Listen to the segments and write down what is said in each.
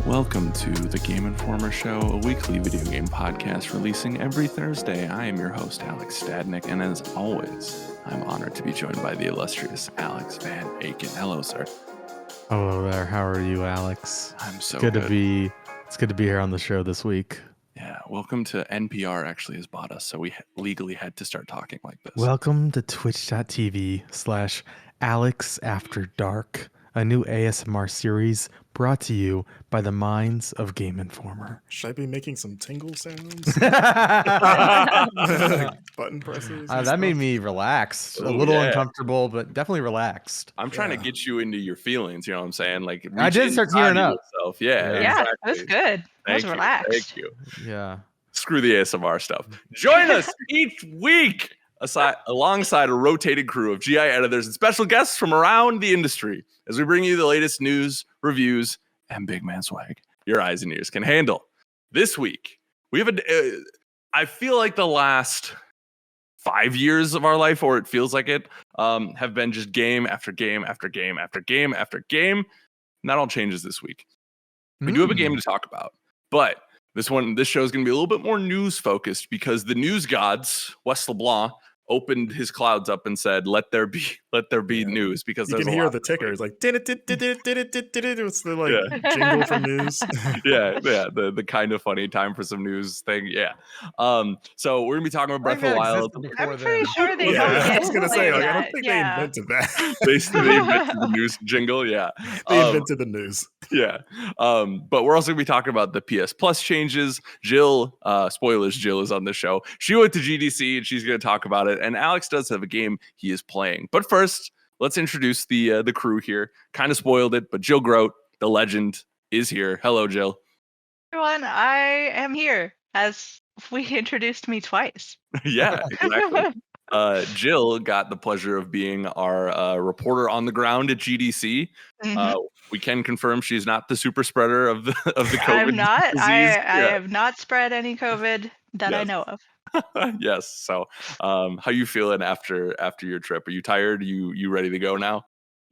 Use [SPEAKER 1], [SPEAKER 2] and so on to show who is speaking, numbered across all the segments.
[SPEAKER 1] Welcome to the Game Informer Show, a weekly video game podcast releasing every Thursday. I am your host, Alex Stadnick, and as always, I'm honored to be joined by the illustrious Alex Van Aken. Hello, sir.
[SPEAKER 2] Hello there. How are you, Alex?
[SPEAKER 1] I'm so
[SPEAKER 2] good.
[SPEAKER 1] good.
[SPEAKER 2] It's good to be here on the show this week.
[SPEAKER 1] Yeah, welcome to NPR actually has bought us, so we legally had to start talking like this.
[SPEAKER 2] Welcome to twitch.tv/Alex After Dark, a new ASMR series brought to you by the minds of Game Informer.
[SPEAKER 3] Should I be making some tingle sounds? Button presses?
[SPEAKER 2] That made me relaxed. A little uncomfortable, but definitely relaxed.
[SPEAKER 1] I'm trying to get you into your feelings, you know what I'm saying? Like,
[SPEAKER 2] I did start tearing up.
[SPEAKER 1] Yourself. Yeah,
[SPEAKER 4] exactly. That was good. I was relaxed.
[SPEAKER 1] Thank you.
[SPEAKER 2] Yeah.
[SPEAKER 1] Screw the ASMR stuff. Join us each week alongside a rotated crew of GI editors and special guests from around the industry as we bring you the latest news, reviews, and big man swag your eyes and ears can handle. This week, we have I feel like the last 5 years of our life, or it feels like it, have been just game after game after game after game after game. And that all changes this week. We do have a game to talk about, but this show is going to be a little bit more news focused because the news gods, Wes LeBlanc, opened his clouds up and said, "Let there be news." Because
[SPEAKER 3] you can hear the tickers like did it. It's the like jingle from news.
[SPEAKER 1] yeah, the kind of funny time for some news thing. Yeah. So we're gonna be talking about Breath of the Wild.
[SPEAKER 4] I'm pretty sure they.
[SPEAKER 3] Yeah, I was gonna say I don't think they invented that.
[SPEAKER 1] They invented the news jingle. Yeah,
[SPEAKER 3] they invented the news.
[SPEAKER 1] Yeah. But we're also gonna be talking about the PS Plus changes. Jill, spoilers, Jill is on the show. She went to GDC and she's gonna talk about it. And Alex does have a game he is playing. But first, let's introduce the crew here. Kind of spoiled it, but Jill Grote, the legend, is here. Hello, Jill.
[SPEAKER 4] Everyone, I am here, as we introduced me twice.
[SPEAKER 1] Yeah, exactly. Jill got the pleasure of being our reporter on the ground at GDC. Mm-hmm. We can confirm she's not the super spreader of the COVID.
[SPEAKER 4] I'm not.
[SPEAKER 1] Disease.
[SPEAKER 4] I have not spread any COVID that I know of.
[SPEAKER 1] Yes. So, how you feeling after your trip? Are you tired? You ready to go now?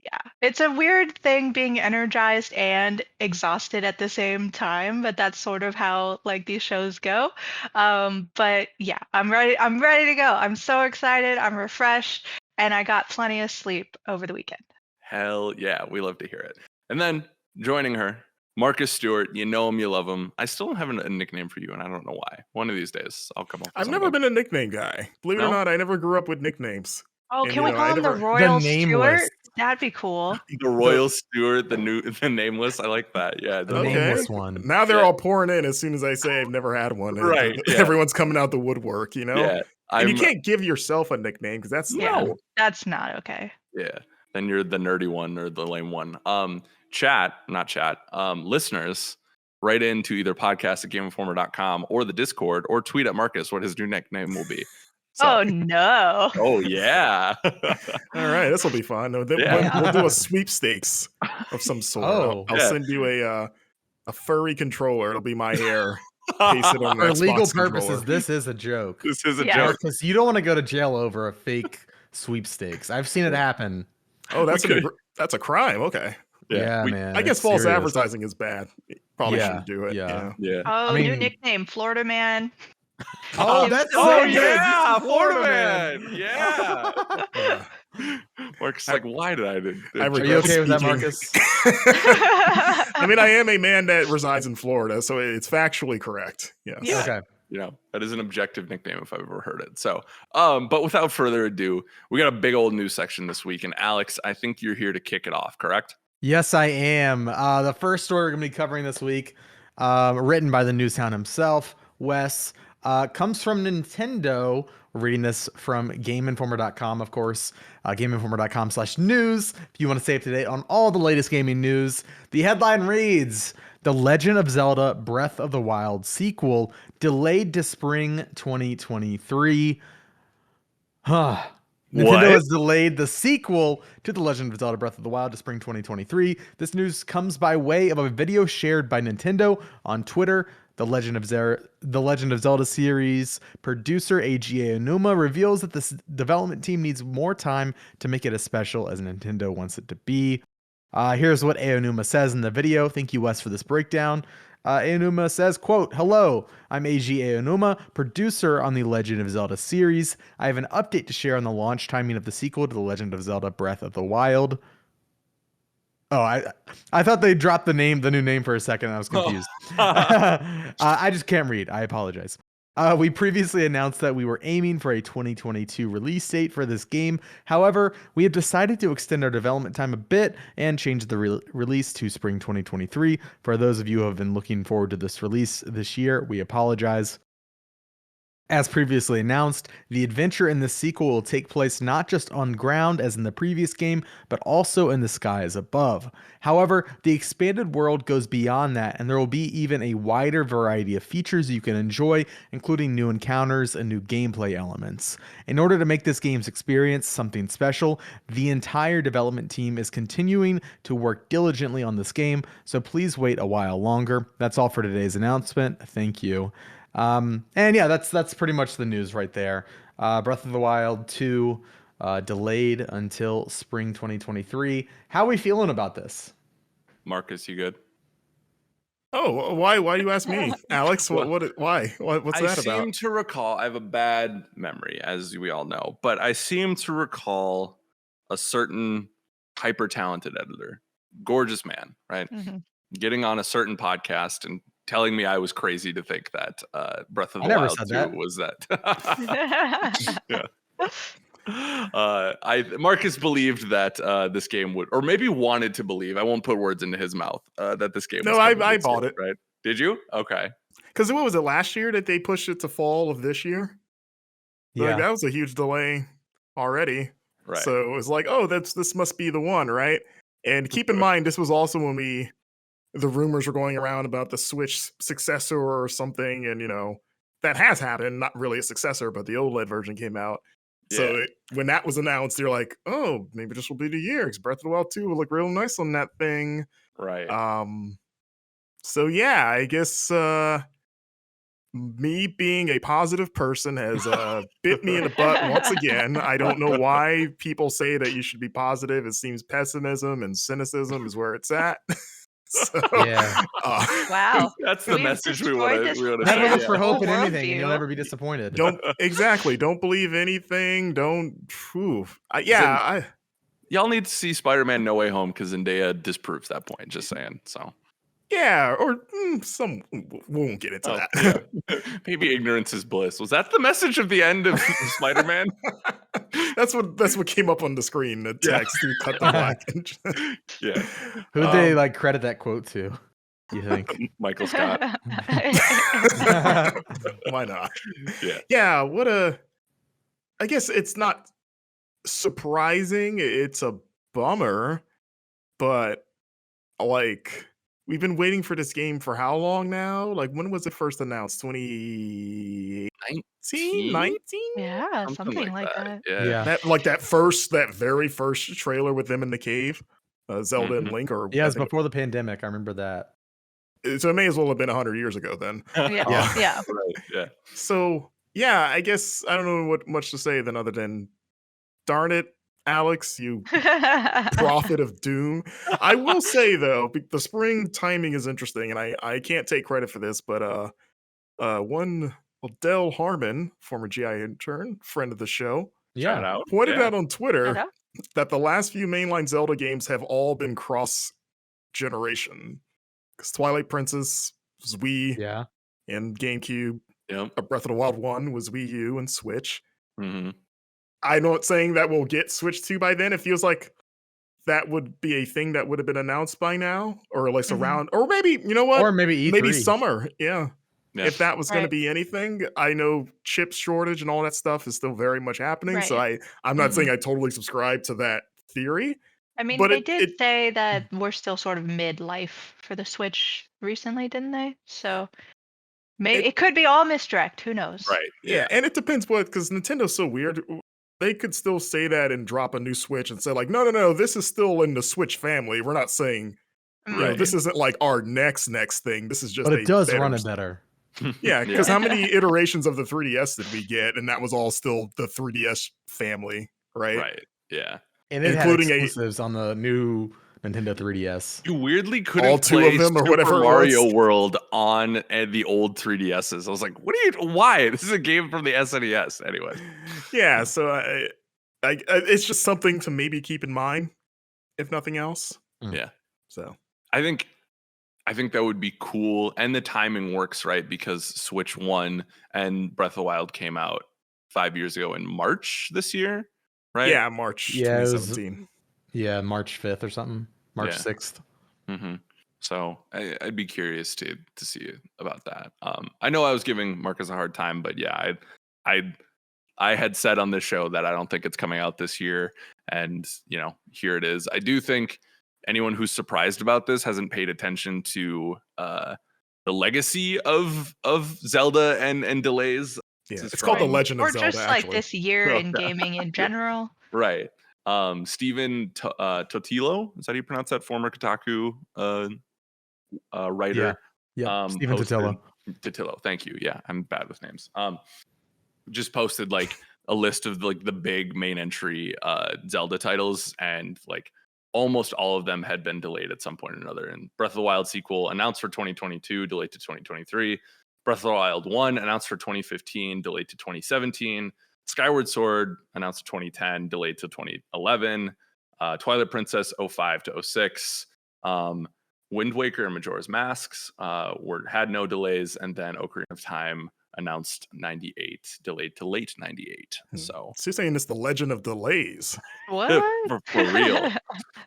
[SPEAKER 4] Yeah, it's a weird thing being energized and exhausted at the same time, but that's sort of how like these shows go. But yeah, I'm ready. I'm ready to go. I'm so excited. I'm refreshed, and I got plenty of sleep over the weekend.
[SPEAKER 1] Hell yeah, we love to hear it. And then joining her, Marcus Stewart. You know him, you love him. I still don't have a nickname for you, and I don't know why. One of these days, I'll come up with
[SPEAKER 3] I've never been a nickname guy. Believe it or not, I never grew up with nicknames.
[SPEAKER 4] Oh, can we call him the Royal Stewart? That'd be cool.
[SPEAKER 1] The Royal Stewart, the nameless. I like that. Yeah,
[SPEAKER 2] the nameless one.
[SPEAKER 3] Now they're all pouring in as soon as I say I've never had one.
[SPEAKER 1] Right.
[SPEAKER 3] Everyone's coming out the woodwork, you know?
[SPEAKER 1] Yeah.
[SPEAKER 3] And you can't give yourself a nickname because that's
[SPEAKER 4] that's not okay.
[SPEAKER 1] Yeah. Then you're the nerdy one or the lame one. Listeners, write into either podcast@gameinformer.com or the Discord or tweet at Marcus what his new nickname will be.
[SPEAKER 4] So. Oh no!
[SPEAKER 1] Oh yeah!
[SPEAKER 3] All right, this will be fun. We'll do a sweepstakes of some sort. I'll send you a furry controller. It'll be my hair. Pasted on
[SPEAKER 2] For legal
[SPEAKER 3] controller.
[SPEAKER 2] purposes, this is a joke.
[SPEAKER 1] This is a joke
[SPEAKER 2] because you don't want to go to jail over a fake sweepstakes. I've seen it happen.
[SPEAKER 3] Oh, that's a crime. Okay.
[SPEAKER 2] Yeah, man.
[SPEAKER 3] I guess false advertising is bad. Probably shouldn't do it.
[SPEAKER 1] Yeah.
[SPEAKER 4] Oh, new nickname, Florida Man.
[SPEAKER 2] Oh, that's
[SPEAKER 1] yeah, Florida Man. Yeah. Marcus, like, why did I do?
[SPEAKER 2] Are you okay with that, Marcus?
[SPEAKER 3] I mean, I am a man that resides in Florida, so it's factually correct. Yes.
[SPEAKER 4] Yeah.
[SPEAKER 2] Okay.
[SPEAKER 1] You know, that is an objective nickname if I've ever heard it. So, but without further ado, we got a big old news section this week, and Alex, I think you're here to kick it off, correct?
[SPEAKER 2] Yes, I am. The first story we're going to be covering this week, written by the Newshound himself, Wes, comes from Nintendo. We're reading this from GameInformer.com, of course, GameInformer.com/news. If you want to stay up to date on all the latest gaming news, the headline reads: The Legend of Zelda Breath of the Wild sequel delayed to spring 2023. Nintendo has delayed the sequel to The Legend of Zelda Breath of the Wild to spring 2023. This news comes by way of a video shared by Nintendo on Twitter. The Legend of Zelda series producer AGA Onuma reveals that the development team needs more time to make it as special as Nintendo wants it to be. Here's what Aonuma says in the video. Thank you, Wes, for this breakdown. Aonuma says, quote, "Hello, I'm AG Aonuma, producer on the Legend of Zelda series. I have an update to share on the launch timing of the sequel to The Legend of Zelda Breath of the Wild." Oh, I thought they dropped the new name for a second. I was confused. I just can't read. I apologize. We previously announced that we were aiming for a 2022 release date for this game. However, we have decided to extend our development time a bit and change the release to spring 2023. For those of you who have been looking forward to this release this year, we apologize. As previously announced, the adventure in this sequel will take place not just on ground as in the previous game, but also in the skies above. However, the expanded world goes beyond that, and there will be even a wider variety of features you can enjoy, including new encounters and new gameplay elements. In order to make this game's experience something special, the entire development team is continuing to work diligently on this game, so please wait a while longer. That's all for today's announcement. Thank you. And yeah, that's pretty much the news right there. Breath of the Wild 2 delayed until spring 2023. How are we feeling about this?
[SPEAKER 1] Marcus, you good?
[SPEAKER 3] Oh, why do you ask me, Alex? Why? What's that
[SPEAKER 1] I seem
[SPEAKER 3] about?
[SPEAKER 1] to recall, I have a bad memory, as we all know, but I seem to recall a certain hyper talented editor, gorgeous man, right?
[SPEAKER 4] Mhm.
[SPEAKER 1] Getting on a certain podcast and telling me I was crazy to think that Breath of
[SPEAKER 2] I
[SPEAKER 1] the
[SPEAKER 2] never
[SPEAKER 1] Wild
[SPEAKER 2] said
[SPEAKER 1] 2
[SPEAKER 2] that.
[SPEAKER 1] was that. Marcus believed that this game would, or maybe wanted to believe, I won't put words into his mouth, that this game was coming
[SPEAKER 3] I
[SPEAKER 1] this
[SPEAKER 3] bought
[SPEAKER 1] year,
[SPEAKER 3] it.
[SPEAKER 1] right? Did you? Okay.
[SPEAKER 3] Because what was it, last year that they pushed it to fall of this year?
[SPEAKER 2] Yeah.
[SPEAKER 3] Like, that was a huge delay already.
[SPEAKER 1] Right.
[SPEAKER 3] So it was like, oh, this must be the one, right? And keep in mind, this was also when the rumors were going around about the Switch successor or something, and that has happened. Not really a successor, but the OLED version came out. So when that was announced, you're like, oh, maybe this will be the year, because Breath of the Wild 2 will look real nice on that thing.
[SPEAKER 1] Right.
[SPEAKER 3] So yeah, I guess me being a positive person has bit me in the butt once again. I don't know why people say that you should be positive. It seems pessimism and cynicism is where it's at. So,
[SPEAKER 2] Yeah.
[SPEAKER 4] Wow.
[SPEAKER 1] That's the
[SPEAKER 4] We've
[SPEAKER 1] message we want
[SPEAKER 4] destroyed
[SPEAKER 1] to
[SPEAKER 2] Never
[SPEAKER 1] say.
[SPEAKER 2] look for hope in
[SPEAKER 4] Whole
[SPEAKER 2] anything, and you'll
[SPEAKER 4] worldview.
[SPEAKER 2] never be disappointed.
[SPEAKER 3] don't believe anything.
[SPEAKER 1] Y'all need to see Spider-Man No Way Home because Zendaya disproves that point. Just saying. So
[SPEAKER 3] or some we won't get into that.
[SPEAKER 1] Yeah. Maybe ignorance is bliss. Was that the message of the end of Spider-Man?
[SPEAKER 3] That's what came up on the screen. The text who cut the black.
[SPEAKER 1] Yeah.
[SPEAKER 2] Who'd they credit that quote to, you think?
[SPEAKER 1] Michael Scott.
[SPEAKER 3] Why not?
[SPEAKER 1] Yeah.
[SPEAKER 3] I guess it's not surprising. It's a bummer, but like, we've been waiting for this game for how long now? Like, when was it first announced? 2018, 19?
[SPEAKER 4] Yeah, something like that.
[SPEAKER 1] Yeah.
[SPEAKER 3] That very first trailer with them in the cave, Zelda and Link, or
[SPEAKER 2] Yeah, it was before the pandemic. I remember that.
[SPEAKER 3] so it may as well have been 100 years ago then.
[SPEAKER 4] Yeah. Yeah.
[SPEAKER 1] Right. Yeah.
[SPEAKER 3] So yeah, I guess I don't know what much to say then other than, darn it, Alex, you prophet of doom. I will say though, the spring timing is interesting, and I can't take credit for this, but Dell Harmon, former GI intern, friend of the show,
[SPEAKER 1] Shout out.
[SPEAKER 3] pointed out on Twitter
[SPEAKER 4] Shout out.
[SPEAKER 3] that the last few mainline Zelda games have all been cross generation. Because Twilight Princess was Wii and GameCube.
[SPEAKER 1] Yep.
[SPEAKER 3] Breath of the Wild 1 was Wii U and Switch.
[SPEAKER 1] Mm-hmm.
[SPEAKER 3] I'm not saying that we'll get Switch 2 by then. It feels like that would be a thing that would have been announced by now, or at least around, or maybe, you know what?
[SPEAKER 2] Or maybe E3.
[SPEAKER 3] Maybe summer. Yeah.
[SPEAKER 1] Yeah.
[SPEAKER 3] If that was going to be anything, I know chip shortage and all that stuff is still very much happening. So I'm not saying I totally subscribe to that theory.
[SPEAKER 4] I mean,
[SPEAKER 3] but
[SPEAKER 4] they did say that we're still sort of mid-life for the Switch recently, didn't they? So maybe it could be all misdirect. Who knows?
[SPEAKER 1] Right.
[SPEAKER 3] Yeah. And it depends because Nintendo's so weird. They could still say that and drop a new Switch and say like, no, this is still in the Switch family. We're not saying, this isn't like our next thing. This is just.
[SPEAKER 2] But it does run it better.
[SPEAKER 3] Yeah, because how many iterations of the 3DS did we get? And that was all still the 3DS family, right?
[SPEAKER 1] Right. Yeah.
[SPEAKER 2] And it including had exclusives on the new Nintendo 3DS.
[SPEAKER 1] You weirdly
[SPEAKER 3] All
[SPEAKER 1] couldn't
[SPEAKER 3] two
[SPEAKER 1] play
[SPEAKER 3] of them or
[SPEAKER 1] Super
[SPEAKER 3] whatever it
[SPEAKER 1] Mario
[SPEAKER 3] was.
[SPEAKER 1] World on the old 3DSs. I was like, why? This is a game from the SNES. Anyway.
[SPEAKER 3] Yeah, so it's just something to maybe keep in mind, if nothing else.
[SPEAKER 1] Yeah.
[SPEAKER 3] So
[SPEAKER 1] I think that would be cool. And the timing works, right? Because Switch 1 and Breath of the Wild came out 5 years ago in March this year, right?
[SPEAKER 3] yeah, March
[SPEAKER 2] Yeah, it was-
[SPEAKER 3] 2017.
[SPEAKER 2] Yeah, March 5th or something. March
[SPEAKER 1] Yeah.
[SPEAKER 2] 6th.
[SPEAKER 1] Mm-hmm. So I'd be curious to see about that. I know I was giving Marcus a hard time, but yeah, I had said on this show that I don't think it's coming out this year, and here it is. I do think anyone who's surprised about this hasn't paid attention to the legacy of Zelda and delays.
[SPEAKER 3] Yeah,
[SPEAKER 1] This is
[SPEAKER 3] it's called The
[SPEAKER 1] from-
[SPEAKER 3] Legend of
[SPEAKER 4] Or
[SPEAKER 3] Zelda,
[SPEAKER 4] just like
[SPEAKER 3] actually.
[SPEAKER 4] this year in gaming in general.
[SPEAKER 1] Right. Steven Totilo, is that how you pronounce that? Former Kotaku writer.
[SPEAKER 2] Yeah. Steven
[SPEAKER 1] posted-
[SPEAKER 2] Totillo.
[SPEAKER 1] Totillo, thank you. Yeah, I'm bad with names. Just posted like a list of like the big main entry Zelda titles, and like almost all of them had been delayed at some point or another. And Breath of the Wild sequel announced for 2022, delayed to 2023. Breath of the Wild 1 announced for 2015, delayed to 2017. Skyward Sword announced to 2010, delayed to 2011. Twilight Princess 05 to 06. Wind Waker and Majora's Masks had no delays, and then Ocarina of Time announced 98, delayed to late 98. So
[SPEAKER 3] you're saying it's The Legend of Delays.
[SPEAKER 4] What?
[SPEAKER 1] for real.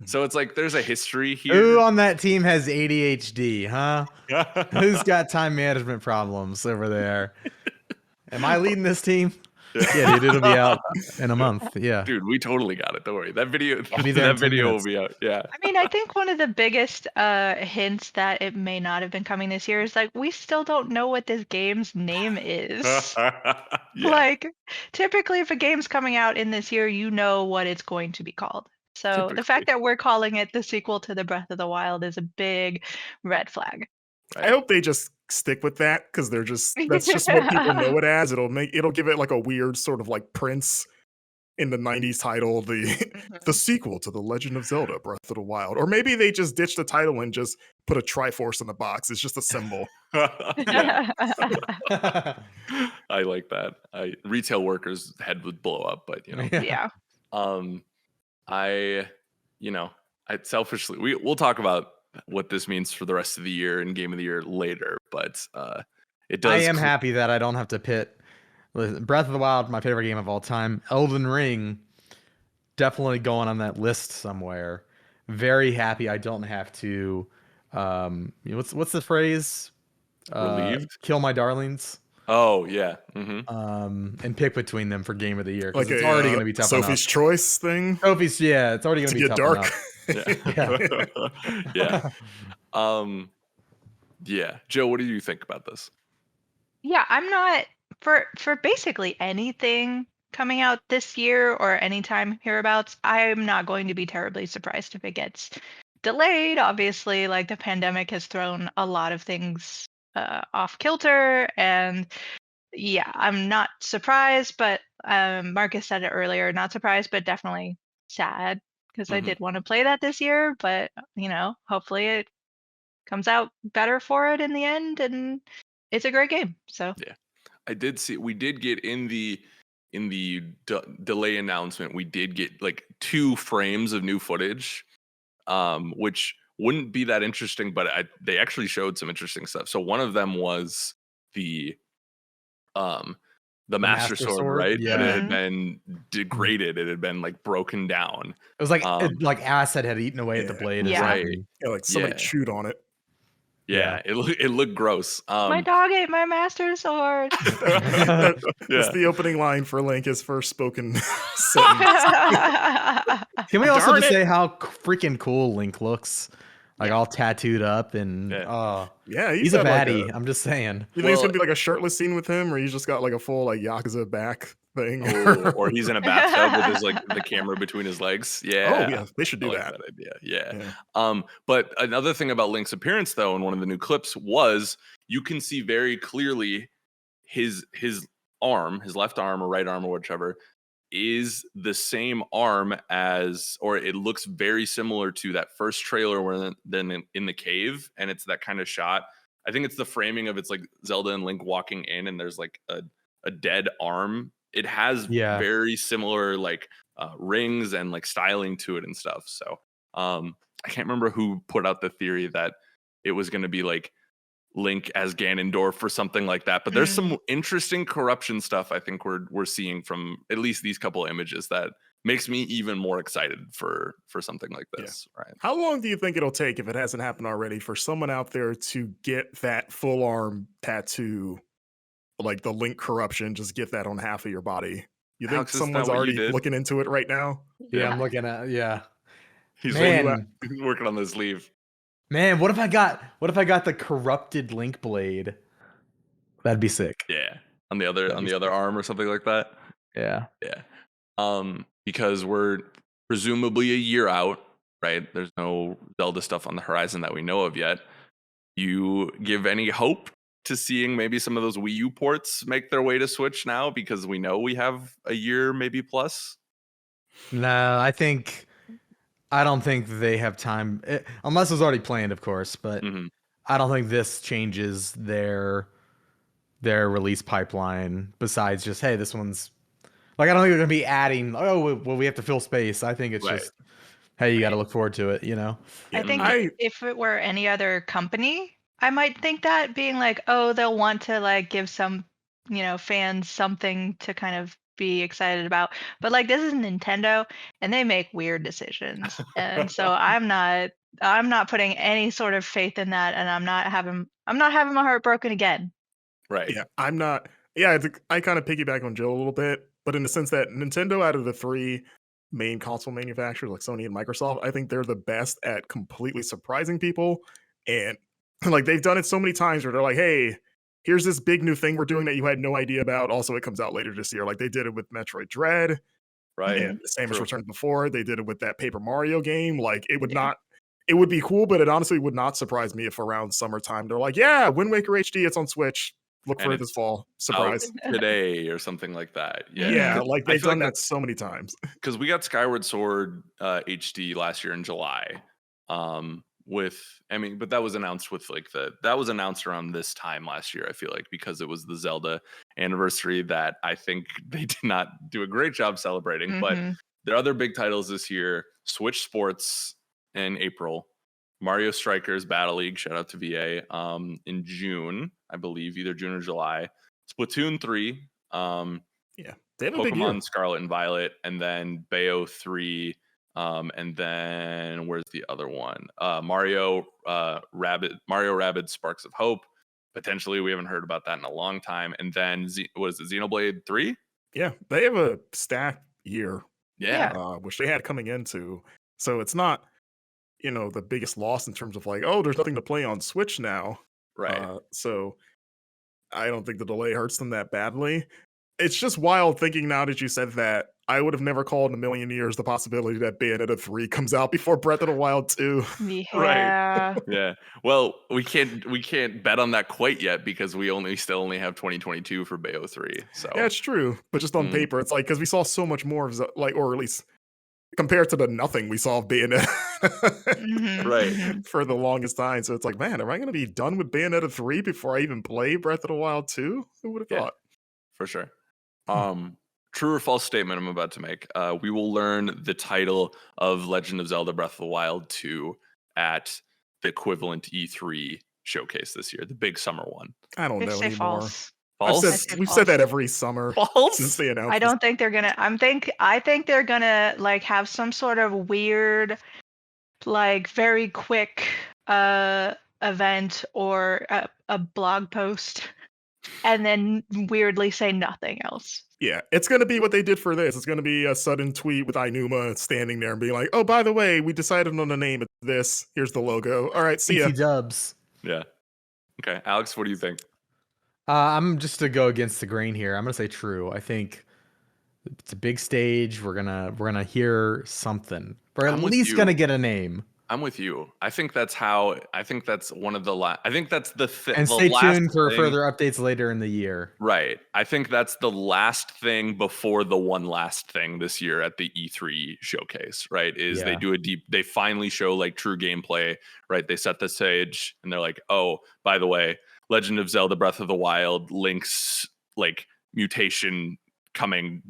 [SPEAKER 1] So it's like there's a history here.
[SPEAKER 2] Who on that team has ADHD, huh? Who's got time management problems over there? Am I leading this team? Yeah, dude, it'll be out in a month. Yeah.
[SPEAKER 1] Dude, we totally got it. Don't worry. That video,
[SPEAKER 2] I'll be there in
[SPEAKER 1] that
[SPEAKER 2] 10
[SPEAKER 1] video will
[SPEAKER 2] minutes.
[SPEAKER 1] be out. Yeah.
[SPEAKER 4] I mean, I think one of the biggest hints that it may not have been coming this year is like we still don't know what this game's name is.
[SPEAKER 1] Yeah.
[SPEAKER 4] Like, typically, if a game's coming out in this year, you know what it's going to be called. So the
[SPEAKER 1] Typically.
[SPEAKER 4] fact that we're calling it the sequel to the Breath of the Wild is a big red flag.
[SPEAKER 3] I hope they just stick with that because that's just what people know it as. It'll give it like a weird sort of like Prince in the 90s title, the sequel to The Legend of Zelda Breath of the Wild. Or maybe they just ditch the title and just put a Triforce in the box. It's just a symbol.
[SPEAKER 1] Yeah, I like that. Retail workers' head would blow up, but
[SPEAKER 4] Yeah.
[SPEAKER 1] I selfishly we'll talk about what this means for the rest of the year and game of the year later, but it does.
[SPEAKER 2] I am happy that I don't have to pit Breath of the Wild, my favorite game of all time. Elden Ring, definitely going on that list somewhere. Very happy I don't have to. What's the phrase?
[SPEAKER 1] Relieved?
[SPEAKER 2] Kill my darlings.
[SPEAKER 1] Oh yeah.
[SPEAKER 2] And pick between them for game of the year because
[SPEAKER 3] Like
[SPEAKER 2] it's already going to be tough
[SPEAKER 3] Sophie's
[SPEAKER 2] enough.
[SPEAKER 3] Choice thing.
[SPEAKER 2] Sophie's, yeah, it's already going
[SPEAKER 3] To
[SPEAKER 2] to be
[SPEAKER 3] get
[SPEAKER 2] tough
[SPEAKER 3] dark.
[SPEAKER 2] enough.
[SPEAKER 1] Yeah. Yeah. Joe, what do you think about this?
[SPEAKER 4] Yeah, I'm not for basically anything coming out this year or anytime hereabouts, I'm not going to be terribly surprised if it gets delayed. Obviously, like the pandemic has thrown a lot of things off kilter, and yeah, I'm not surprised, but Marcus said it earlier, not surprised, but definitely sad because I
[SPEAKER 1] Mhm.
[SPEAKER 4] did want to play that this year, but hopefully it comes out better for it in the end, and it's a great game. So
[SPEAKER 1] I did see we did get in the delay announcement, we did get like 2 frames of new footage, which wouldn't be that interesting, but they actually showed some interesting stuff. So one of them was the Master Sword, right?
[SPEAKER 2] Yeah.
[SPEAKER 1] But it had been degraded. It had been like broken down.
[SPEAKER 2] It was like
[SPEAKER 1] Um,
[SPEAKER 2] acid had eaten away at the blade. or
[SPEAKER 4] Yeah.
[SPEAKER 1] Right.
[SPEAKER 2] something.
[SPEAKER 3] Yeah, like somebody
[SPEAKER 1] Yeah.
[SPEAKER 3] chewed on it.
[SPEAKER 1] Yeah, it looked gross.
[SPEAKER 4] my dog ate my master sword.
[SPEAKER 3] That's
[SPEAKER 1] Yeah.
[SPEAKER 3] the opening line for Link, his first spoken sentence.
[SPEAKER 2] Can we also
[SPEAKER 1] Darn
[SPEAKER 2] just
[SPEAKER 1] it.
[SPEAKER 2] say how freaking cool Link looks? Like all tattooed up and
[SPEAKER 1] Yeah.
[SPEAKER 3] Yeah,
[SPEAKER 2] he's a
[SPEAKER 3] got, like,
[SPEAKER 2] baddie. I'm just saying.
[SPEAKER 3] You think it's
[SPEAKER 1] Well-
[SPEAKER 3] gonna be like a shirtless scene with him, or he's just got like a full like Yakuza back thing?
[SPEAKER 1] or he's in a bathtub with his like the camera between his legs. Yeah.
[SPEAKER 3] Oh yeah, they should
[SPEAKER 1] I
[SPEAKER 3] do
[SPEAKER 1] like
[SPEAKER 3] that.
[SPEAKER 1] idea. Yeah.
[SPEAKER 3] Yeah.
[SPEAKER 1] But another thing about Link's appearance, though, in one of the new clips was you can see very clearly his arm, his left arm or right arm or whichever, is the same arm as, or it looks very similar to that first trailer where then in the cave, and it's that kind of shot. I think it's the framing of it's like Zelda and Link walking in, and there's like a dead arm. It has
[SPEAKER 2] Yeah.
[SPEAKER 1] very similar like rings and like styling to it and stuff. So I can't remember who put out the theory that it was going to be like Link as Ganondorf or something like that. But there's some interesting corruption stuff I think we're seeing from at least these couple images that makes me even more excited for something like this. Right?
[SPEAKER 3] How long do you think it'll take, if it hasn't happened already, for someone out there to get that full arm tattoo, like the Link corruption, just get that on half of your body? You think
[SPEAKER 1] Alex, isn't that
[SPEAKER 3] someone's
[SPEAKER 1] what you
[SPEAKER 3] already
[SPEAKER 1] did?
[SPEAKER 3] looking into it right now?
[SPEAKER 2] Yeah, I'm looking at
[SPEAKER 1] He's
[SPEAKER 2] Man.
[SPEAKER 1] working on the sleeve.
[SPEAKER 2] Man, what if I got the corrupted Link blade? That'd be sick.
[SPEAKER 1] Yeah, on the other arm or something like that.
[SPEAKER 2] Yeah.
[SPEAKER 1] Yeah. Because we're presumably a year out, right? There's no Zelda stuff on the horizon that we know of yet. You give any hope to seeing maybe some of those Wii U ports make their way to Switch now, because we know we have a year maybe plus?
[SPEAKER 2] No, I don't think they have time, unless it was already planned, of course. But I don't think this changes their release pipeline. Besides just, hey, this one's like, I don't think they're gonna be adding. Oh, well, we have to fill space. I think it's just, hey, you got to look forward to it. You know.
[SPEAKER 4] I think if it were any other company, I might think that, being like, oh, they'll want to like give some, fans something to kind of be excited about. But like, this is Nintendo, and they make weird decisions, and so I'm not putting any sort of faith in that, and I'm not having my heart broken again.
[SPEAKER 1] Right.
[SPEAKER 3] Yeah, I'm not. Yeah, I kind of piggyback on Jill a little bit, but in the sense that Nintendo, out of the three main console manufacturers like Sony and Microsoft, I think they're the best at completely surprising people. And like, they've done it so many times where they're like, hey, here's this big new thing we're doing that you had no idea about. Also, it comes out later this year. Like, they did it with Metroid Dread.
[SPEAKER 1] Right.
[SPEAKER 3] And Samus Returns before. They did it with that Paper Mario game. Like, it would be cool, but it honestly would not surprise me if around summertime they're like, yeah, Wind Waker HD, it's on Switch. Look for it this fall. Surprise.
[SPEAKER 1] Today or something like that.
[SPEAKER 3] Yeah, like they've done
[SPEAKER 1] like
[SPEAKER 3] that so many times.
[SPEAKER 1] Because we got Skyward Sword HD last year in July. But that was announced with that was announced around this time last year, I feel like, because it was the Zelda anniversary that I think they did not do a great job celebrating. But there are other big titles this year. Switch Sports in April. Mario Strikers Battle League, shout out to VA, in June, I believe, either June or July. Splatoon 3.
[SPEAKER 3] Yeah, they have a big year.
[SPEAKER 1] Pokemon Scarlet and Violet, and then Bayo 3. And then where's the other one? Mario Rabbids Sparks of Hope. Potentially, we haven't heard about that in a long time. And then was it Xenoblade 3?
[SPEAKER 3] Yeah, they have a stacked year.
[SPEAKER 1] Yeah.
[SPEAKER 3] Which they had coming into. So it's not, the biggest loss in terms of like, oh, there's nothing to play on Switch now.
[SPEAKER 1] Right.
[SPEAKER 3] So I don't think the delay hurts them that badly. It's just wild thinking now that you said that. I would have never called in a million years the possibility that Bayonetta 3 comes out before Breath of the Wild 2.
[SPEAKER 4] Yeah.
[SPEAKER 1] Right. Yeah. Well, we can't bet on that quite yet, because we still only have 2022 for Bayo 3. So
[SPEAKER 3] yeah, it's true. But just on paper, it's like, because we saw so much more of or at least compared to the nothing we saw of Bayonetta
[SPEAKER 1] right
[SPEAKER 3] for the longest time. So it's like, man, am I going to be done with Bayonetta 3 before I even play Breath of the Wild 2? Who would have thought?
[SPEAKER 1] For sure. True or false statement I'm about to make. We will learn the title of Legend of Zelda Breath of the Wild 2 at the equivalent E3 showcase this year, the big summer one.
[SPEAKER 3] I don't know anymore.
[SPEAKER 4] False.
[SPEAKER 1] False?
[SPEAKER 3] We've said that every summer since they announced.
[SPEAKER 4] I don't think they're gonna. I think they're gonna like have some sort of weird, like very quick event or a blog post, and then weirdly say nothing else.
[SPEAKER 3] Yeah, it's going to be what they did for this. It's going to be a sudden tweet with Inuma standing there and being like, oh, by the way, we decided on the name of this. Here's the logo. All right, see ya.
[SPEAKER 2] Dubs.
[SPEAKER 1] Yeah. Okay, Alex, what do you think?
[SPEAKER 2] I'm just to go against the grain here. I'm gonna say true. I think it's a big stage. We're gonna hear something. We're at least gonna get a name.
[SPEAKER 1] I'm with you. I think that's one of the I think that's the
[SPEAKER 2] And
[SPEAKER 1] the
[SPEAKER 2] stay
[SPEAKER 1] last
[SPEAKER 2] tuned for
[SPEAKER 1] thing.
[SPEAKER 2] further updates later in the year.
[SPEAKER 1] Right. I think that's the last thing before the one last thing this year at the E3 showcase, right? Is they
[SPEAKER 2] Yeah.
[SPEAKER 1] do they finally show like true gameplay, right? They set the stage and they're like, oh, by the way, Legend of Zelda Breath of the Wild, Link's like mutation coming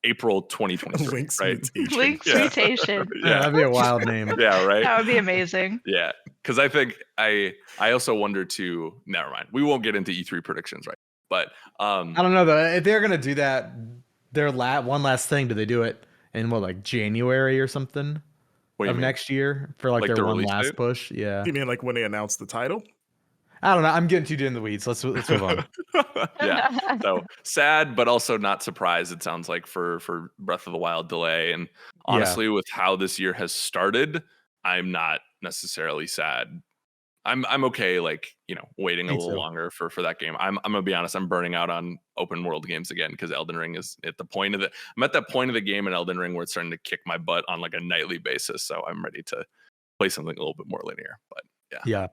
[SPEAKER 1] April 2023,
[SPEAKER 3] Link's
[SPEAKER 1] right?
[SPEAKER 3] mutation.
[SPEAKER 4] Link's
[SPEAKER 1] Yeah.
[SPEAKER 4] mutation.
[SPEAKER 1] Yeah.
[SPEAKER 2] That'd be a wild name.
[SPEAKER 1] Yeah, right.
[SPEAKER 4] That would be amazing.
[SPEAKER 1] Yeah, because I think I also wonder too. Never mind. We won't get into E3 predictions, right? But
[SPEAKER 2] I don't know though. If they're gonna do that, their one last thing, do they do it in like January or something
[SPEAKER 1] what do you
[SPEAKER 2] of
[SPEAKER 1] mean?
[SPEAKER 2] next year for like
[SPEAKER 1] Like
[SPEAKER 2] their
[SPEAKER 1] the
[SPEAKER 2] one
[SPEAKER 1] release
[SPEAKER 2] last
[SPEAKER 1] date?
[SPEAKER 2] push? Yeah.
[SPEAKER 3] You mean like when they announced the title?
[SPEAKER 2] I don't know. I'm getting too deep in the weeds. Let's move on.
[SPEAKER 1] Yeah. So sad, but also not surprised. It sounds like for Breath of the Wild delay, and honestly, with how this year has started, I'm not necessarily sad. I'm okay, like, waiting a
[SPEAKER 2] Me
[SPEAKER 1] little
[SPEAKER 2] too.
[SPEAKER 1] longer for that game. I'm gonna be honest, I'm burning out on open world games again because Elden Ring is at the point of I'm at that point of the game in Elden Ring where it's starting to kick my butt on like a nightly basis. So I'm ready to play something a little bit more linear. But yeah.
[SPEAKER 2] Yeah.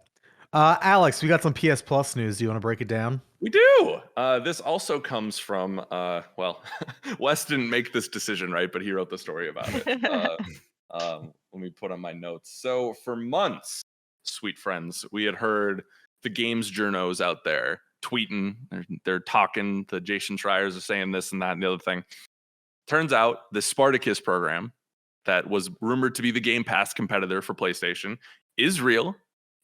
[SPEAKER 2] Alex, we got some PS Plus news. Do you want to break it down?
[SPEAKER 1] We do. This also comes from Wes didn't make this decision, right? But he wrote the story about it. Let me put on my notes. So for months, sweet friends, we had heard the games journos out there tweeting. They're talking. The Jason Schreiers are saying this and that and the other thing. Turns out the Spartacus program that was rumored to be the Game Pass competitor for PlayStation is real.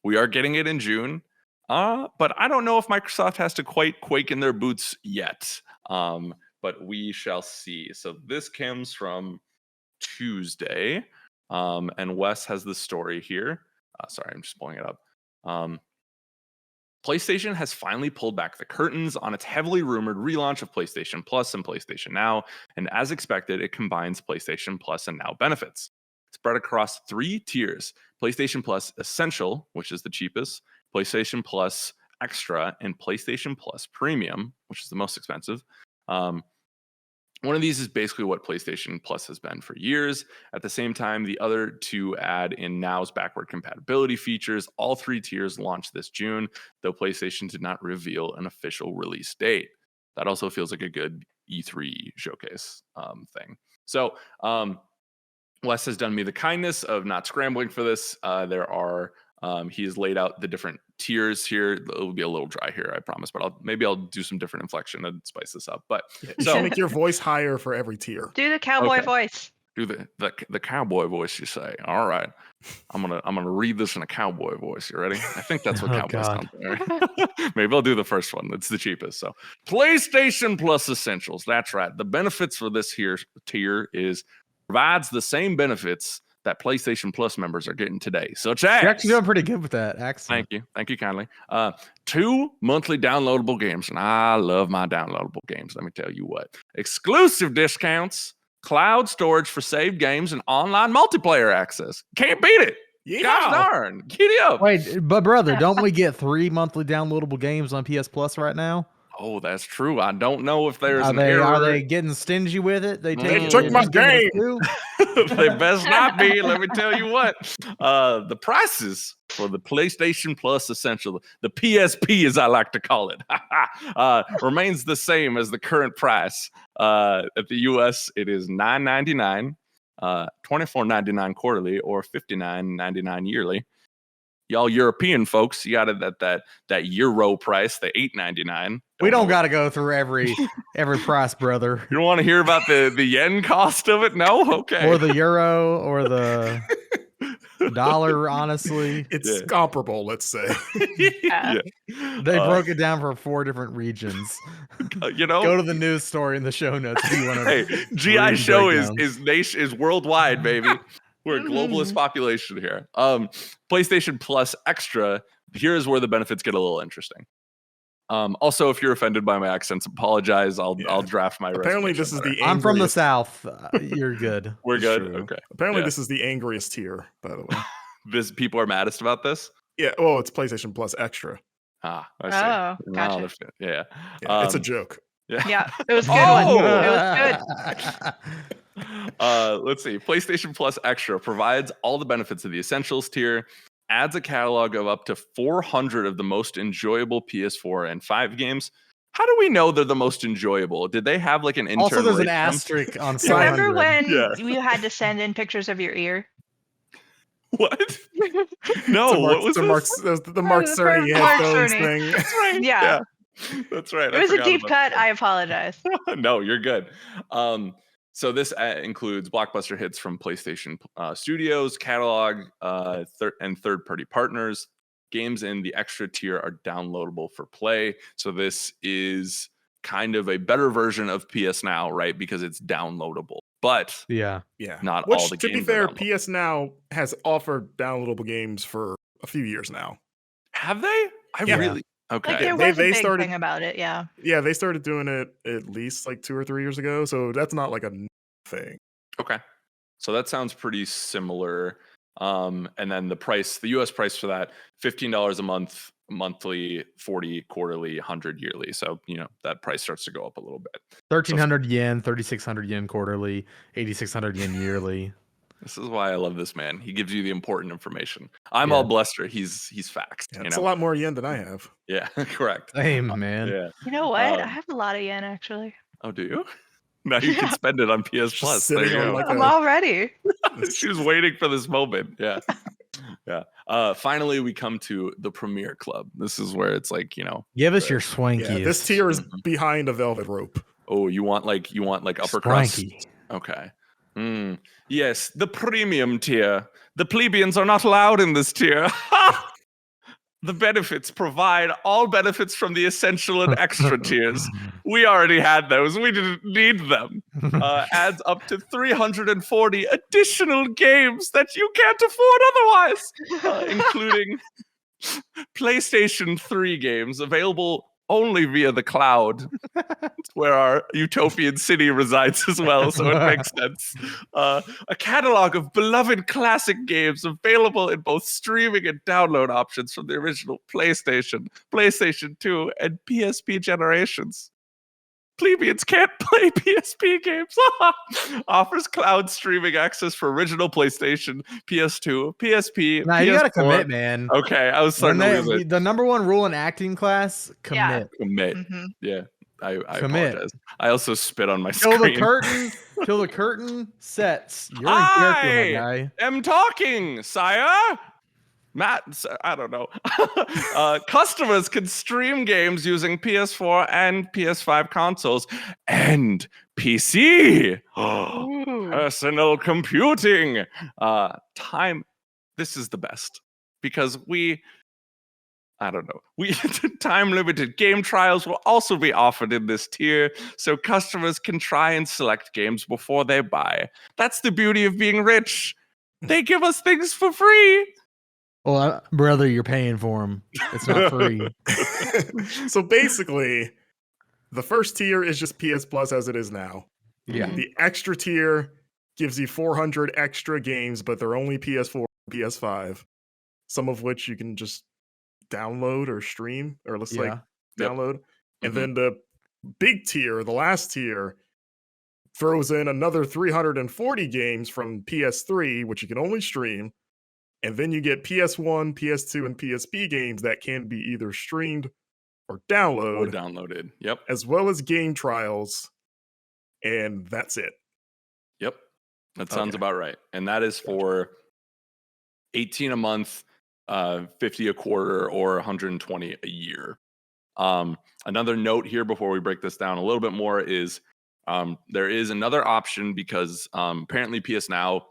[SPEAKER 1] We are getting it in June. But I don't know if Microsoft has to quite quake in their boots yet. But we shall see. So this comes from Tuesday. And Wes has the story here. Sorry, I'm just pulling it up. PlayStation has finally pulled back the curtains on its heavily rumored relaunch of PlayStation Plus and PlayStation Now. And as expected, it combines PlayStation Plus and Now benefits. Spread across 3 tiers: PlayStation Plus Essential, which is the cheapest, PlayStation Plus Extra, and PlayStation Plus Premium, which is the most expensive. One of these is basically what PlayStation Plus has been for years. At the same time, the other 2 add in Now's backward compatibility features. All 3 tiers launched this June, though PlayStation did not reveal an official release date. That also feels like a good E3 showcase thing. So Wes has done me the kindness of not scrambling for this. He has laid out the different tiers here. It'll be a little dry here, I promise, but maybe I'll do some different inflection and spice this up. But
[SPEAKER 3] You should make your voice higher for every tier.
[SPEAKER 4] Do the cowboy voice.
[SPEAKER 1] Do the cowboy voice, you say? All right, I'm gonna read this in a cowboy voice. You ready? I think that's what cowboys sound like. Maybe I'll do the first one. It's the cheapest. So PlayStation Plus Essentials. That's right. The benefits for this here tier is provides the same benefits that PlayStation Plus members are getting today, such as...
[SPEAKER 2] You're actually doing pretty good with that accent.
[SPEAKER 1] Thank you kindly. 2 monthly downloadable games, and I love my downloadable games, let me tell you what. Exclusive discounts, cloud storage for saved games, and online multiplayer access. Can't beat it.
[SPEAKER 3] Yeah.
[SPEAKER 1] Gosh darn. Giddy up.
[SPEAKER 2] Wait, but brother, don't we get 3 monthly downloadable games on PS Plus right now?
[SPEAKER 1] Oh, that's true. I don't know if there's
[SPEAKER 2] Are
[SPEAKER 1] an error.
[SPEAKER 2] Are they getting stingy with it? They
[SPEAKER 3] took my game.
[SPEAKER 1] They best not be. Let me tell you what. The prices for the PlayStation Plus Essential, the PSP as I like to call it, remains the same as the current price. At the US, it is $9.99, $24.99 quarterly, or $59.99 yearly. Y'all European folks, you got it at that euro price, the $8.99.
[SPEAKER 2] We don't got to go through every price, brother.
[SPEAKER 1] You don't want to hear about the yen cost of it? No? Okay.
[SPEAKER 2] Or the euro or the dollar, honestly.
[SPEAKER 3] It's comparable, let's say.
[SPEAKER 4] Yeah.
[SPEAKER 2] They broke it down for 4 different regions. Go to the news story in the show notes if you want to.
[SPEAKER 1] Hey, GI Show is worldwide, baby. We're a globalist population here. PlayStation Plus Extra, here's where the benefits get a little interesting. Also, if you're offended by my accents, apologize. I'll draft my
[SPEAKER 3] Apparently, this is the angriest.
[SPEAKER 2] I'm from the South. You're good.
[SPEAKER 1] We're good.
[SPEAKER 3] True.
[SPEAKER 1] Okay.
[SPEAKER 3] Apparently, this is the angriest tier, by the way.
[SPEAKER 1] People are maddest about this?
[SPEAKER 3] Yeah. Oh, it's PlayStation Plus Extra.
[SPEAKER 1] I see.
[SPEAKER 4] Oh, gotcha.
[SPEAKER 1] Yeah.
[SPEAKER 3] It's a joke.
[SPEAKER 1] Yeah.
[SPEAKER 4] Yeah, it was a good one. It was good.
[SPEAKER 1] Let's see. PlayStation Plus Extra provides all the benefits of the Essentials tier, adds a catalog of up to 400 of the most enjoyable PS4 and 5 games. How do we know they're the most enjoyable? Did they have like an intern?
[SPEAKER 2] Also, there's an
[SPEAKER 1] rate them?
[SPEAKER 2] asterisk on
[SPEAKER 4] Do you remember
[SPEAKER 2] 500.
[SPEAKER 4] when
[SPEAKER 1] Yeah.
[SPEAKER 4] you had to send in pictures of your ear?
[SPEAKER 1] What? No, what was
[SPEAKER 3] the
[SPEAKER 1] this?
[SPEAKER 3] the Mark
[SPEAKER 4] For
[SPEAKER 3] Cerny
[SPEAKER 4] Mark
[SPEAKER 3] headphones
[SPEAKER 4] Cerny.
[SPEAKER 3] thing.
[SPEAKER 1] That's right.
[SPEAKER 4] Yeah.
[SPEAKER 1] That's right.
[SPEAKER 4] It was a deep cut. I apologize.
[SPEAKER 1] No, you're good. So this includes blockbuster hits from PlayStation Studios catalog and third-party partners. Games in the extra tier are downloadable for play. So this is kind of a better version of PS Now, right? Because it's downloadable, but
[SPEAKER 2] Yeah.
[SPEAKER 1] not
[SPEAKER 3] Which,
[SPEAKER 1] all the
[SPEAKER 3] to
[SPEAKER 1] games.
[SPEAKER 3] be fair,
[SPEAKER 1] are downloadable.
[SPEAKER 3] PS Now has offered downloadable games for a few years now.
[SPEAKER 1] Have they?
[SPEAKER 3] Yeah.
[SPEAKER 1] Really? Okay.
[SPEAKER 4] Like there
[SPEAKER 3] They-
[SPEAKER 4] was a
[SPEAKER 3] they
[SPEAKER 4] big
[SPEAKER 3] started-
[SPEAKER 4] thing about it. Yeah.
[SPEAKER 3] Yeah, they started doing it at least like 2 or 3 years ago, so that's not like a new thing.
[SPEAKER 1] Okay. So that sounds pretty similar. And then the US price for that, $15 a month, monthly, 40 quarterly, 100 yearly. So, that price starts to go up a little bit.
[SPEAKER 2] 1,300 yen, 3,600 yen quarterly, 8,600 yen yearly.
[SPEAKER 1] This is why I love this man. He gives you the important information. I'm
[SPEAKER 2] Yeah.
[SPEAKER 1] all bluster. He's facts.
[SPEAKER 3] Yeah, it's a lot more yen than I have.
[SPEAKER 1] Yeah, correct.
[SPEAKER 2] Same, man.
[SPEAKER 1] Yeah.
[SPEAKER 4] You know what? I
[SPEAKER 1] Um,
[SPEAKER 4] have a lot of yen actually.
[SPEAKER 1] Oh, do you? Now you can
[SPEAKER 4] Yeah.
[SPEAKER 1] spend it on PS
[SPEAKER 3] Just
[SPEAKER 1] Plus. There
[SPEAKER 3] sitting
[SPEAKER 1] you
[SPEAKER 3] on
[SPEAKER 1] go.
[SPEAKER 3] like
[SPEAKER 4] I'm
[SPEAKER 3] a-
[SPEAKER 4] all ready.
[SPEAKER 1] She was waiting for this moment. Yeah. Yeah. Finally, we come to the Premier Club. This is where it's like,
[SPEAKER 2] Give us your swankies.
[SPEAKER 3] Yeah, this tier is
[SPEAKER 1] Mhm.
[SPEAKER 3] behind a velvet rope.
[SPEAKER 1] oh, you want like upper crust?
[SPEAKER 2] Swanky.
[SPEAKER 1] Okay. Yes, the premium tier. The plebeians are not allowed in this tier. The benefits provide all benefits from the essential and extra tiers. We already had those. We didn't need them. Adds up to 340 additional games that you can't afford otherwise, including PlayStation 3 games available only via the cloud, where our utopian city resides as well, so it makes sense. A catalog of beloved classic games available in both streaming and download options from the original PlayStation, PlayStation 2, and PSP generations. Plebeians can't play PSP games. Offers cloud streaming access for original PlayStation, PS2, PSP,
[SPEAKER 2] Nah,
[SPEAKER 1] PS4.
[SPEAKER 2] you gotta commit, man.
[SPEAKER 1] Okay, I was
[SPEAKER 2] When
[SPEAKER 1] starting to lose it.
[SPEAKER 2] the number one rule in acting class,
[SPEAKER 4] Yeah.
[SPEAKER 2] commit.
[SPEAKER 1] Commit.
[SPEAKER 4] Mhm.
[SPEAKER 1] Yeah, I
[SPEAKER 2] Commit.
[SPEAKER 1] apologize. I also spit on my
[SPEAKER 2] Till
[SPEAKER 1] screen.
[SPEAKER 2] till the curtain sets. You're in character, my guy.
[SPEAKER 1] am talking, sire. Matt, I don't know. Customers can stream games using PS4 and PS5 consoles and PC.
[SPEAKER 4] Ooh.
[SPEAKER 1] Personal computing. Time. This is the best because I don't know. Time limited game trials will also be offered in this tier, so customers can try and select games before they buy. That's the beauty of being rich. They give us things for free.
[SPEAKER 2] Well, brother, you're paying for them. It's not free.
[SPEAKER 3] So basically, the first tier is just PS Plus as it is now.
[SPEAKER 2] Yeah.
[SPEAKER 3] The extra tier gives you 400 extra games, but they're only PS4, PS5. Some of which you can just download or stream, or let's like
[SPEAKER 2] Yeah.
[SPEAKER 3] download. And
[SPEAKER 1] Mhm.
[SPEAKER 3] then the big tier, the last tier, throws in another 340 games from PS3, which you can only stream. And then you get PS1, PS2, and PSP games that can be either streamed or
[SPEAKER 1] Or
[SPEAKER 3] downloaded,
[SPEAKER 1] downloaded. Yep.
[SPEAKER 3] as well as game trials. And that's it.
[SPEAKER 1] Yep. That sounds
[SPEAKER 3] Okay.
[SPEAKER 1] about right. And that is for 18 a month, 50 a quarter, or 120 a year. Another note here before we break this down a little bit more is there is another option because apparently PS Now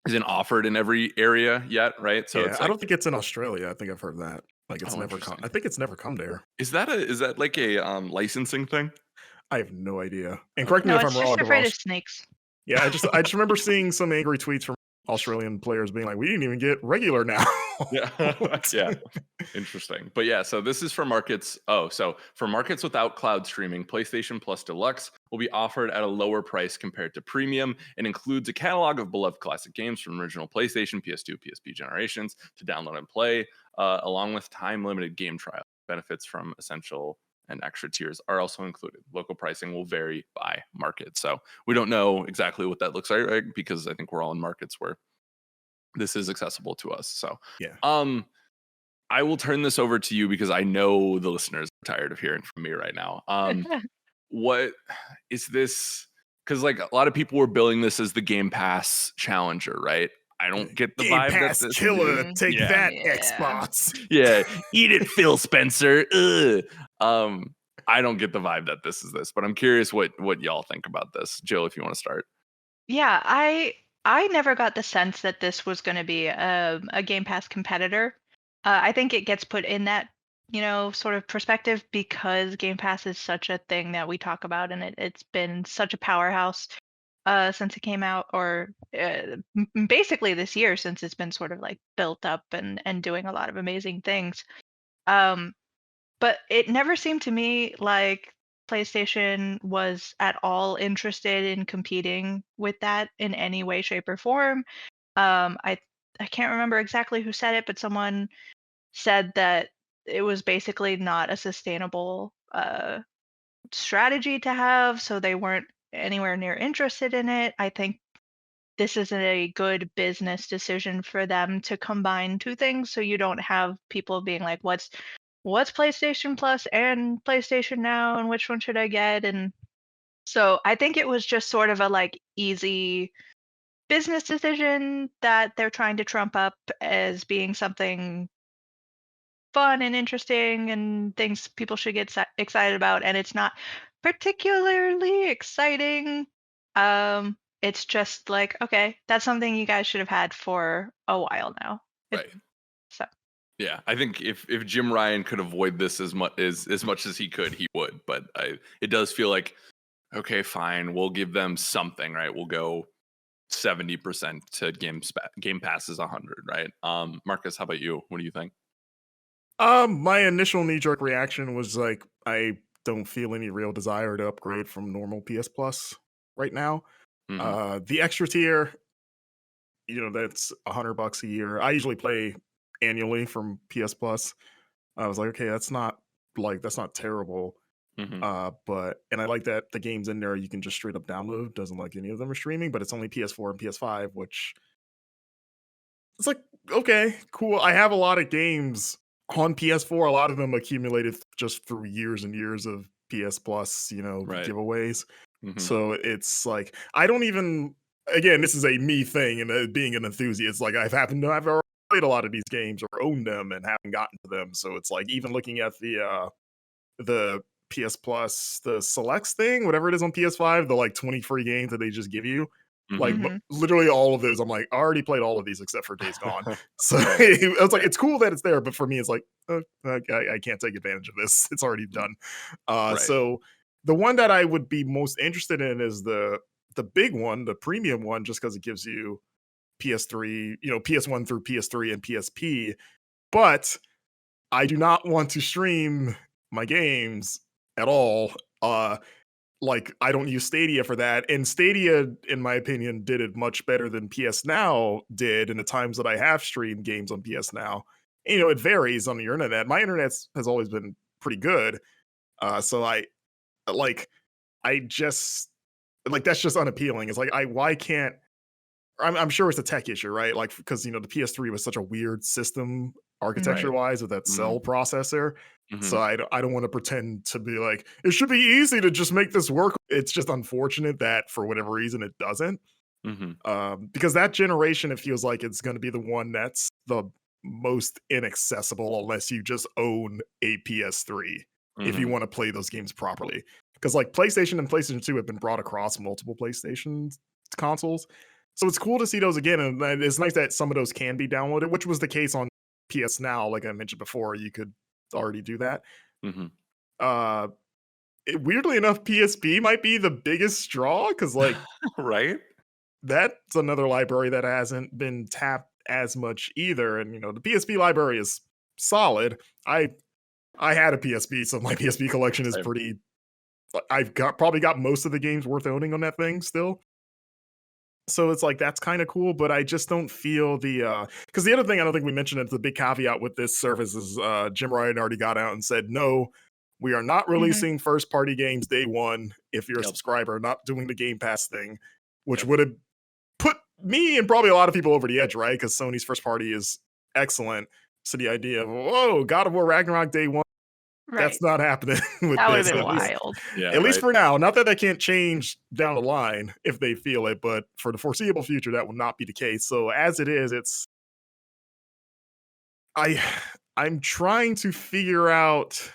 [SPEAKER 1] isn't offered in every area yet, right? So
[SPEAKER 3] Yeah,
[SPEAKER 1] it's
[SPEAKER 3] I
[SPEAKER 1] like,
[SPEAKER 3] don't think it's in Australia. I think I've heard that. Like it's
[SPEAKER 1] Oh,
[SPEAKER 3] never come.
[SPEAKER 1] interesting.
[SPEAKER 3] I think it's never come there.
[SPEAKER 1] is that like a licensing thing?
[SPEAKER 3] I have no idea. And correct me
[SPEAKER 4] No,
[SPEAKER 3] if
[SPEAKER 4] it's
[SPEAKER 3] I'm wrong.
[SPEAKER 4] just afraid of snakes.
[SPEAKER 3] Yeah, I just remember seeing some angry tweets from Australian players being like, "We didn't even get regular now."
[SPEAKER 1] Yeah. Yeah. Interesting. But yeah, so this is for markets. So for markets without cloud streaming, PlayStation Plus Deluxe will be offered at a lower price compared to Premium and includes a catalog of beloved classic games from original PlayStation, PS2, PSP generations to download and play, along with time limited game trial benefits from Essential and extra tiers are also included. Local pricing will vary by market. So we don't know exactly what that looks like, right? Because I think we're all in markets where this is accessible to us. So
[SPEAKER 3] Yeah.
[SPEAKER 1] I will turn this over to you because I know the listeners are tired of hearing from me right now. What is this? Because like a lot of people were billing this as the Game Pass challenger, right? I don't get the
[SPEAKER 3] Game
[SPEAKER 1] vibe
[SPEAKER 3] Pass
[SPEAKER 1] that this
[SPEAKER 3] killer,
[SPEAKER 1] is.
[SPEAKER 3] take
[SPEAKER 1] Yeah.
[SPEAKER 3] that,
[SPEAKER 4] Yeah.
[SPEAKER 3] Xbox.
[SPEAKER 1] Yeah, eat it, Phil Spencer. Ugh. I don't get the vibe that this is this, but I'm curious what y'all think about this. Jill, if you want to start.
[SPEAKER 4] Yeah, I never got the sense that this was going to be a Game Pass competitor. I think it gets put in that, sort of perspective because Game Pass is such a thing that we talk about, and it's been such a powerhouse since it came out, or basically this year since it's been sort of like built up and doing a lot of amazing things. Um, but it never seemed to me like PlayStation was at all interested in competing with that in any way, shape, or form. Um, I I can't remember exactly who said it, but someone said that it was basically not a sustainable strategy to have, so they weren't anywhere near interested in it. I think this is a good business decision for them to combine two things so you don't have people being like, what's PlayStation Plus and PlayStation Now and which one should I get? And so I think it was just sort of a like easy business decision that they're trying to trump up as being something fun and interesting and things people should get excited about, and it's not particularly exciting. It's just like, okay, that's something you guys should have had for a while now.
[SPEAKER 1] Right.
[SPEAKER 4] So
[SPEAKER 1] Yeah, I think if Jim Ryan could avoid this as much as he could, he would. But it does feel like, okay, fine, we'll give them something, right? We'll go 70% to Game Pass is 100, right? Marcus, how about you? What do you think?
[SPEAKER 3] My initial knee-jerk reaction was like, I don't feel any real desire to upgrade from normal PS Plus right now. The extra tier, that's $100 a year. I usually play annually from PS Plus. I was like, okay, that's not terrible. And I like that the games in there you can just straight up download. Doesn't like any of them are streaming, but it's only PS4 and PS5, which it's like, okay, cool. I have a lot of games on PS4. A lot of them accumulated just through years and years of PS Plus,
[SPEAKER 1] Right.
[SPEAKER 3] giveaways. So it's like, I don't even, again, this is a me thing and being an enthusiast. Like I've happened to have already played a lot of these games or owned them and haven't gotten to them. So it's like, even looking at the PS Plus, the selects thing, whatever it is on PS5, the like 20 free games that they just give you. Like literally all of those, I'm like, I already played all of these except for Days Gone. So I was like, it's cool that it's there, but for me, it's like, I can't take advantage of this. It's already done. So the one that I would be most interested in is the big one, the premium one, just because it gives you PS3, PS1 through PS3 and PSP. But I do not want to stream my games at all. Like I don't use Stadia for that, and Stadia, in my opinion, did it much better than PS Now did in the times that I have streamed games on PS Now. It varies on your internet. My internet has always been pretty good, so I just like that's just unappealing. It's like why can't I'm sure it's a tech issue, right? Like because the PS3 was such a weird system architecture wise with that cell processor. So I don't want to pretend to be like it should be easy to just make this work. It's just unfortunate that for whatever reason it doesn't. Because that generation, it feels like it's going to be the one that's the most inaccessible unless you just own a PS3 if you want to play those games properly. Because like PlayStation and PlayStation 2 have been brought across multiple PlayStation consoles. So it's cool to see those again, and it's nice that some of those can be downloaded, which was the case on PS Now. Like I mentioned before, you could already do that. Weirdly enough, PSP might be the biggest draw because, like,
[SPEAKER 1] right,
[SPEAKER 3] that's another library that hasn't been tapped as much either. And the PSP library is solid. I had a PSP, so my PSP collection is pretty. I've probably got most of the games worth owning on that thing still. So it's like that's kind of cool, but I just don't feel because the other thing I don't think we mentioned, it's the big caveat with this service is Jim Ryan already got out and said no, We are not
[SPEAKER 4] Mhm.
[SPEAKER 3] releasing first party games day one if you're a
[SPEAKER 1] Yep.
[SPEAKER 3] subscriber, not doing the Game Pass thing, which
[SPEAKER 1] Yep.
[SPEAKER 3] would have put me and probably a lot of people over the edge, right? Because Sony's first party is excellent. So the idea of, whoa, God of War Ragnarok day one,
[SPEAKER 4] Right.
[SPEAKER 3] that's not happening with
[SPEAKER 4] That would have
[SPEAKER 3] this.
[SPEAKER 4] been
[SPEAKER 3] At least,
[SPEAKER 4] wild.
[SPEAKER 1] Yeah,
[SPEAKER 3] at least
[SPEAKER 1] right.
[SPEAKER 3] for now. Not that can't change down the line if they feel it, but for the foreseeable future, that will not be the case. So as it is, I'm trying to figure out,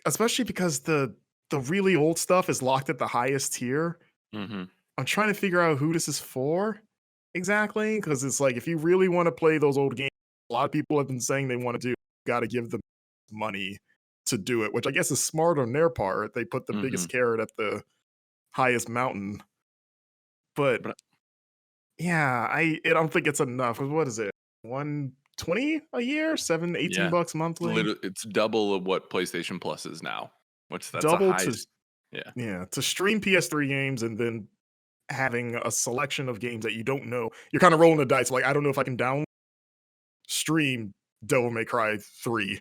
[SPEAKER 3] especially because the really old stuff is locked at the highest tier.
[SPEAKER 1] hmm
[SPEAKER 3] I'm trying to figure out who this is for exactly, because it's like if you really want to play those old games, a lot of people have been saying they want to do. Got to give them money to do it, which I guess is smart on their part. They put the
[SPEAKER 1] hmm
[SPEAKER 3] biggest carrot at the highest mountain, but
[SPEAKER 1] But
[SPEAKER 3] yeah, I don't think it's enough. What is it? 120 a year, 18
[SPEAKER 1] yeah,
[SPEAKER 3] bucks monthly,
[SPEAKER 1] it's double of what PlayStation Plus is now, which that's a
[SPEAKER 3] double
[SPEAKER 1] high.
[SPEAKER 3] to
[SPEAKER 1] Yeah,
[SPEAKER 3] to stream PS3 games and then having a selection of games that you don't know. You're kind of rolling the dice. Like I don't know if I can stream Devil May Cry 3.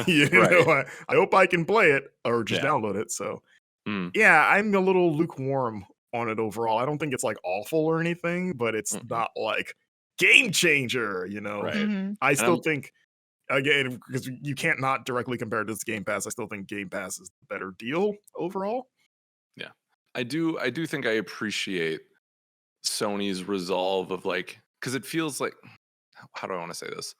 [SPEAKER 3] You
[SPEAKER 1] Right.
[SPEAKER 3] know, I hope I can play it or just
[SPEAKER 1] Yeah.
[SPEAKER 3] download it. So
[SPEAKER 1] Mm.
[SPEAKER 3] yeah, I'm a little lukewarm on it overall. I don't think it's like awful or anything, but it's
[SPEAKER 1] Mm-mm.
[SPEAKER 3] not like game changer, you know.
[SPEAKER 1] Right.
[SPEAKER 4] Mhm.
[SPEAKER 3] I
[SPEAKER 1] And
[SPEAKER 3] still
[SPEAKER 1] I'm
[SPEAKER 3] think again, because you can't not directly compare it to Game Pass, I still think Game Pass is the better deal overall.
[SPEAKER 1] yeah, I do think I appreciate Sony's resolve of like, because it feels like, how do I want to say this?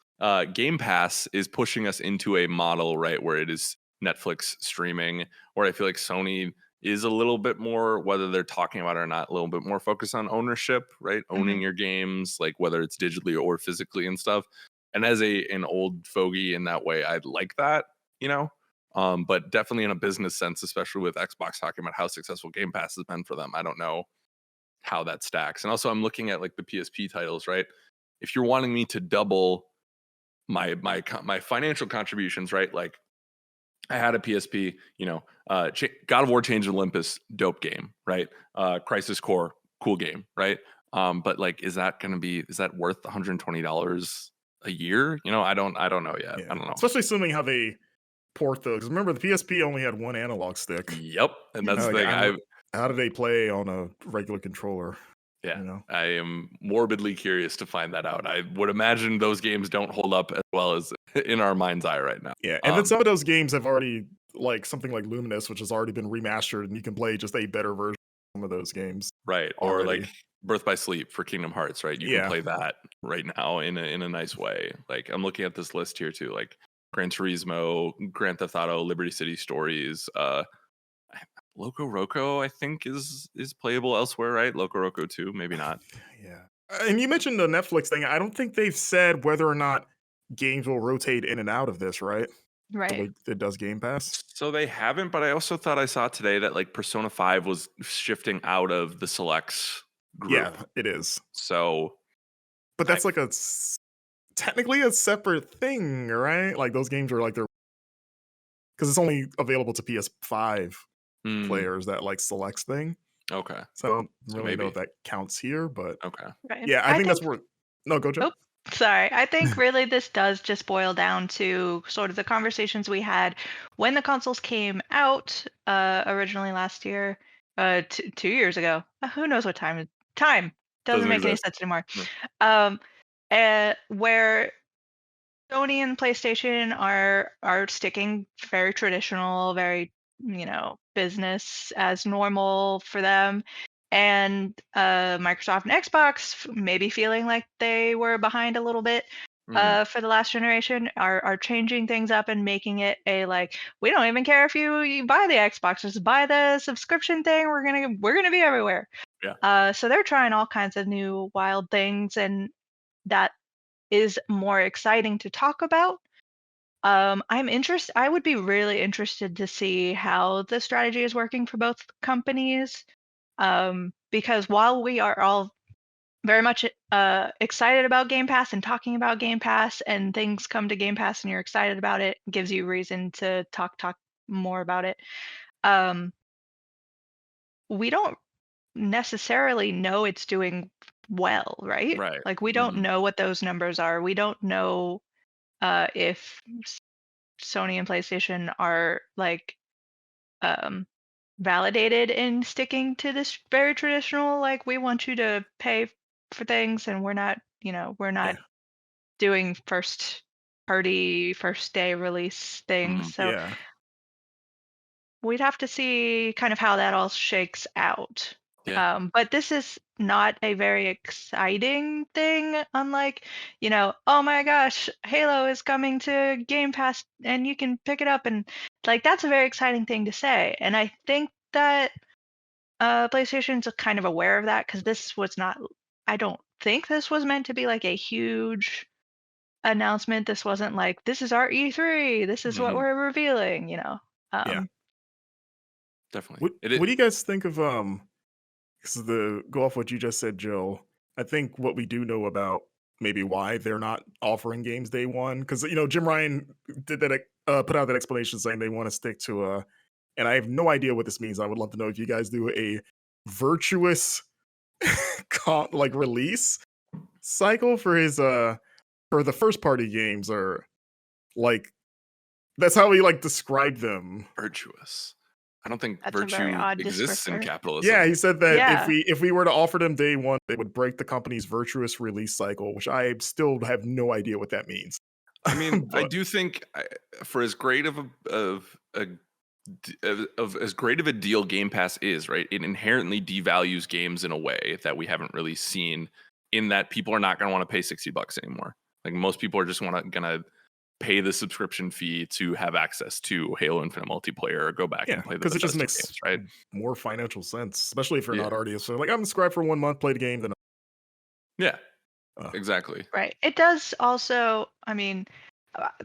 [SPEAKER 1] Game Pass is pushing us into a model, right, where it is Netflix streaming, where I feel like Sony is a little bit more, whether they're talking about it or not, a little bit more focused on ownership, right? Owning
[SPEAKER 4] Mhm.
[SPEAKER 1] your games, like whether it's digitally or physically and stuff. And as an old fogey in that way, I'd like that, you know. But definitely in a business sense, especially with Xbox talking about how successful Game Pass has been for them, I don't know how that stacks. And also, I'm looking at like the PSP titles, right? If you're wanting me to double my financial contributions, right? Like I had a PSP, you know, God of War Change of Olympus, dope game, right? Crisis Core, cool game, right? But like, is that worth $120 a year? You know, I don't know yet. I don't know.
[SPEAKER 3] Especially assuming how they port those. Because remember, the PSP only had one analog stick.
[SPEAKER 1] Yep, and that's the
[SPEAKER 3] Like,
[SPEAKER 1] thing.
[SPEAKER 3] how do they play on a regular controller?
[SPEAKER 1] Yeah,
[SPEAKER 3] You know?
[SPEAKER 1] I am morbidly curious to find that out. I would imagine those games don't hold up as well as in our mind's eye right now.
[SPEAKER 3] Yeah, and then some of those games have already, like something like Luminous, which has already been remastered, and you can play just a better version of some of those games.
[SPEAKER 1] Right, or
[SPEAKER 3] already.
[SPEAKER 1] like Birth by Sleep for Kingdom Hearts, right? You
[SPEAKER 3] Yeah.
[SPEAKER 1] can play that right now in a nice way. Like I'm looking at this list here too, like Gran Turismo, Grand Theft Auto, Liberty City Stories, Loco Roco, I think is playable elsewhere, right? Loco Roco 2, maybe not.
[SPEAKER 3] Yeah. And you mentioned the Netflix thing. I don't think they've said whether or not games will rotate in and out of this, right? The
[SPEAKER 4] Right.
[SPEAKER 3] way it does Game Pass.
[SPEAKER 1] So they haven't, but I also thought I saw today that like Persona 5 was shifting out of the selects group.
[SPEAKER 3] Yeah, it is.
[SPEAKER 1] So
[SPEAKER 3] But that's like technically a separate thing, right? Like those games are like they're because it's only available to PS5 players, that like selects thing.
[SPEAKER 1] Okay.
[SPEAKER 3] So I don't
[SPEAKER 1] So
[SPEAKER 3] really know
[SPEAKER 1] maybe.
[SPEAKER 3] if that counts here, but
[SPEAKER 1] Okay.
[SPEAKER 4] Right.
[SPEAKER 3] yeah, I think that's where. No, go, Joe.
[SPEAKER 4] Oh, sorry. I think really this does just boil down to sort of the conversations we had when the consoles came out originally last year, 2 years ago. Who knows what time? Time doesn't make any
[SPEAKER 1] exist.
[SPEAKER 4] sense anymore.
[SPEAKER 1] No.
[SPEAKER 4] Where Sony and PlayStation are sticking very traditional, very business as normal for them, and Microsoft and Xbox maybe feeling like they were behind a little bit for the last generation are changing things up and making it a like we don't even care if you buy the Xbox, just buy the subscription thing. We're gonna be everywhere.
[SPEAKER 1] Yeah.
[SPEAKER 4] So they're trying all kinds of new wild things, and that is more exciting to talk about. I would be really interested to see how the strategy is working for both companies. Because while we are all very much excited about Game Pass and talking about Game Pass, and things come to Game Pass and you're excited about it, gives you reason to talk more about it. We don't necessarily know it's doing well, right?
[SPEAKER 1] Right.
[SPEAKER 4] Like we don't know what those numbers are. We don't know if Sony and PlayStation are like validated in sticking to this very traditional, like, we want you to pay for things, and we're not, we're not
[SPEAKER 3] Yeah.
[SPEAKER 4] doing first party, first day release things. So
[SPEAKER 3] Yeah.
[SPEAKER 4] we'd have to see kind of how that all shakes out.
[SPEAKER 1] Yeah.
[SPEAKER 4] But this is not a very exciting thing, unlike, oh my gosh, Halo is coming to Game Pass and you can pick it up. And like, that's a very exciting thing to say. And I think that PlayStation's kind of aware of that because this was not, I don't think this was meant to be like a huge announcement. This wasn't like, this is our E3, this is what
[SPEAKER 1] Mhm.
[SPEAKER 4] we're revealing,
[SPEAKER 3] Yeah.
[SPEAKER 1] Definitely.
[SPEAKER 3] What do you guys think of because the go off what you just said, Joe? I think what we do know about maybe why they're not offering games day one, because Jim Ryan did that put out that explanation saying they want to stick to and I have no idea what this means. I would love to know if you guys do a virtuous like release cycle for his for the first party games, or like that's how he like described them.
[SPEAKER 1] Virtuous. I don't think
[SPEAKER 4] That's a very
[SPEAKER 1] virtue
[SPEAKER 4] odd
[SPEAKER 1] exists in
[SPEAKER 4] descriptor.
[SPEAKER 1] capitalism.
[SPEAKER 3] Yeah, he said that
[SPEAKER 4] Yeah.
[SPEAKER 3] if we were to offer them day one, they would break the company's virtuous release cycle, which I still have no idea what that means.
[SPEAKER 1] I mean, I
[SPEAKER 3] But
[SPEAKER 1] do think for as great of as great of a deal Game Pass is, right? It inherently devalues games in a way that we haven't really seen. In that people are not going to want to pay $60 anymore. Like most people are just going to pay the subscription fee to have access to Halo Infinite multiplayer or go back
[SPEAKER 3] yeah,
[SPEAKER 1] and play the
[SPEAKER 3] because it just
[SPEAKER 1] Bethesda
[SPEAKER 3] makes
[SPEAKER 1] games, right?
[SPEAKER 3] more financial sense, especially if you're
[SPEAKER 1] Yeah.
[SPEAKER 3] not already so like I'm subscribed for 1 month, play the game, then
[SPEAKER 1] Yeah,
[SPEAKER 3] uh,
[SPEAKER 1] exactly.
[SPEAKER 4] Right. It does also, I mean,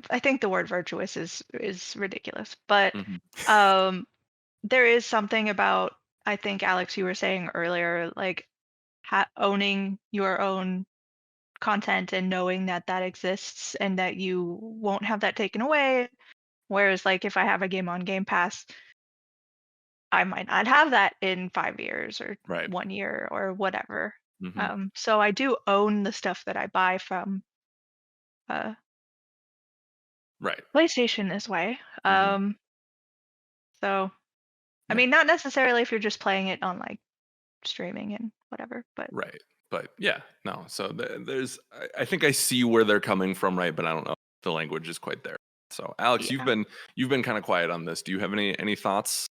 [SPEAKER 4] I think the word virtuous is ridiculous, but
[SPEAKER 1] Mhm.
[SPEAKER 4] there is something about, I think Alex, you were saying earlier, like owning your own content and knowing that that exists and that you won't have that taken away. Whereas, like, if I have a game on Game Pass, I might not have that in 5 years or
[SPEAKER 1] Right.
[SPEAKER 4] 1 year or whatever.
[SPEAKER 1] Mhm.
[SPEAKER 4] So I do own the stuff that I buy from uh,
[SPEAKER 1] Right.
[SPEAKER 4] PlayStation this way.
[SPEAKER 1] Mhm.
[SPEAKER 4] So I
[SPEAKER 1] Yeah.
[SPEAKER 4] mean, not necessarily if you're just playing it on like streaming and whatever, but
[SPEAKER 1] Right. But yeah, no. So there's, I think I see where they're coming from, right? But I don't know if the language is quite there. So Alex,
[SPEAKER 4] yeah.
[SPEAKER 1] you've been kind of quiet on this. Do you have any thoughts?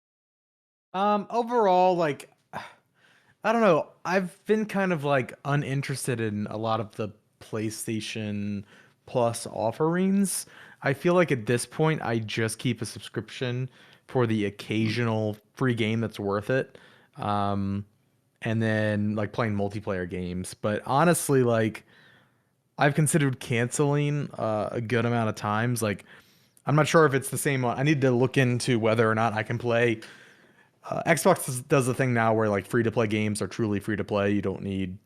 [SPEAKER 2] Overall, like, I don't know. I've been kind of like uninterested in a lot of the PlayStation Plus offerings. I feel like at this point, I just keep a subscription for the
[SPEAKER 1] Mhm.
[SPEAKER 2] occasional free game that's worth it. Um, and then like playing multiplayer games. But honestly, like, I've considered canceling a good amount of times. Like, I'm not sure if it's the same one. I need to look into whether or not I can play. Xbox does the thing now where like free to play games are truly free to play. You don't need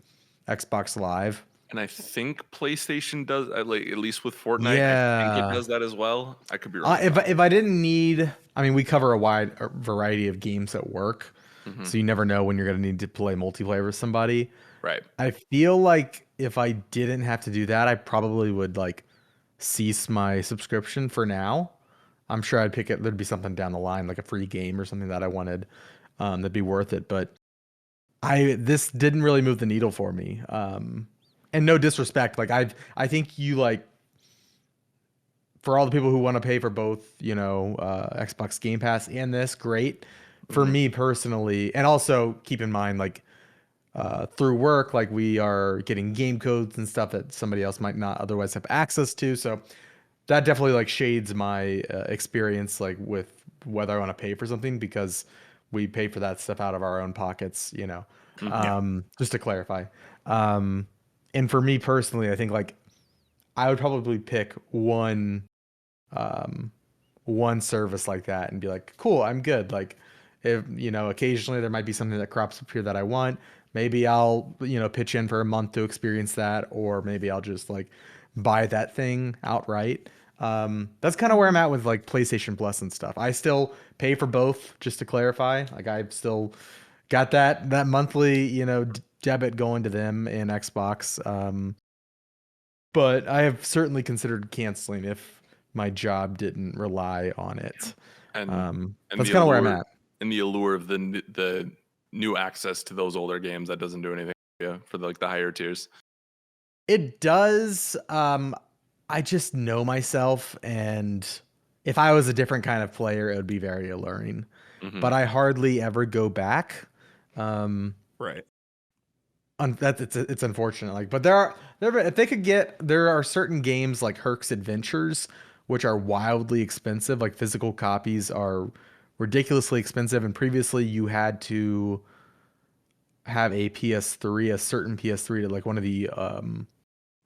[SPEAKER 2] Xbox Live.
[SPEAKER 1] And I think PlayStation does, like at least with Fortnite. I think it
[SPEAKER 2] Yeah.
[SPEAKER 1] does that as well. I could be wrong.
[SPEAKER 2] If I didn't need, I mean, we cover a wide variety of games at work,
[SPEAKER 1] Mhm.
[SPEAKER 2] so you never know when you're going to need to play multiplayer with somebody.
[SPEAKER 1] Right.
[SPEAKER 2] I feel like if I didn't have to do that, I probably would like cease my subscription for now. I'm sure I'd pick it. There'd be something down the line, like a free game or something that I wanted, that'd be worth it. But this didn't really move the needle for me. And no disrespect, like I think you like for all the people who want to pay for both, Xbox Game Pass and this, great. For
[SPEAKER 1] Mhm.
[SPEAKER 2] me personally, and also keep in mind, like through work, like we are getting game codes and stuff that somebody else might not otherwise have access to. So that definitely like shades my experience, like with whether I want to pay for something because we pay for that stuff out of our own pockets.
[SPEAKER 1] Mhm.
[SPEAKER 3] yeah,
[SPEAKER 2] Just to clarify. Um, and for me personally, I think like I would probably pick um, one service like that and be like, cool, I'm good. Like, if occasionally there might be something that crops up here that I want. Maybe I'll pitch in for a month to experience that, or maybe I'll just like buy that thing outright. That's kind of where I'm
[SPEAKER 4] Mhm.
[SPEAKER 2] at with like PlayStation Plus and stuff. I still pay for both, just to clarify. Like I've still got that monthly debit going to them in Xbox. But I have certainly considered canceling if my job didn't rely on it.
[SPEAKER 1] And
[SPEAKER 2] That's kind of where I'm at.
[SPEAKER 1] And the allure of the new access to those older games that doesn't do anything for the higher tiers.
[SPEAKER 2] It does. I just know myself, and if I was a different kind of player, it would be very alluring. But I hardly ever go back.
[SPEAKER 3] Right.
[SPEAKER 2] It's unfortunate. Like, but there are certain games like Herc's Adventures, which are wildly expensive. Like physical copies are ridiculously expensive, and previously you had to have a PS3, a certain PS3 to like one of the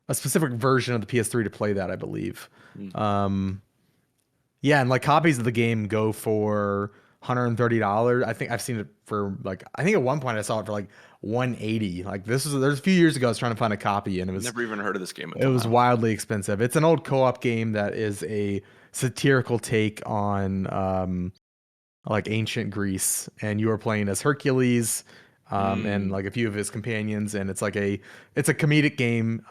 [SPEAKER 2] a specific version of the PS3 to play that, I believe. Yeah, and like copies of the game go for $130. I think I've seen it for like, I think at one point I saw it for like $180. Like there's a few years ago I was trying to find a copy and it was
[SPEAKER 1] never even heard of this game.
[SPEAKER 2] It was wildly expensive. It's an old co-op game that is a satirical take on like ancient Greece, and you are playing as Hercules and like a few of his companions, and it's a comedic game.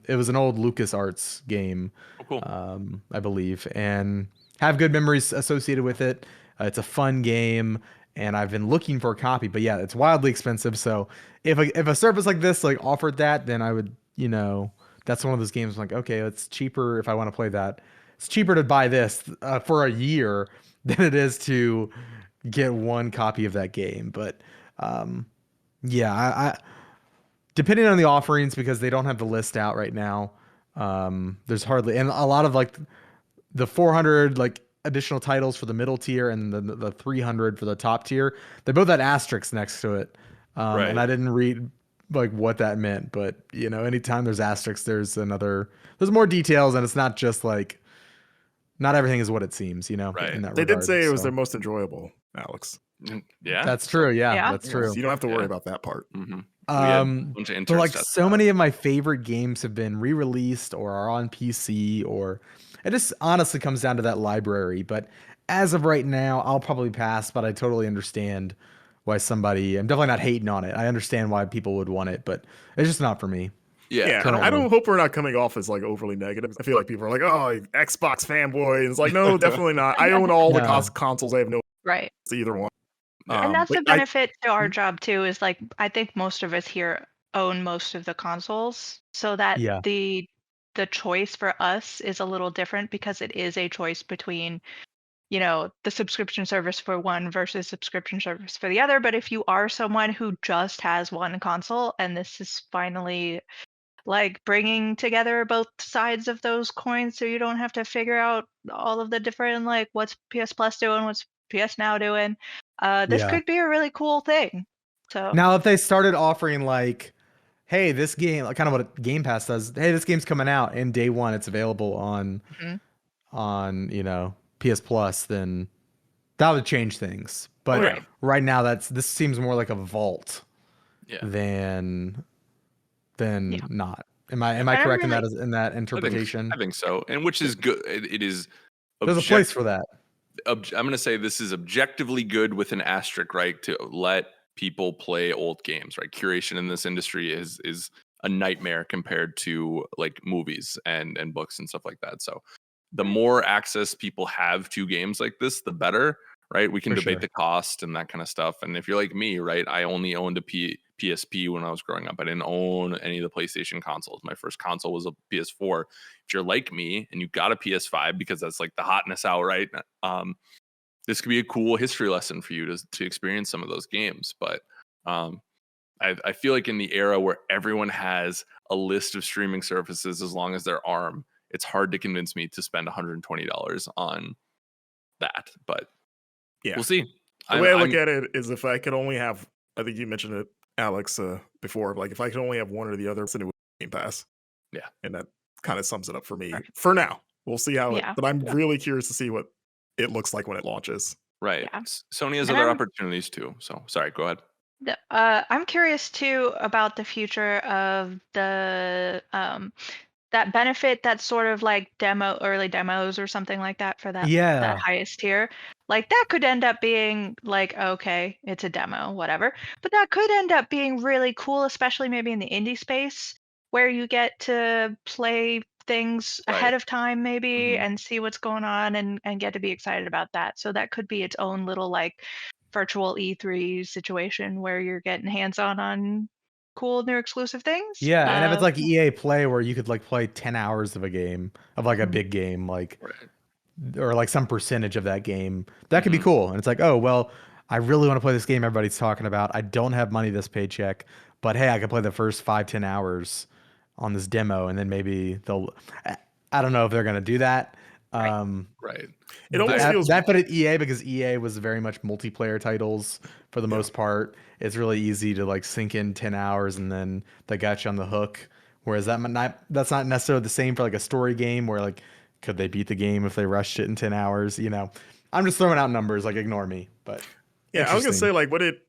[SPEAKER 2] It was an old LucasArts game, I believe, and have good memories associated with it. It's a fun game, and I've been looking for a copy, but yeah, it's wildly expensive. So if a service like this like offered that, then I would, that's one of those games I'm like, okay, it's cheaper if I want to play that. It's cheaper to buy this for a year than it is to get one copy of that game. But yeah, I depending on the offerings, because they don't have the list out right now. There's hardly, and a lot of like the 400 like additional titles for the middle tier and the 300 for the top tier. They both had asterisks next to it, and I didn't read like what that meant. But anytime there's asterisks, there's more details, and it's not just like not everything is what it seems.
[SPEAKER 1] Right.
[SPEAKER 2] In that
[SPEAKER 3] They
[SPEAKER 2] regard,
[SPEAKER 3] did say it was their most enjoyable, Alex.
[SPEAKER 1] Yeah,
[SPEAKER 2] that's true. Yeah, that's
[SPEAKER 3] So
[SPEAKER 2] true.
[SPEAKER 3] you don't have to worry about that part.
[SPEAKER 2] But like so many of my favorite games have been re-released or are on PC, or it just honestly comes down to that library. But as of right now, I'll probably pass, but I totally understand why I'm definitely not hating on it. I understand why people would want it, but it's just not for me.
[SPEAKER 3] Yeah, I don't hope we're not coming off as like overly negative. I feel like people are like, "Oh, Xbox fanboy," and it's like, no, definitely not. I own all the consoles. I have no
[SPEAKER 4] right
[SPEAKER 3] to either one.
[SPEAKER 4] And that's the benefit to our job too, is like I think most of us here own most of the consoles, so that the choice for us is a little different, because it is a choice between the subscription service for one versus subscription service for the other. But if you are someone who just has one console, and this is finally like bringing together both sides of those coins, so you don't have to figure out all of the different, like, what's PS Plus doing, what's PS Now doing, this could be a really cool thing. So
[SPEAKER 2] now if they started offering like, hey, this game, like kind of what Game Pass does, hey, this game's coming out and day one it's available on PS Plus, then that would change things. But right now this seems more like a vault than not. Am I correct in that interpretation?
[SPEAKER 1] I think so, and which is good. It is.
[SPEAKER 2] There's a place for that.
[SPEAKER 1] I'm going to say this is objectively good with an asterisk, right? To let people play old games, right? Curation in this industry is a nightmare compared to like movies and books and stuff like that. So the more access people have to games like this, the better, right? We can debate the cost and that kind of stuff. And if you're like me, right, I only owned a PSP when I was growing up. I didn't own any of the PlayStation consoles. My first console was a PS4. If you're like me and you got a PS5 because that's like the hotness out, right? This could be a cool history lesson for you to experience some of those games. But I feel like in the era where everyone has a list of streaming services as long as their arm, it's hard to convince me to spend $120 on that. But we'll see.
[SPEAKER 3] The way I look at it is, if I could only have, I think you mentioned it, Alex, before, like if I could only have one or the other, then it would be Game Pass.
[SPEAKER 1] Yeah.
[SPEAKER 3] And that kind of sums it up for me for now. We'll see how but I'm really curious to see what it looks like when it launches.
[SPEAKER 1] Right. Yeah. Sony has other opportunities too. So sorry, go ahead.
[SPEAKER 4] I'm curious too about the future of the that benefit that's sort of like early demos or something like that for that highest tier. Like that could end up being like, okay, it's a demo, whatever. But that could end up being really cool, especially maybe in the indie space, where you get to play things
[SPEAKER 1] Right.
[SPEAKER 4] ahead of time maybe
[SPEAKER 1] Mhm.
[SPEAKER 4] and see what's going on and get to be excited about that. So that could be its own little like virtual E3 situation where you're getting hands-on on cool new exclusive things.
[SPEAKER 2] Yeah, and if it's like EA Play where you could like play 10 hours of a game of like a
[SPEAKER 4] Mhm.
[SPEAKER 2] big game, like
[SPEAKER 1] Right.
[SPEAKER 2] or like some percentage of that game, that could be
[SPEAKER 1] Mhm.
[SPEAKER 2] cool. And it's like, oh well, I really want to play this game everybody's talking about. I don't have money this paycheck, but hey, I could play the first 5-10 hours on this demo, and then maybe they'll. I don't know if they're gonna do that.
[SPEAKER 4] Right.
[SPEAKER 1] Right.
[SPEAKER 3] It almost
[SPEAKER 2] That,
[SPEAKER 3] feels
[SPEAKER 2] that fit at EA because EA was very much multiplayer titles for the
[SPEAKER 3] Yeah.
[SPEAKER 2] most part. It's really easy to like sink in 10 hours and then they got you on the hook. Whereas that's not necessarily the same for like a story game where like could they beat the game if they rushed it in 10 hours? You know, I'm just throwing out numbers, like ignore me. But
[SPEAKER 3] Yeah, I was gonna
[SPEAKER 2] interesting.
[SPEAKER 3] say like what it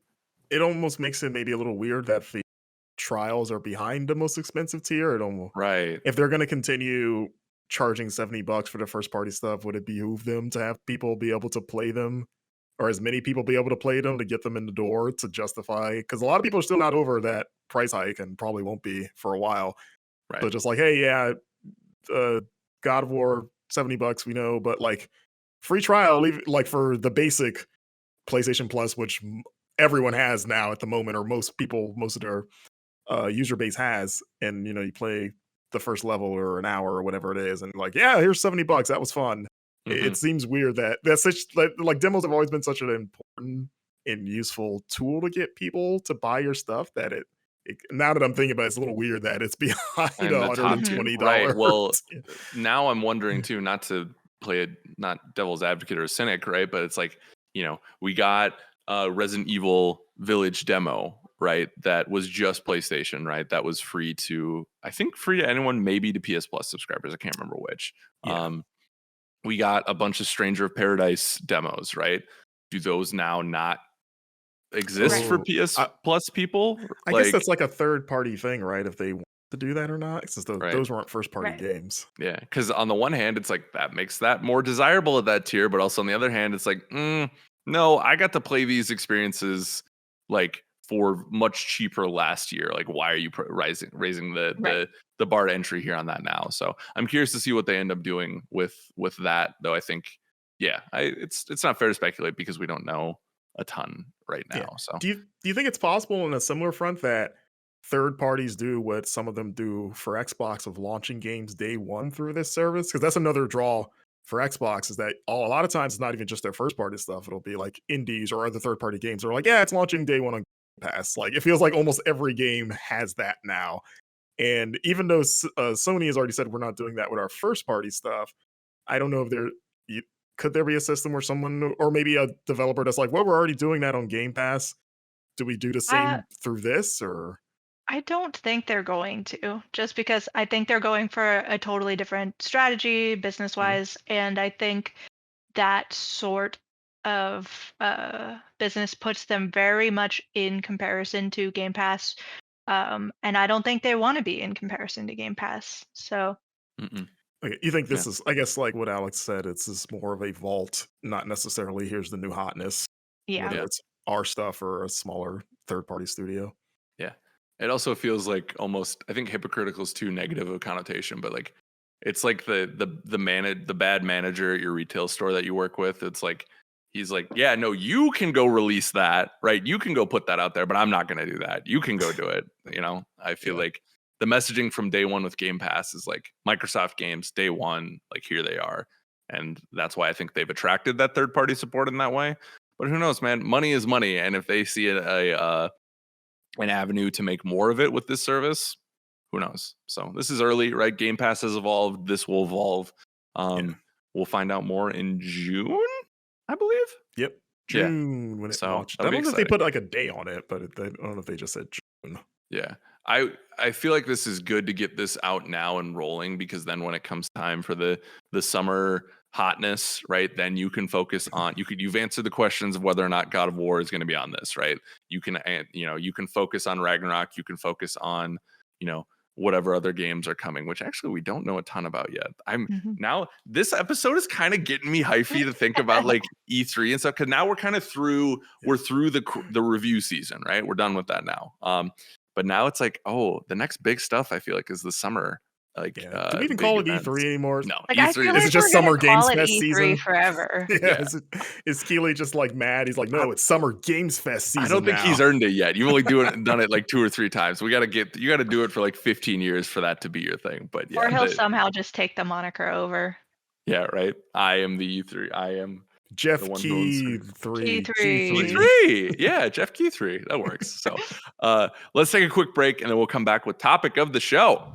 [SPEAKER 3] almost makes it maybe a little weird that the trials are behind the most expensive tier. It almost
[SPEAKER 1] Right.
[SPEAKER 3] if they're gonna continue charging $70 for the first party stuff, would it behoove them to have people be able to play them or as many people be able to play them to get them in the door to justify? Because a lot of people are still not over that price hike and probably won't be for a while.
[SPEAKER 1] Right.
[SPEAKER 3] So just like, hey, yeah, God of War $70, we know, but like free trial, like for the basic PlayStation Plus, which everyone has now at the moment, or most people, most of their user base has, and you know, you play the first level or an hour or whatever it is, and like, yeah, here's $70, that was fun. It
[SPEAKER 1] Mhm.
[SPEAKER 3] seems weird that that's such like demos have always been such an important and useful tool to get people to buy your stuff that now that I'm thinking about it, it's a little weird that it's behind
[SPEAKER 1] And the top
[SPEAKER 4] Mhm.
[SPEAKER 1] tier.
[SPEAKER 3] $120.
[SPEAKER 1] Right. Well, now I'm wondering too, not to play not devil's advocate or a cynic, right? But it's like, we got Resident Evil Village demo, right? That was just PlayStation, right? That was free to, I think, free to anyone, maybe to PS Plus subscribers. I can't remember which.
[SPEAKER 3] Yeah.
[SPEAKER 1] We got a bunch of Stranger of Paradise demos, right? Do those now not exist for
[SPEAKER 3] Oh,
[SPEAKER 1] PS
[SPEAKER 3] I,
[SPEAKER 1] Plus people?
[SPEAKER 3] I guess that's like a third party thing, right? If they want to do that or not, since
[SPEAKER 1] Right.
[SPEAKER 3] those weren't first party
[SPEAKER 4] Right.
[SPEAKER 3] games.
[SPEAKER 1] Yeah, because on the one hand, it's like that makes that more desirable at that tier, but also on the other hand, it's like, no, I got to play these experiences like for much cheaper last year. Like, why are you raising the
[SPEAKER 4] Right.
[SPEAKER 1] the bar to entry here on that now? So I'm curious to see what they end up doing with that. Though I think, yeah, it's not fair to speculate because we don't know a ton right now.
[SPEAKER 3] Yeah.
[SPEAKER 1] So
[SPEAKER 3] Do you think it's possible in a similar front that third parties do what some of them do for Xbox of launching games day one through this service? Because that's another draw for Xbox is that a lot of times it's not even just their first party stuff. It'll be like indies or other third party games. They're like, yeah, it's launching day one on Game Pass. Like it feels like almost every game has that now. And even though Sony has already said we're not doing that with our first party stuff, I don't know if could there be a system where someone or maybe a developer that's like, well, we're already doing that on Game Pass. Do we do the
[SPEAKER 4] Uh,
[SPEAKER 3] same through this or?
[SPEAKER 4] I don't think they're going to, just because I think they're going for a totally different strategy business wise. And I think that sort of business puts them very much in comparison to Game Pass. And I don't think they want to be in comparison to Game Pass. So,
[SPEAKER 1] mm-mm.
[SPEAKER 3] Okay, you think this
[SPEAKER 1] Yeah.
[SPEAKER 3] is, I guess, like what Alex said, it's just more of a vault, not necessarily here's the new hotness,
[SPEAKER 4] yeah.
[SPEAKER 3] whether
[SPEAKER 1] Yeah.
[SPEAKER 3] it's our stuff or a smaller third party studio.
[SPEAKER 1] Yeah. It also feels like almost, I think hypocritical is too negative of a connotation, but like it's like the bad manager at your retail store that you work with. It's like he's like, yeah, no, you can go release that, right? You can go put that out there, but I'm not gonna do that. You can go do it. I feel
[SPEAKER 3] Yeah.
[SPEAKER 1] like the messaging from day one with Game Pass is like Microsoft games, day one, like here they are. And that's why I think they've attracted that third party support in that way. But who knows, man? Money is money. And if they see an avenue to make more of it with this service, who knows? So this is early, right? Game Pass has evolved. This will evolve. We'll find out more in June, I believe.
[SPEAKER 3] Yep.
[SPEAKER 1] Yeah.
[SPEAKER 3] June when it
[SPEAKER 1] So,
[SPEAKER 3] launched. I
[SPEAKER 1] that'll
[SPEAKER 3] don't
[SPEAKER 1] be
[SPEAKER 3] know if they
[SPEAKER 1] exciting.
[SPEAKER 3] put like a day on it, but I don't know if they just said June.
[SPEAKER 1] Yeah. I feel like this is good to get this out now and rolling because then when it comes time for the summer hotness, right? Then you can focus on you've answered the questions of whether or not God of War is going to be on this, right? You can focus on Ragnarok, you can focus on, whatever other games are coming, which actually we don't know a ton about yet.
[SPEAKER 4] Mhm.
[SPEAKER 1] Now this episode is kind of getting me hypey to think about like E3 and stuff because now we're kind of through the review season, right? We're done with that now. But now it's like, oh, the next big stuff I feel like is the summer like
[SPEAKER 3] Yeah. Do we even
[SPEAKER 1] big
[SPEAKER 3] call it
[SPEAKER 1] events.
[SPEAKER 3] E3 anymore?
[SPEAKER 1] No,
[SPEAKER 4] Like, I
[SPEAKER 1] E3
[SPEAKER 4] feel
[SPEAKER 3] Is
[SPEAKER 4] like
[SPEAKER 3] it just
[SPEAKER 4] we're gonna
[SPEAKER 3] Summer Games
[SPEAKER 4] call it
[SPEAKER 3] Fest
[SPEAKER 4] E3
[SPEAKER 3] season?
[SPEAKER 4] forever.
[SPEAKER 3] Yeah. Is Keeley just like mad? He's like, no, it's Summer Games Fest season.
[SPEAKER 1] I don't think
[SPEAKER 3] now.
[SPEAKER 1] he's earned it yet. You've only done it like 2 or 3 times. You got to do it for like 15 years for that to be your thing. But yeah,
[SPEAKER 4] Or he'll somehow just take the moniker over.
[SPEAKER 1] yeah, right. I am the E3. I am
[SPEAKER 3] Jeff
[SPEAKER 1] the one who owns
[SPEAKER 3] Key
[SPEAKER 1] it.
[SPEAKER 3] 3.
[SPEAKER 4] Key3.
[SPEAKER 1] E3. Yeah, Jeff Q3. That works. So let's take a quick break and then we'll come back with topic of the show.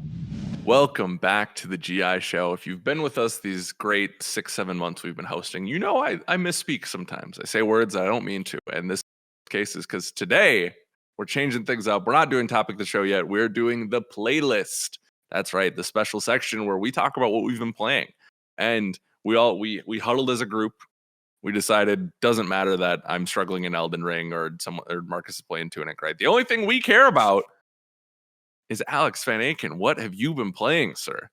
[SPEAKER 1] Welcome back to the GI show. If you've been with us these great 6-7 months we've been hosting, you know I misspeak sometimes. I say words I don't mean to. And this case is because today we're changing things up. We're not doing topic of the show yet. We're doing the playlist. That's right, the special section where we talk about what we've been playing. And we huddled as a group. We decided doesn't matter that I'm struggling in Elden Ring or Marcus is playing Tunic, right? The only thing we care about is Alex Van Aken. What have you been playing, sir?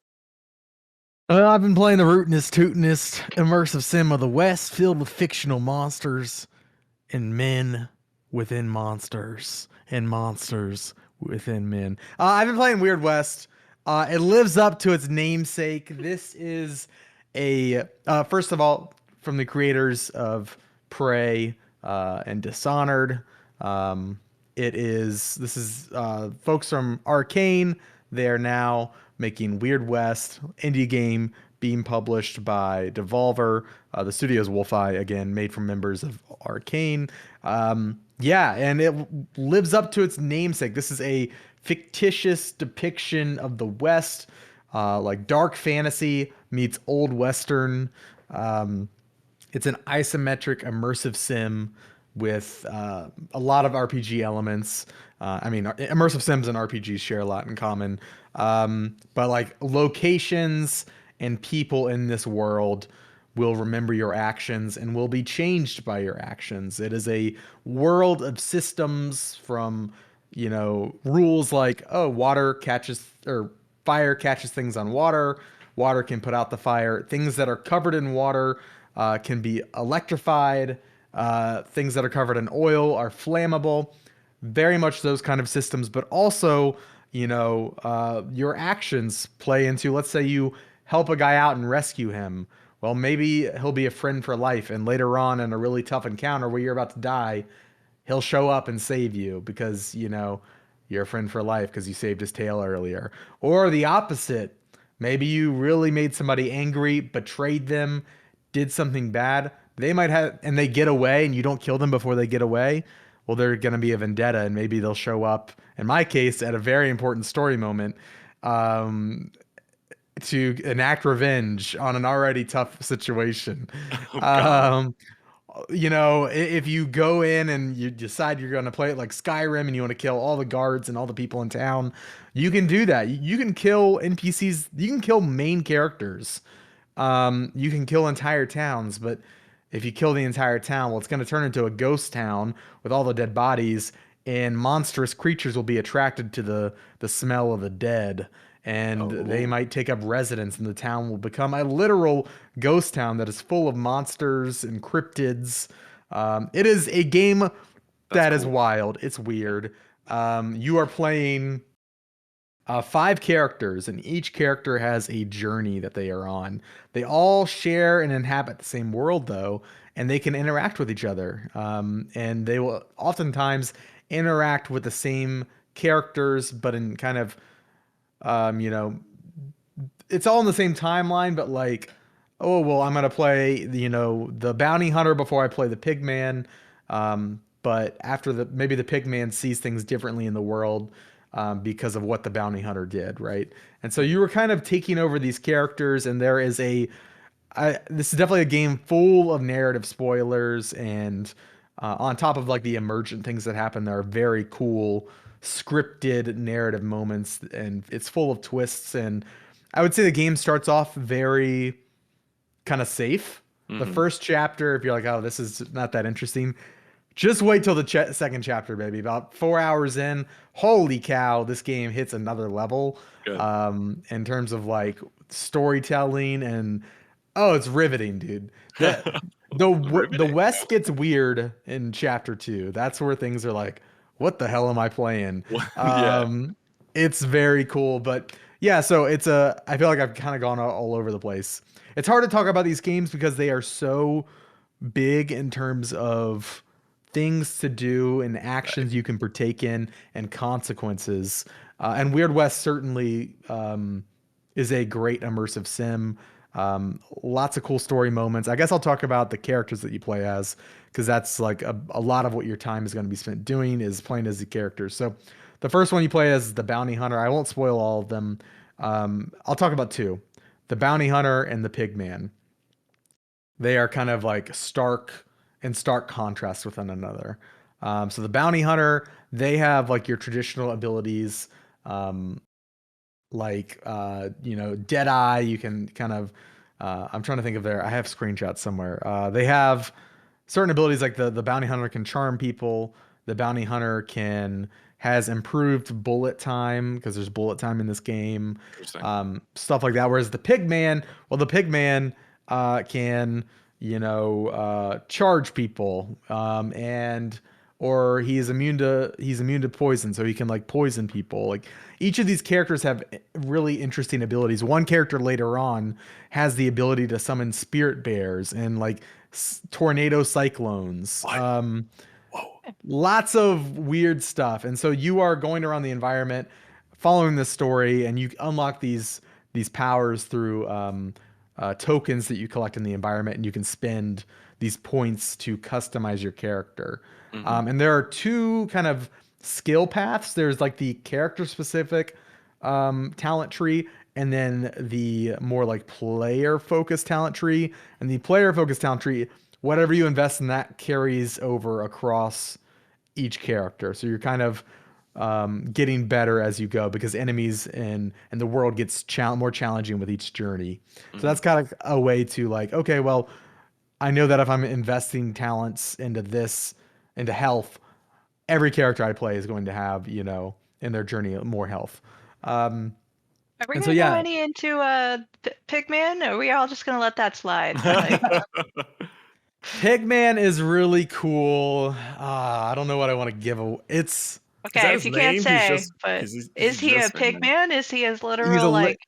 [SPEAKER 2] Well, I've been playing the rootinest, tootinest immersive sim of the West, filled with fictional monsters and men within monsters and monsters within men. I've been playing Weird West. It lives up to its namesake. This is first of all, from the creators of Prey and Dishonored. This is folks from Arcane. They're now making Weird West, indie game being published by Devolver. The studio's Wolfeye, again, made from members of Arcane. Yeah, and it lives up to its namesake. This is a fictitious depiction of the West, like dark fantasy meets old Western. It's an isometric immersive sim with a lot of RPG elements. Immersive sims and RPGs share a lot in common. But like locations and people in this world will remember your actions and will be changed by your actions. It is a world of systems from, rules like, water catches or fire catches things on water. Water can put out the fire. Things that are covered in water can be electrified. Things that are covered in oil are flammable. Very much those kind of systems, but also, your actions play into, let's say you help a guy out and rescue him. Well, maybe he'll be a friend for life, and later on in a really tough encounter where you're about to die, he'll show up and save you because, you're a friend for life because you saved his tail earlier. Or the opposite. Maybe you really made somebody angry, betrayed them, did something bad. They might have, and they get away and you don't kill them before they get away. Well, they're going to be a vendetta and maybe they'll show up, in my case, at a very important story moment, to enact revenge on an already tough situation. If you go in and you decide you're going to play it like Skyrim and you want to kill all the guards and all the people in town, you can do that. You can kill NPCs. You can kill main characters. You can kill entire towns, but if you kill the entire town, well, it's going to turn into a ghost town with all the dead bodies, and monstrous creatures will be attracted to the smell of the dead, and they might take up residence, and the town will become a literal ghost town that is full of monsters and cryptids. It is a game that is wild. It's weird. You are playing 5 characters, and each character has a journey that they are on. They all share and inhabit the same world, though, and they can interact with each other. And they will oftentimes interact with the same characters, but in kind of, it's all in the same timeline, but like, oh, well, I'm going to play, the bounty hunter before I play the pigman. But after maybe the pigman sees things differently in the world, because of what the bounty hunter did, right? And so you were kind of taking over these characters, and there is this is definitely a game full of narrative spoilers, and on top of like the emergent things that happen, there are very cool scripted narrative moments, and it's full of twists. And I would say the game starts off very kind of safe. The first chapter, if you're like, oh, this is not that interesting, just wait till the second chapter, baby. About 4 hours in, holy cow, this game hits another level. In terms of like storytelling, and it's riveting, dude. The West gets weird in chapter 2. That's where things are like, what the hell am I playing? It's very cool, but Yeah, so I feel like I've kind of gone all over the place. It's hard to talk about these games because they are so big in terms of things to do and actions you can partake in and consequences. And Weird West certainly is a great immersive sim. Lots of cool story moments. I guess I'll talk about the characters that you play as, because that's like a lot of what your time is going to be spent doing is playing as the characters. So the first one you play as the bounty hunter. I won't spoil all of them. I'll talk about two: the bounty hunter and the pigman. They are kind of like stark contrast with one another. So the bounty hunter, they have like your traditional abilities, um, like dead eye. You can kind of I'm trying to think of I have screenshots somewhere. They have certain abilities like the bounty hunter can charm people. The bounty hunter has improved bullet time because there's bullet time in this game. Stuff like that. Whereas the pigman, well, the pigman can charge people, and or he's immune to poison, so he can like poison people. Like each of these characters have really interesting abilities. One character later on has the ability to summon spirit bears and like tornado cyclones. Lots of weird stuff. And so you are going around the environment following this story, and you unlock these powers through tokens that you collect in the environment, and you can spend these points to customize your character. And there are two kind of skill paths. There's like the character specific talent tree, and then the more like player focused talent tree. And the player focused talent tree, whatever you invest in that carries over across each character. So you're kind of getting better as you go because enemies and the world gets more challenging with each journey. So that's kind of a way to like, okay, well, I know that if I'm investing talents into health, every character I play is going to have, in their journey more health.
[SPEAKER 4] Are we
[SPEAKER 2] And
[SPEAKER 4] gonna
[SPEAKER 2] so
[SPEAKER 4] go any into Pigman? Or are we all just gonna let that slide? Like,
[SPEAKER 2] Pigman is really cool. I don't know what I want to give away.
[SPEAKER 3] Is that
[SPEAKER 4] okay, if
[SPEAKER 3] his
[SPEAKER 4] you can't
[SPEAKER 3] name? He's
[SPEAKER 4] say,
[SPEAKER 3] just
[SPEAKER 4] but
[SPEAKER 3] is
[SPEAKER 4] is he a
[SPEAKER 3] just
[SPEAKER 4] pigman? Is he as
[SPEAKER 2] he's a
[SPEAKER 4] literal like?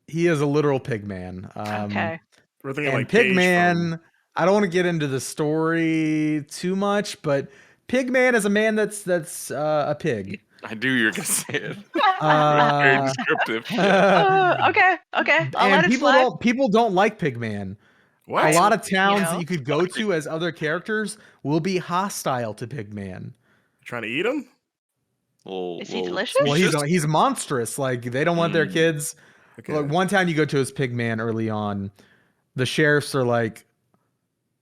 [SPEAKER 2] he is a literal pigman.
[SPEAKER 4] Okay,
[SPEAKER 3] we're thinking
[SPEAKER 2] And
[SPEAKER 3] like Gage from
[SPEAKER 2] Pigman, I don't want to get into the story too much, but Pigman is a man that's a pig.
[SPEAKER 1] I knew you were gonna say it. Very
[SPEAKER 2] Uh,
[SPEAKER 1] descriptive. Yeah.
[SPEAKER 4] okay, I'll
[SPEAKER 2] and
[SPEAKER 4] let it slide.
[SPEAKER 2] people don't like Pigman. A
[SPEAKER 3] what?
[SPEAKER 2] lot of towns that
[SPEAKER 4] know.
[SPEAKER 2] you could go to as other characters will be hostile to Pigman.
[SPEAKER 3] Trying to eat him?
[SPEAKER 4] Is he
[SPEAKER 1] Well,
[SPEAKER 4] delicious?
[SPEAKER 2] Well, he's monstrous. Like they don't want their kids.
[SPEAKER 3] Okay.
[SPEAKER 2] Like one town you go to as Pigman early on, the sheriffs are like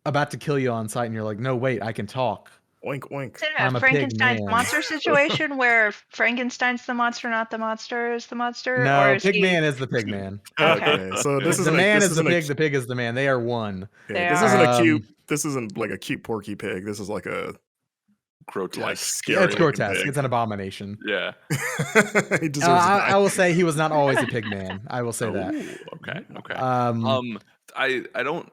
[SPEAKER 2] about to kill you on sight, and you're like, no, wait, I can talk.
[SPEAKER 3] Oink oink.
[SPEAKER 4] Is it
[SPEAKER 2] I'm
[SPEAKER 4] a
[SPEAKER 2] a pig
[SPEAKER 4] Frankenstein's
[SPEAKER 2] man.
[SPEAKER 4] monster situation where Frankenstein's the monster, not the monster is the monster, or
[SPEAKER 2] No,
[SPEAKER 4] is he?
[SPEAKER 2] Pigman is the Pigman.
[SPEAKER 3] Okay. So this
[SPEAKER 2] The
[SPEAKER 3] isn't
[SPEAKER 2] man
[SPEAKER 3] this
[SPEAKER 2] is the
[SPEAKER 3] isn't
[SPEAKER 2] pig. The pig is the man. They are one.
[SPEAKER 3] okay,
[SPEAKER 4] They
[SPEAKER 3] this
[SPEAKER 4] are.
[SPEAKER 3] isn't a cute.
[SPEAKER 2] Um,
[SPEAKER 3] This isn't like a cute porky pig. This is like a
[SPEAKER 1] grotesque.
[SPEAKER 3] like
[SPEAKER 1] scary
[SPEAKER 2] It's
[SPEAKER 3] looking
[SPEAKER 2] grotesque.
[SPEAKER 3] pig.
[SPEAKER 2] It's an abomination.
[SPEAKER 1] Yeah.
[SPEAKER 3] He deserves to die.
[SPEAKER 2] I will say he was not always a pig man. I will say that.
[SPEAKER 1] Ooh, okay. Okay.
[SPEAKER 2] Um,
[SPEAKER 1] I don't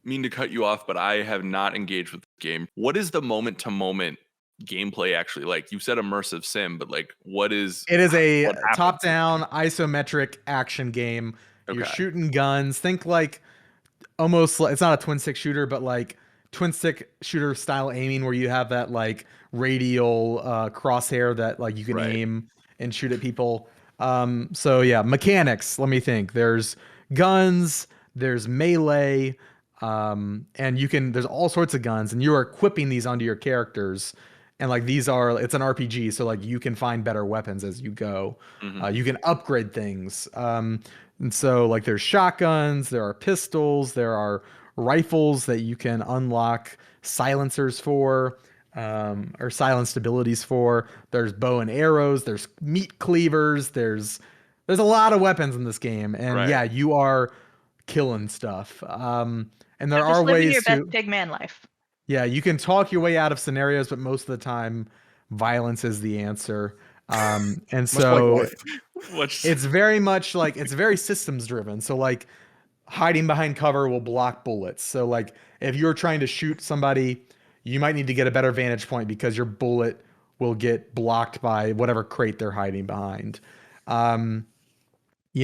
[SPEAKER 1] mean to cut you off, but I have not engaged with the game. What is the moment to moment gameplay actually like? You said immersive sim, but like what is
[SPEAKER 2] it is a
[SPEAKER 1] what happens?
[SPEAKER 2] top-down isometric action game. You're
[SPEAKER 1] Okay.
[SPEAKER 2] shooting guns. Think like almost like it's not a twin stick shooter, but like twin stick shooter style aiming where you have that like radial crosshair that like you can
[SPEAKER 1] Right.
[SPEAKER 2] aim and shoot at people. So yeah, mechanics. Let me think. There's guns. There's melee. And there's all sorts of guns, and you are equipping these onto your characters. And like it's an RPG, so like you can find better weapons as you go. You can upgrade things. And so like there's shotguns, there are pistols, there are rifles that you can unlock silencers for, or silenced abilities for. There's bow and arrows, there's meat cleavers, there's a lot of weapons in this game. And
[SPEAKER 1] Right.
[SPEAKER 2] yeah, you are killing stuff. And there
[SPEAKER 4] Just
[SPEAKER 2] are
[SPEAKER 4] living
[SPEAKER 2] ways
[SPEAKER 4] your best
[SPEAKER 2] to
[SPEAKER 4] pigman life.
[SPEAKER 2] yeah, you can talk your way out of scenarios, but most of the time, violence is the answer. And
[SPEAKER 3] Much like
[SPEAKER 2] so
[SPEAKER 3] life.
[SPEAKER 2] it's very much like it's very systems driven. So like hiding behind cover will block bullets. So like if you're trying to shoot somebody, you might need to get a better vantage point because your bullet will get blocked by whatever crate they're hiding behind.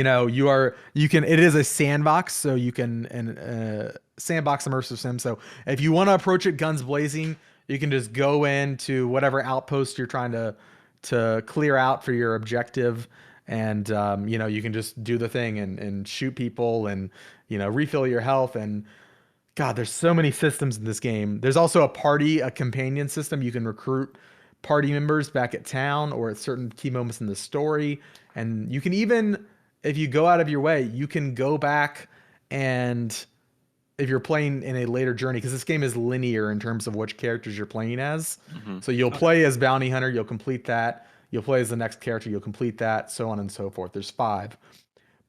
[SPEAKER 2] it is a sandbox, so you can sandbox immersive sim. So if you want to approach it guns blazing, you can just go into whatever outpost you're trying to clear out for your objective, and you can just do the thing and shoot people and refill your health. And God, there's so many systems in this game. There's also a companion system. You can recruit party members back at town or at certain key moments in the story. And you can even, if you go out of your way, you can go back, and if you're playing in a later journey, because this game is linear in terms of which characters you're playing as.
[SPEAKER 1] Mm-hmm.
[SPEAKER 2] So you'll play as Bounty Hunter, you'll complete that. You'll play as the next character, you'll complete that, so on and so forth. There's 5.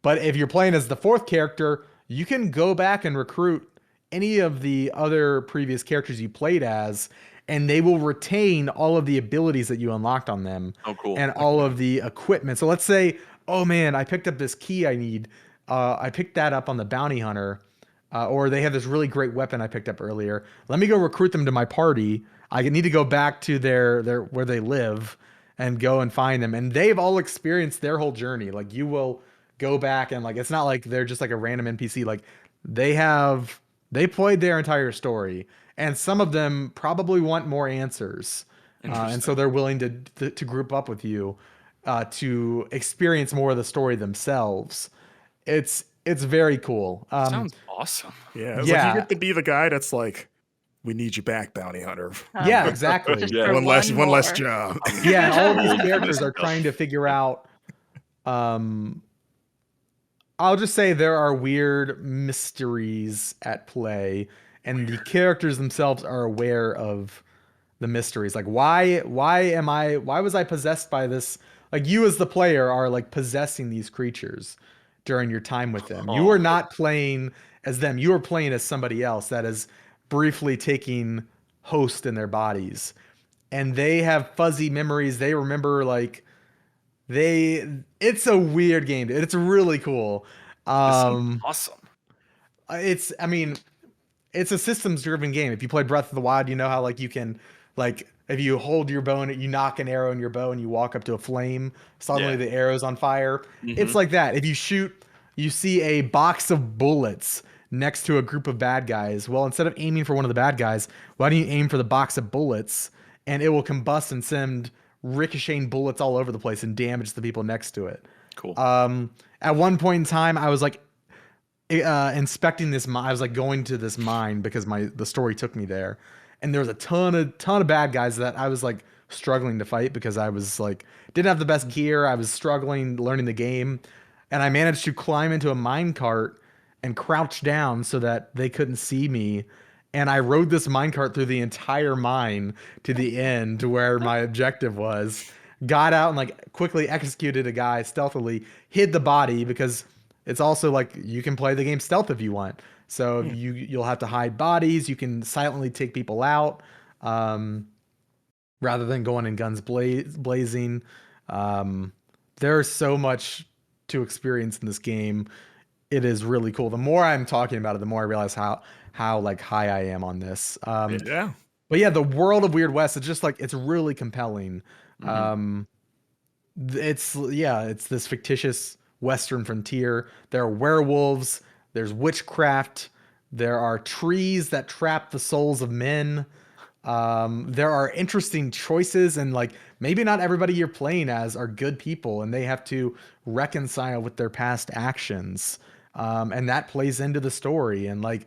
[SPEAKER 2] But if you're playing as the 4th character, you can go back and recruit any of the other previous characters you played as, and they will retain all of the abilities that you unlocked on them.
[SPEAKER 1] Oh, cool.
[SPEAKER 2] And all of the equipment. So let's say, oh man, I picked up this key I need. I picked that up on the Bounty Hunter. Or they have this really great weapon I picked up earlier. Let me go recruit them to my party. I need to go back to their where they live and go and find them. And they've all experienced their whole journey. Like, you will go back and, like, it's not like they're just like a random NPC. Like, they played their entire story, and some of them probably want more answers. And so they're willing to group up with you to experience more of the story themselves. It's very cool.
[SPEAKER 1] Sounds awesome.
[SPEAKER 3] Yeah, it's like you get to be the guy that's like, we need you back, Bounty Hunter.
[SPEAKER 2] Yeah, exactly.
[SPEAKER 4] Just
[SPEAKER 1] Yeah.
[SPEAKER 4] for
[SPEAKER 3] One less
[SPEAKER 4] more.
[SPEAKER 3] job.
[SPEAKER 2] Yeah, and all of these characters are trying to figure out. I'll just say there are weird mysteries at play, and the characters themselves are aware of the mysteries. Like, why was I possessed by this? Like, you as the player are like possessing these creatures during your time with them. You are not playing as them. You are playing as somebody else that is briefly taking host in their bodies. And they have fuzzy memories. They remember, like, it's a weird game. It's really cool.
[SPEAKER 1] Awesome.
[SPEAKER 2] It's a systems driven game. If you play Breath of the Wild, you know how, like, you can, like, if you hold your bow and you knock an arrow in your bow and you walk up to a flame, suddenly the arrow's on fire.
[SPEAKER 1] Mhm.
[SPEAKER 2] It's like that. If you shoot, you see a box of bullets next to a group of bad guys. Well, instead of aiming for one of the bad guys, why don't you aim for the box of bullets, and it will combust and send ricocheting bullets all over the place and damage the people next to it.
[SPEAKER 1] Cool.
[SPEAKER 2] At one point in time, I was like inspecting this mine. I was like going to this mine because the story took me there, and there was a ton of bad guys that I was like struggling to fight because I was like didn't have the best gear. I was struggling learning the game, and I managed to climb into a mine cart and crouch down so that they couldn't see me. And I rode this minecart through the entire mine to the end to where my objective was. Got out and like quickly executed a guy stealthily, hid the body, because it's also like you can play the game stealth if you want. So you'll have to hide bodies. You can silently take people out rather than going in guns blazing. There's so much to experience in this game. It is really cool. The more I'm talking about it, the more I realize how like high I am on this.
[SPEAKER 3] Yeah.
[SPEAKER 2] But yeah, the world of Weird West, it's just like, it's really compelling. It's this fictitious Western frontier. There are werewolves, there's witchcraft, there are trees that trap the souls of men. There are interesting choices, and like maybe not everybody you're playing as are good people, and they have to reconcile with their past actions. And that plays into the story, and like,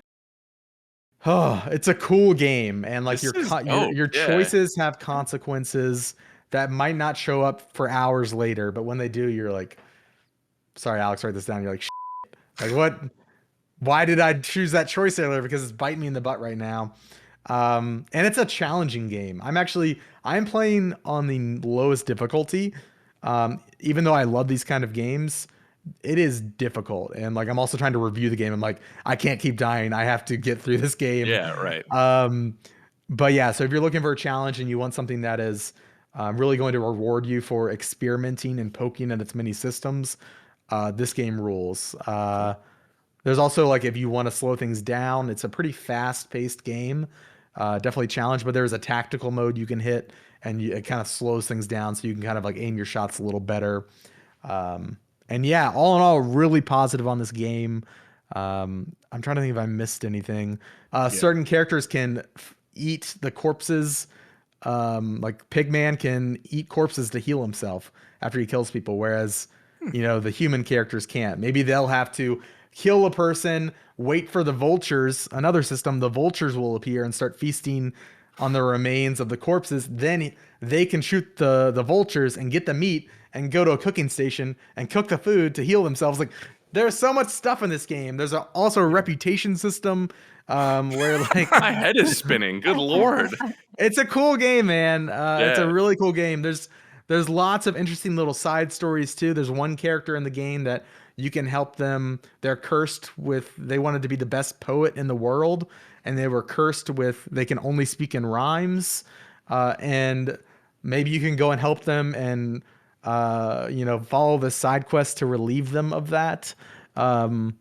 [SPEAKER 2] it's a cool game, and like your choices have consequences that might not show up for hours later, but when they do, you're like, sorry, Alex, write this down. You're like, shit. Like, what? Why did I choose that choice earlier? Because it's biting me in the butt right now. And it's a challenging game. I'm playing on the lowest difficulty. Even though I love these kind of games, it is difficult. And like, I'm also trying to review the game. I'm like, I can't keep dying. I have to get through this game.
[SPEAKER 1] Yeah, right.
[SPEAKER 2] But yeah, so if you're looking for a challenge and you want something that is really going to reward you for experimenting and poking at its many systems, this game rules. There's also, like, if you want to slow things down, it's a pretty fast-paced game. Definitely challenge, but there's a tactical mode you can hit, and it kind of slows things down so you can kind of like aim your shots a little better. And yeah, all in all, really positive on this game. I'm trying to think if I missed anything.
[SPEAKER 3] Yeah.
[SPEAKER 2] Certain characters can eat the corpses. Like Pigman can eat corpses to heal himself after he kills people, whereas the human characters can't. Maybe they'll have to kill a person, wait for the vultures. Another system, the vultures will appear and start feasting on the remains of the corpses. Then they can shoot the vultures and get the meat and go to a cooking station and cook the food to heal themselves. Like there's so much stuff in this game. There's also a reputation system where like
[SPEAKER 1] My head is spinning. Good lord.
[SPEAKER 2] it's a cool game, man. It's a
[SPEAKER 1] Yeah.
[SPEAKER 2] really cool game. There's lots of interesting little side stories too. There's one character in the game that you can help them. They're cursed with they wanted to be the best poet in the world, and they were cursed with they can only speak in rhymes. And maybe you can go and help them and follow the side quest to relieve them of that. Um,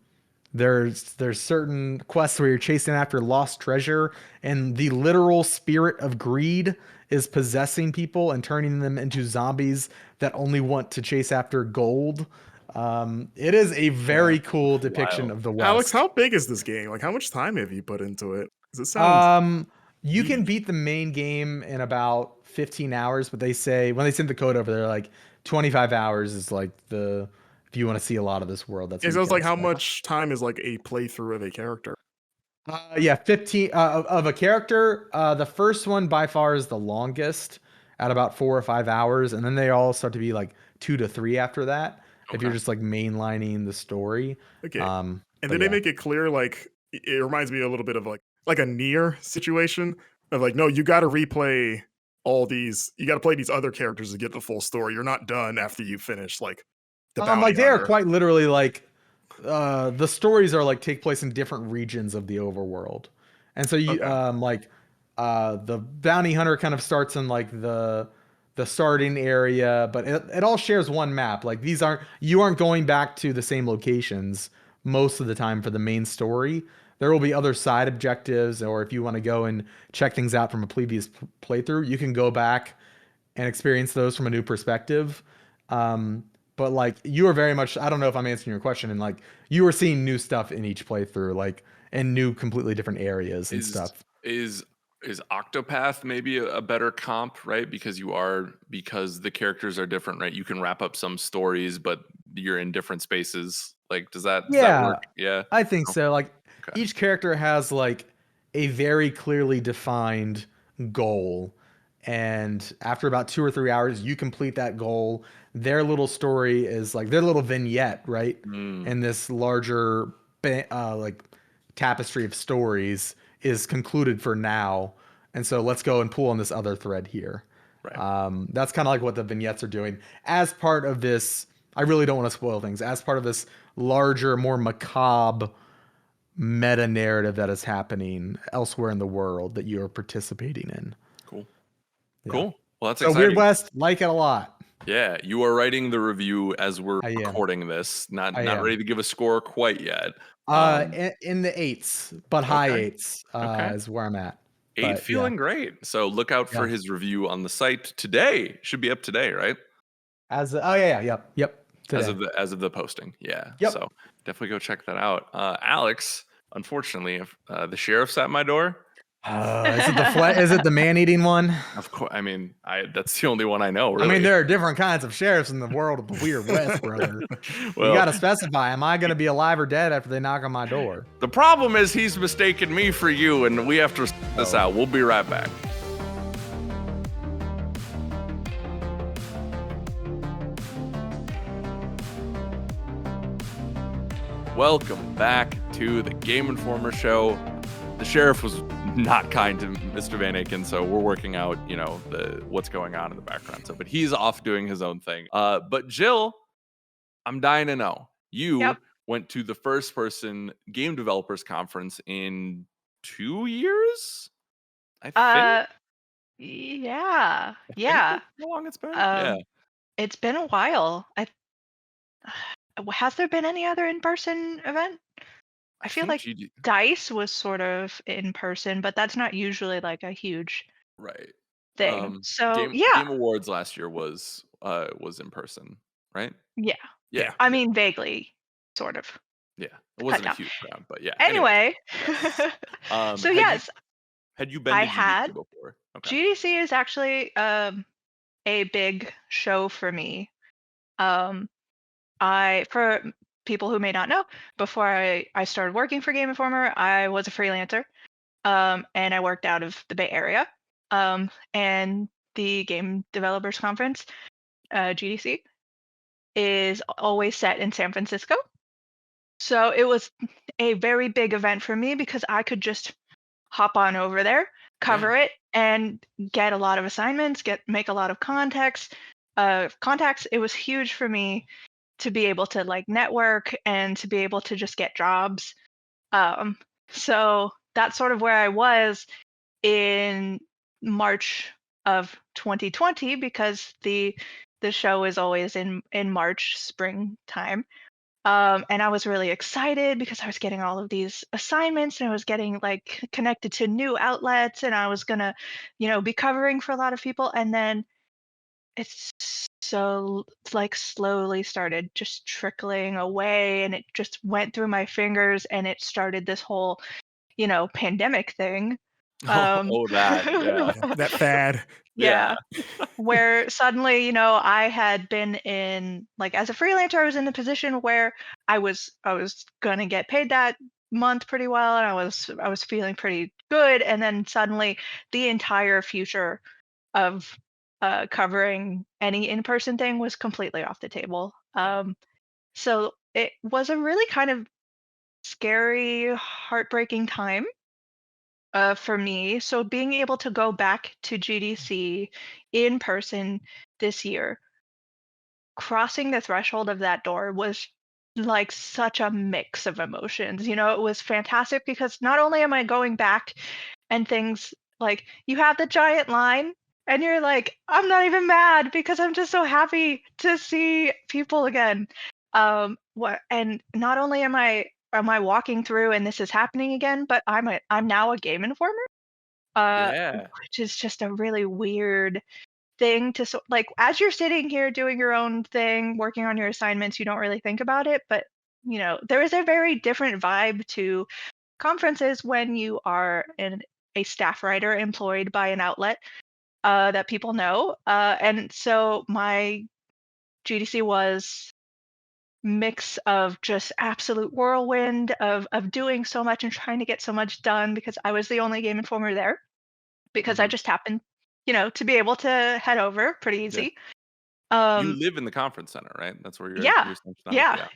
[SPEAKER 2] there's certain quests where you're chasing after lost treasure, and the literal spirit of greed is possessing people and turning them into zombies that only want to chase after gold. It is a very cool depiction
[SPEAKER 1] Wild.
[SPEAKER 2] of the West.
[SPEAKER 3] Alex, how big is this game? Like, how much time have you put into it? 'Cause it sounds.
[SPEAKER 2] You can
[SPEAKER 3] huge.
[SPEAKER 2] beat the main game in about 15 hours, but they say when they send the code over, they're like 25 hours is like the if you want to see a lot of this world. That's
[SPEAKER 3] Yeah,
[SPEAKER 2] what
[SPEAKER 3] so
[SPEAKER 2] you
[SPEAKER 3] it's
[SPEAKER 2] can
[SPEAKER 3] like how
[SPEAKER 2] expect.
[SPEAKER 3] much time is like a playthrough of a character?
[SPEAKER 2] Yeah, 15 of a character. The first one by far is the longest at about 4 or 5 hours, and then they all start to be like 2 to 3 after that. If you're
[SPEAKER 1] Okay.
[SPEAKER 2] just like mainlining the story.
[SPEAKER 3] Okay.
[SPEAKER 2] Um,
[SPEAKER 3] And
[SPEAKER 2] but
[SPEAKER 3] did they
[SPEAKER 2] yeah.
[SPEAKER 3] make it clear like it reminds me a little bit of like a near situation of like, no, you gotta replay all these, you gotta play these other characters to get the full story. You're not done after you finish like the bounty
[SPEAKER 2] Like they are
[SPEAKER 3] hunter.
[SPEAKER 2] quite literally like the stories are like take place in different regions of the overworld. And so you
[SPEAKER 3] Okay.
[SPEAKER 2] the bounty hunter kind of starts in like the starting area, but it all shares one map. Like you aren't going back to the same locations most of the time for the main story. There will be other side objectives, or if you want to go and check things out from a previous playthrough, you can go back and experience those from a new perspective. But like you are very much, I don't know if I'm answering your question, and like you are seeing new stuff in each playthrough, like in new, completely different areas and
[SPEAKER 1] Is
[SPEAKER 2] stuff.
[SPEAKER 1] is is Octopath maybe a better comp, right? Because because the characters are different, right? You can wrap up some stories, but you're in different spaces. Like, does that work?
[SPEAKER 2] Yeah,
[SPEAKER 1] Yeah.
[SPEAKER 2] I think
[SPEAKER 1] No?
[SPEAKER 2] so. Like
[SPEAKER 1] Okay.
[SPEAKER 2] each character has like a very clearly defined goal. And after about 2 or 3 hours, you complete that goal. Their little story is like their little vignette, right?
[SPEAKER 1] Mm,
[SPEAKER 2] And this larger like tapestry of stories is concluded for now. And so let's go and pull on this other thread here.
[SPEAKER 1] right.
[SPEAKER 2] That's kind of like what the vignettes are doing as part of this. I really don't want to spoil things. As part of this larger, more macabre meta narrative that is happening elsewhere in the world that you are participating in.
[SPEAKER 1] Cool.
[SPEAKER 2] Yeah.
[SPEAKER 1] Cool. Well, that's
[SPEAKER 2] So Weird
[SPEAKER 1] exciting.
[SPEAKER 2] West, like it a lot.
[SPEAKER 1] Yeah, you are writing the review as we're
[SPEAKER 2] I am.
[SPEAKER 1] recording this. Not
[SPEAKER 2] I
[SPEAKER 1] not
[SPEAKER 2] am.
[SPEAKER 1] ready to give a score quite yet. Um,
[SPEAKER 2] In the eights, but high
[SPEAKER 1] okay.
[SPEAKER 2] eights
[SPEAKER 1] Okay.
[SPEAKER 2] is where I'm at.
[SPEAKER 1] 8
[SPEAKER 2] But yeah,
[SPEAKER 1] feeling great. So look out for
[SPEAKER 2] Yeah.
[SPEAKER 1] his review on the site today. Should be up today, right?
[SPEAKER 2] yep,
[SPEAKER 1] As
[SPEAKER 2] today.
[SPEAKER 1] of the posting. Yeah.
[SPEAKER 2] Yep.
[SPEAKER 1] So definitely go check that out. Alex, unfortunately, the sheriff's at my door.
[SPEAKER 2] Is it the man-eating one?
[SPEAKER 1] Of course. I mean, that's the only one I know,
[SPEAKER 2] I
[SPEAKER 1] really.
[SPEAKER 2] mean, there are different kinds of sheriffs in the world of the Weird West, brother.
[SPEAKER 1] Well,
[SPEAKER 2] You got to specify, am I going to be alive or dead after they knock on my door?
[SPEAKER 1] the problem is he's mistaken me for you, and we have to sort this out. We'll be right back. Welcome back to the Game Informer show. The sheriff was not kind to Mr. Van Aken, so we're working out, what's going on in the background. So, but he's off doing his own thing. But Jill, I'm dying to know. You
[SPEAKER 4] Yep.
[SPEAKER 1] went to the first person game developers conference in 2 years? I think.
[SPEAKER 4] Yeah.
[SPEAKER 1] I think
[SPEAKER 4] Yeah.
[SPEAKER 1] that's how long it's been? Yeah.
[SPEAKER 4] It's been a while. Has there been any other in-person event? I feel
[SPEAKER 1] think
[SPEAKER 4] like
[SPEAKER 1] GD
[SPEAKER 4] DICE was sort of in person, but that's not usually like a huge
[SPEAKER 1] right.
[SPEAKER 4] thing. So
[SPEAKER 1] Game
[SPEAKER 4] yeah,
[SPEAKER 1] Awards last year was in person, right?
[SPEAKER 4] yeah.
[SPEAKER 1] Yeah.
[SPEAKER 4] I mean, vaguely, sort of.
[SPEAKER 1] Yeah. It wasn't a
[SPEAKER 4] down.
[SPEAKER 1] huge crowd, but yeah.
[SPEAKER 4] Anyway, so
[SPEAKER 1] had
[SPEAKER 4] yes,
[SPEAKER 1] you been
[SPEAKER 4] I
[SPEAKER 1] to
[SPEAKER 4] had.
[SPEAKER 1] GDC before? Okay.
[SPEAKER 4] GDC is actually a big show for me. For people who may not know, before I started working for Game Informer, I was a freelancer, and I worked out of the Bay Area. And the Game Developers Conference, GDC, is always set in San Francisco. So it was a very big event for me because I could just hop on over there, cover it, and get a lot of assignments, make a lot of contacts. It was huge for me to be able to like network and to be able to just get jobs. So that's sort of where I was in March of 2020 because the show is always in March, springtime. And I was really excited because I was getting all of these assignments and I was getting like connected to new outlets and I was gonna, be covering for a lot of people. And then it's so like slowly started just trickling away and it just went through my fingers and it started this whole, pandemic thing.
[SPEAKER 1] That. Yeah.
[SPEAKER 3] That fad.
[SPEAKER 4] Yeah. Where suddenly, I had been in like as a freelancer, I was in a position where I was gonna get paid that month pretty well, and I was feeling pretty good, and then suddenly the entire future of covering any in-person thing was completely off the table. So it was a really kind of scary, heartbreaking time for me. So being able to go back to GDC in person this year, crossing the threshold of that door was like such a mix of emotions. It was fantastic because not only am I going back and things like you have the giant line and you're like, I'm not even mad because I'm just so happy to see people again. And not only am I walking through and this is happening again, but I'm now a Game Informer,
[SPEAKER 1] Yeah.
[SPEAKER 4] which is just a really weird thing to like as you're sitting here doing your own thing, working on your assignments, you don't really think about it, but there is a very different vibe to conferences when you are a staff writer employed by an outlet that people know. And so my GDC was mix of just absolute whirlwind of doing so much and trying to get so much done because I was the only Game Informer there because I just happened, to be able to head over pretty
[SPEAKER 1] Yeah.
[SPEAKER 4] easy.
[SPEAKER 1] You live in the conference center, right? That's where
[SPEAKER 4] Yeah,
[SPEAKER 1] you're stationed out of?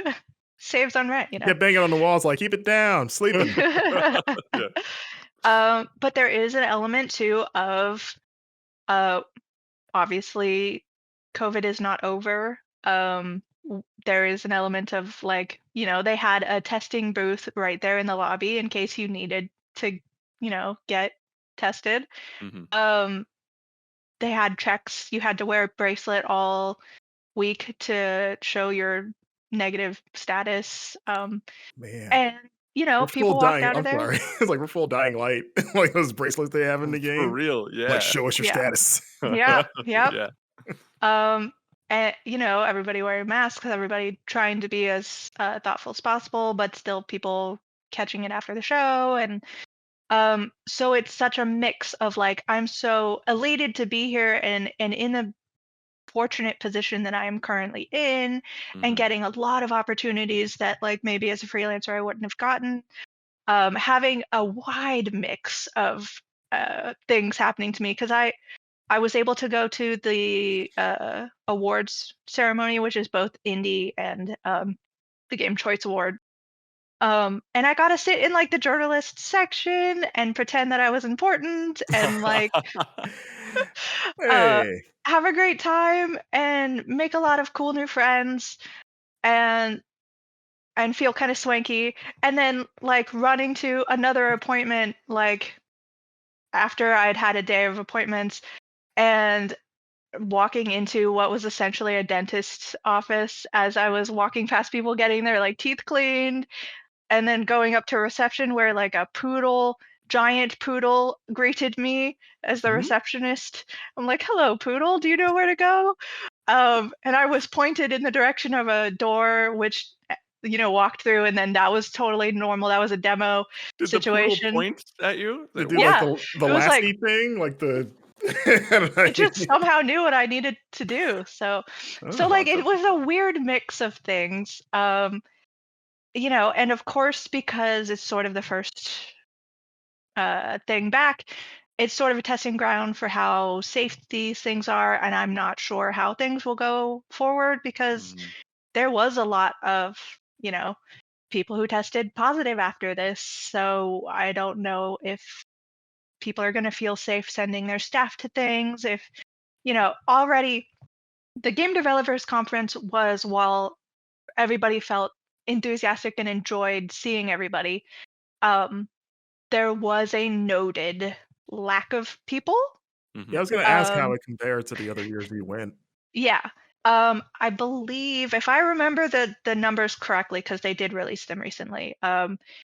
[SPEAKER 4] yeah. Saves on rent,
[SPEAKER 3] Kept banging on the walls like, keep it down, sleeping.
[SPEAKER 4] But there is an element too of obviously COVID is not over. There is an element of like, they had a testing booth right there in the lobby in case you needed to, get tested.
[SPEAKER 1] Mhm.
[SPEAKER 4] They had checks. You had to wear a bracelet all week to show your negative status.
[SPEAKER 3] Man.
[SPEAKER 4] And
[SPEAKER 3] We're
[SPEAKER 4] people
[SPEAKER 3] full
[SPEAKER 4] walked
[SPEAKER 3] dying.
[SPEAKER 4] out of
[SPEAKER 3] I'm
[SPEAKER 4] there.
[SPEAKER 3] sorry. It's like we're full dying light. Like those bracelets they have in the game.
[SPEAKER 1] For real, yeah.
[SPEAKER 3] Like, show us your
[SPEAKER 4] Yeah.
[SPEAKER 3] status.
[SPEAKER 4] Yeah, yep.
[SPEAKER 1] Yeah.
[SPEAKER 4] And everybody wearing masks, everybody trying to be as thoughtful as possible, but still people catching it after the show. And so it's such a mix of like, I'm so elated to be here and in the fortunate position that I am currently in and
[SPEAKER 1] Mhm.
[SPEAKER 4] getting a lot of opportunities that like maybe as a freelancer I wouldn't have gotten. Having a wide mix of things happening to me because I was able to go to the awards ceremony, which is both indie and the Game Choice Award. And I got to sit in like the journalist section and pretend that I was important and like
[SPEAKER 3] Hey.
[SPEAKER 4] have a great time and make a lot of cool new friends and feel kind of swanky. And then like running to another appointment like after I'd had a day of appointments and walking into what was essentially a dentist's office as I was walking past people getting their like teeth cleaned and then going up to reception where like a poodle giant poodle greeted me as the
[SPEAKER 1] Mhm.
[SPEAKER 4] receptionist. I'm like, "Hello, poodle. Do you know where to go?" And I was pointed in the direction of a door, which walked through, and then that was totally normal. That was a demo
[SPEAKER 1] Did the poodle
[SPEAKER 4] situation.
[SPEAKER 1] point at you?
[SPEAKER 3] To
[SPEAKER 1] Like,
[SPEAKER 3] do like
[SPEAKER 4] Yeah,
[SPEAKER 3] the
[SPEAKER 4] it was like
[SPEAKER 3] lassie thing, like the.
[SPEAKER 4] it just somehow knew what I needed to do. So
[SPEAKER 1] "This
[SPEAKER 4] so
[SPEAKER 1] is
[SPEAKER 4] like it
[SPEAKER 1] awesome."
[SPEAKER 4] was a weird mix of things. And of course, because it's sort of the first thing back, it's sort of a testing ground for how safe these things are, and I'm not sure how things will go forward because
[SPEAKER 1] Mhm.
[SPEAKER 4] there was a lot of people who tested positive after this. So I don't know if people are going to feel safe sending their staff to things. If already the game developers conference was, while everybody felt enthusiastic and enjoyed seeing everybody, um, there was a noted lack of people.
[SPEAKER 1] Mhm.
[SPEAKER 3] Yeah, I was gonna ask how
[SPEAKER 4] Um,
[SPEAKER 3] it compared to the other years we went.
[SPEAKER 4] yeah. I believe, if I remember the numbers correctly, because they did release them recently,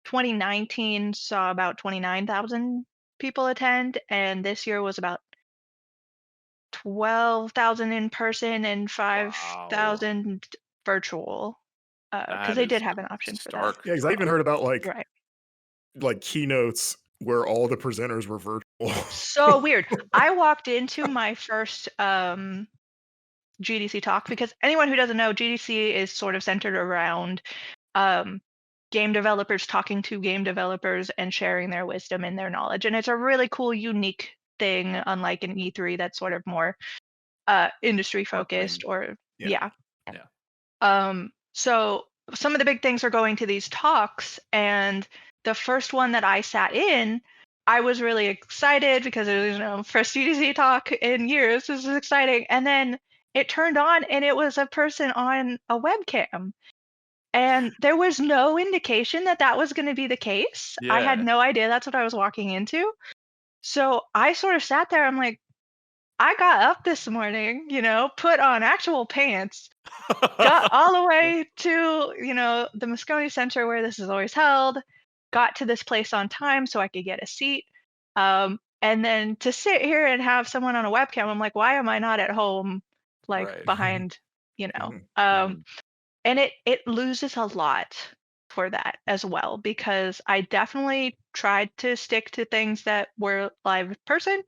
[SPEAKER 4] 2019 saw about 29,000 people attend, and this year was about 12,000 in person and
[SPEAKER 1] Wow.
[SPEAKER 4] 5,000 virtual. Because
[SPEAKER 1] That
[SPEAKER 4] they
[SPEAKER 1] is
[SPEAKER 4] did have an option for that.
[SPEAKER 1] stark
[SPEAKER 3] Yeah, because I even heard about
[SPEAKER 4] Right.
[SPEAKER 3] like keynotes where all the presenters were virtual.
[SPEAKER 4] So weird. I walked into my first GDC talk, because anyone who doesn't know, GDC is sort of centered around um, game developers talking to game developers and sharing their wisdom and their knowledge. And it's a really cool, unique thing, unlike an E3 that's sort of more industry focused,
[SPEAKER 1] Marketing.
[SPEAKER 4] or
[SPEAKER 3] Yeah.
[SPEAKER 4] yeah.
[SPEAKER 1] Yeah.
[SPEAKER 4] So some of the big things are going to these talks, and the first one that I sat in, I was really excited because it was, first GDC talk in years. This is exciting. And then it turned on, and it was a person on a webcam. And there was no indication that that was going to be the case. I had
[SPEAKER 1] Yeah.
[SPEAKER 4] no idea that's what I was walking into. So I sort of sat there. I'm like, I got up this morning, put on actual pants, got all the way to, the Moscone Center where this is always held, got to this place on time so I could get a seat. And then to sit here and have someone on a webcam, I'm like, why am I not at home, like
[SPEAKER 1] Right.
[SPEAKER 4] behind,
[SPEAKER 3] Mhm.
[SPEAKER 1] Mhm.
[SPEAKER 4] and it loses a lot for that as well, because I definitely tried to stick to things that were live in person.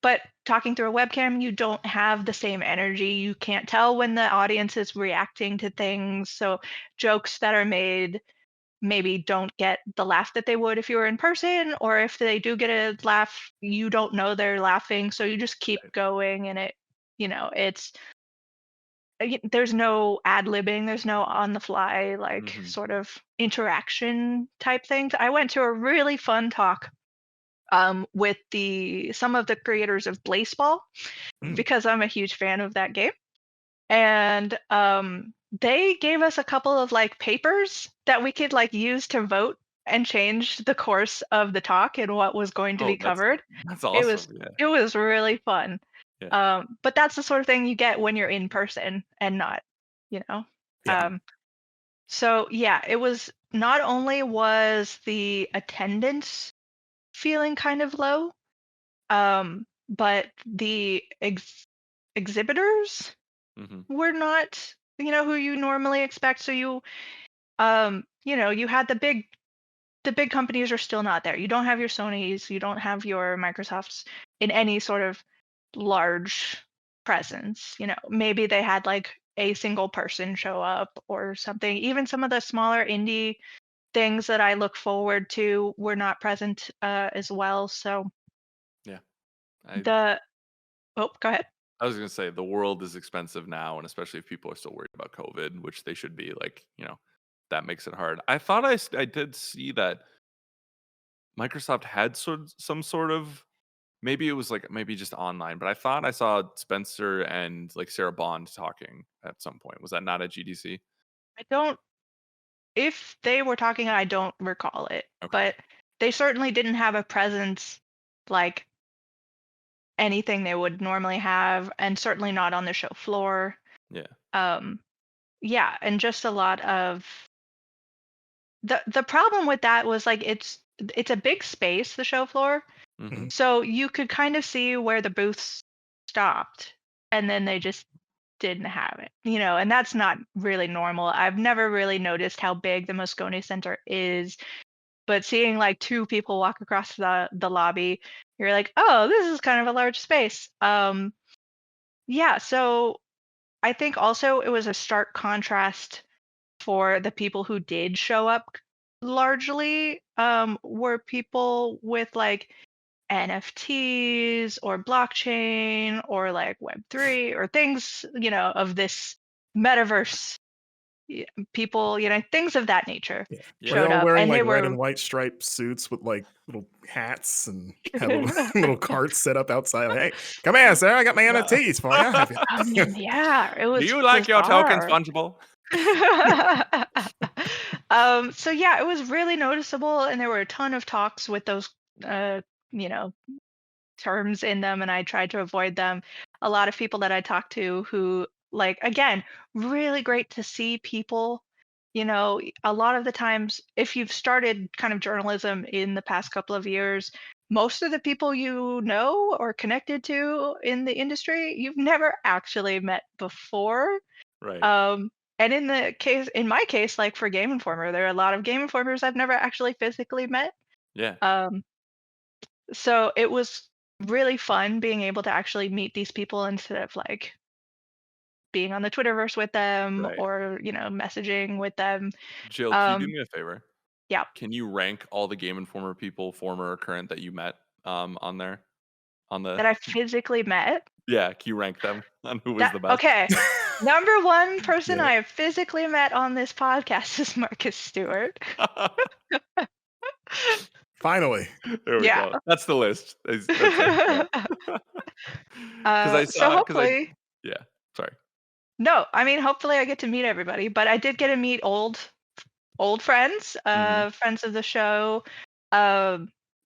[SPEAKER 4] But talking through a webcam, you don't have the same energy. You can't tell when the audience is reacting to things. So jokes that are made maybe don't get the laugh that they would if you were in person, or if they do get a laugh, you don't know they're laughing. So you just keep
[SPEAKER 1] Right.
[SPEAKER 4] going, and it's there's no ad-libbing, there's no on the fly like
[SPEAKER 1] Mhm.
[SPEAKER 4] sort of interaction type things. I went to a really fun talk with some of the creators of Blaseball,
[SPEAKER 3] Mm.
[SPEAKER 4] because I'm a huge fan of that game. And they gave us a couple of like papers that we could like use to vote and change the course of the talk and what was going to
[SPEAKER 1] Oh,
[SPEAKER 4] be covered.
[SPEAKER 1] that's
[SPEAKER 4] It was
[SPEAKER 1] awesome. Yeah.
[SPEAKER 4] it was really fun.
[SPEAKER 1] Yeah.
[SPEAKER 4] But that's the sort of thing you get when you're in person and not, you know.
[SPEAKER 3] Yeah.
[SPEAKER 4] Um, so yeah, it was, not only was the attendance feeling kind of low, but the exhibitors
[SPEAKER 1] Mhm.
[SPEAKER 4] were not, who you normally expect. So you had the big companies are still not there. You don't have your Sonys, you don't have your Microsofts in any sort of large presence. Maybe they had like a single person show up or something. Even some of the smaller indie things that I look forward to were not present as well. So
[SPEAKER 1] Yeah. I
[SPEAKER 4] the go ahead.
[SPEAKER 1] I was gonna say the world is expensive now, and especially if people are still worried about COVID, which they should be. Like, that makes it hard. I thought I did see that Microsoft had some sort of, maybe it was like maybe just online, but I thought I saw Spencer and like Sarah Bond talking at some point. Was that not at GDC?
[SPEAKER 4] I don't If they were talking, I don't recall it,
[SPEAKER 1] Okay.
[SPEAKER 4] but they certainly didn't have a presence like anything they would normally have, and certainly not on the show floor.
[SPEAKER 1] Yeah.
[SPEAKER 4] Um, yeah, and just a lot of the problem with that was like it's a big space, the show floor.
[SPEAKER 1] Mhm.
[SPEAKER 4] So you could kind of see where the booths stopped, and then they just didn't have it, and that's not really normal. I've never really noticed how big the Moscone Center is, but seeing like two people walk across the lobby, you're like, oh, this is kind of a large space. Yeah, so I think also it was a stark contrast for the people who did show up largely, were people with like NFTs or blockchain or like Web3 or things, of this metaverse people, things of that nature
[SPEAKER 3] Yeah. Were they
[SPEAKER 4] showed
[SPEAKER 3] all
[SPEAKER 4] up,
[SPEAKER 3] wearing
[SPEAKER 4] and
[SPEAKER 3] like
[SPEAKER 4] they
[SPEAKER 3] red
[SPEAKER 4] were
[SPEAKER 3] and white striped suits with like little hats and had little little carts set up outside? Like, hey, come here, sir. I got my
[SPEAKER 1] Yeah.
[SPEAKER 3] NFTs for you. Have you?
[SPEAKER 4] I mean, yeah, it
[SPEAKER 1] Do
[SPEAKER 4] was
[SPEAKER 1] you like your tokens
[SPEAKER 4] bizarre.
[SPEAKER 1] fungible?
[SPEAKER 4] So yeah, it was really noticeable, and there were a ton of talks with those, uh, you know, terms in them, and I tried to avoid them. A lot of people that I talked to who, like, again, really great to see people. A lot of the times, if you've started kind of journalism in the past couple of years, most of the people or connected to in the industry, you've never actually met before.
[SPEAKER 1] Right.
[SPEAKER 4] And in my case, like for Game Informer, there are a lot of Game Informers I've never actually physically met.
[SPEAKER 1] Yeah.
[SPEAKER 4] Um, so it was really fun being able to actually meet these people instead of like being on the Twitterverse with them
[SPEAKER 1] Right.
[SPEAKER 4] or, messaging with them.
[SPEAKER 1] Jill, can you do
[SPEAKER 4] Um,
[SPEAKER 1] me a favor?
[SPEAKER 4] yeah,
[SPEAKER 1] Can you rank all the Game Informer people, former or current, that you met on there? On the
[SPEAKER 4] that I physically met.
[SPEAKER 1] Yeah, can you rank them on who was
[SPEAKER 4] That
[SPEAKER 1] the best?
[SPEAKER 4] okay. Number one person
[SPEAKER 3] Get
[SPEAKER 4] I
[SPEAKER 3] it?
[SPEAKER 4] have physically met on this podcast is Marcus Stewart.
[SPEAKER 3] Finally.
[SPEAKER 1] There we
[SPEAKER 4] Yeah.
[SPEAKER 1] go. That's the list. That's it. Yeah. Because I
[SPEAKER 4] So
[SPEAKER 1] saw, because I
[SPEAKER 4] hopefully,
[SPEAKER 1] yeah. Sorry.
[SPEAKER 4] no, I mean hopefully I get to meet everybody, but I did get to meet old friends,
[SPEAKER 1] Mhm.
[SPEAKER 4] friends of the show, uh,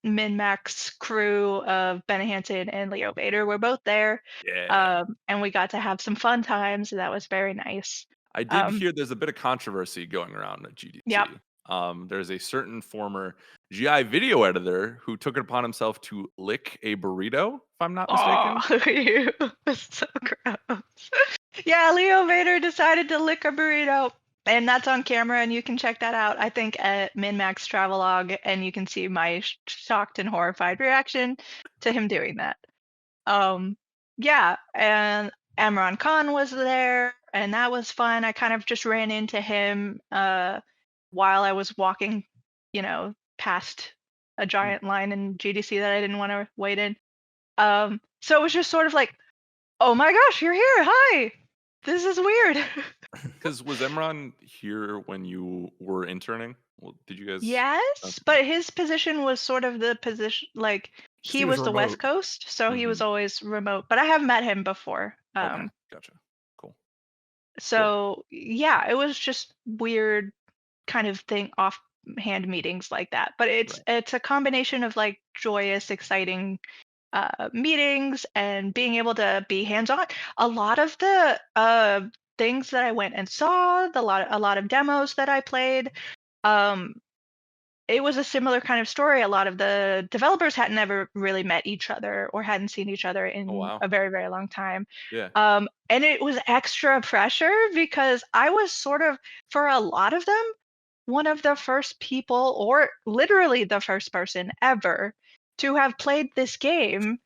[SPEAKER 4] Min Max crew of Ben Hansen and Leo Vader were both there,
[SPEAKER 1] Yeah.
[SPEAKER 4] and we got to have some fun times, and that was very nice.
[SPEAKER 1] I did
[SPEAKER 4] Um,
[SPEAKER 1] hear there's a bit of controversy going around at
[SPEAKER 4] yep.
[SPEAKER 1] GDC. There's a certain former GI video editor who took it upon himself to lick a burrito, if I'm not
[SPEAKER 4] Oh,
[SPEAKER 1] mistaken.
[SPEAKER 4] you was so gross. Yeah, Leo Vader decided to lick a burrito, and that's on camera, and you can check that out, I think, at MinMax Travelog, and you can see my shocked and horrified reaction to him doing that. Um, yeah, and Amron Khan was there, and that was fun. I kind of just ran into him while I was walking, past a
[SPEAKER 1] Mm.
[SPEAKER 4] giant line in GDC that I didn't want to wait in. So it was just sort of like, oh my gosh, you're here. Hi. This is weird.
[SPEAKER 1] Because was Emron here when you were interning? Well, did you guys?
[SPEAKER 4] Yes,
[SPEAKER 1] Okay.
[SPEAKER 4] but his position was sort of the position like
[SPEAKER 3] He
[SPEAKER 4] he
[SPEAKER 3] was
[SPEAKER 4] was the West
[SPEAKER 3] remote.
[SPEAKER 4] Coast, so he was
[SPEAKER 1] Mhm.
[SPEAKER 4] always remote. But I have met him before.
[SPEAKER 1] Okay. Gotcha. Cool. Cool.
[SPEAKER 4] So yeah, it was just weird kind of thing offhand meetings like that. But it's
[SPEAKER 1] Right.
[SPEAKER 4] it's a combination of like joyous, exciting meetings and being able to be hands on. A lot of the things that I went and saw, a lot of demos that I played. Um, it was a similar kind of story. A lot of the developers hadn't ever really met each other or hadn't seen each other
[SPEAKER 1] Oh
[SPEAKER 4] in
[SPEAKER 1] wow.
[SPEAKER 4] a very, very long time.
[SPEAKER 1] Yeah.
[SPEAKER 4] And it was extra pressure because I was sort of, for a lot of them, one of the first people, or literally the first person ever, to have played this game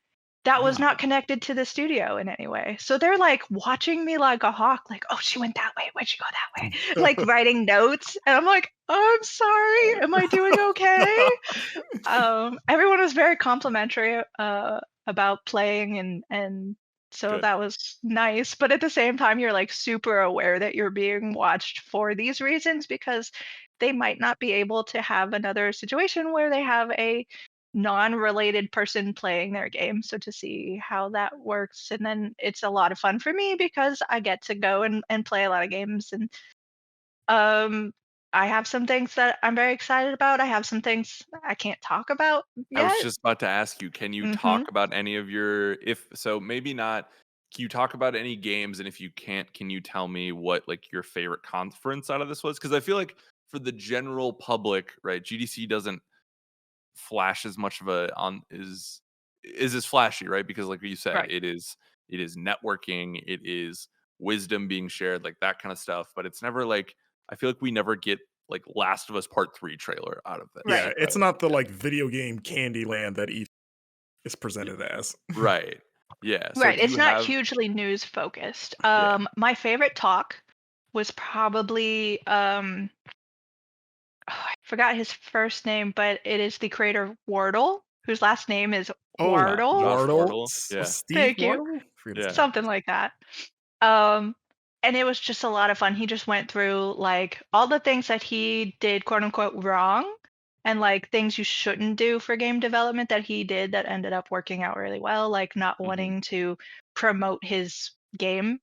[SPEAKER 4] that was not
[SPEAKER 1] Wow.
[SPEAKER 4] connected to the studio in any way. So they're like watching me like a hawk, like, oh, she went that way. Why'd she go that way? Like writing notes. And I'm like, oh, I'm sorry. Am I doing okay? Everyone was very complimentary about playing, and so
[SPEAKER 1] Good.
[SPEAKER 4] that was nice. But at the same time, you're like super aware that you're being watched for these reasons because they might not be able to have another situation where they have a non-related person playing their game. So to see how that works, and then it's a lot of fun for me because I get to go and play a lot of games, and um, I have some things that I'm very excited about. I have some things I can't talk about
[SPEAKER 1] I was
[SPEAKER 4] yet.
[SPEAKER 1] just about to ask you, can you
[SPEAKER 4] Mhm.
[SPEAKER 1] talk about any of your, if so, maybe not, can you talk about any games? And if you can't, can you tell me what like your favorite conference out of this was? Because I feel like for the general public, right, GDC doesn't flash as much of is as flashy, right? Because like you said,
[SPEAKER 4] Right.
[SPEAKER 1] it is networking, it is wisdom being shared, like that kind of stuff. But it's never like, I feel like we never get like Last of Us Part 3 trailer out of this.
[SPEAKER 3] Yeah,
[SPEAKER 4] Right.
[SPEAKER 3] it's not the like video game Candyland that E is presented as.
[SPEAKER 1] Right. Yeah. So
[SPEAKER 4] Right.
[SPEAKER 1] do
[SPEAKER 4] It's
[SPEAKER 1] you
[SPEAKER 4] not
[SPEAKER 1] have
[SPEAKER 4] hugely news focused.
[SPEAKER 1] Yeah.
[SPEAKER 4] My favorite talk was probably I forgot his first name, but it is the creator of Wordle, whose last name is
[SPEAKER 3] Oh,
[SPEAKER 4] Wardle.
[SPEAKER 1] Josh
[SPEAKER 3] Wardle,
[SPEAKER 1] Wardle. Yeah.
[SPEAKER 3] Steve
[SPEAKER 4] Thank you.
[SPEAKER 3] Wardle. I forget his
[SPEAKER 1] Yeah.
[SPEAKER 3] name.
[SPEAKER 4] Something like that. Um, and it was just a lot of fun. He just went through like all the things that he did, quote unquote, wrong, and like things you shouldn't do for game development that he did that ended up working out really well, like not
[SPEAKER 1] Mhm.
[SPEAKER 4] wanting to promote his game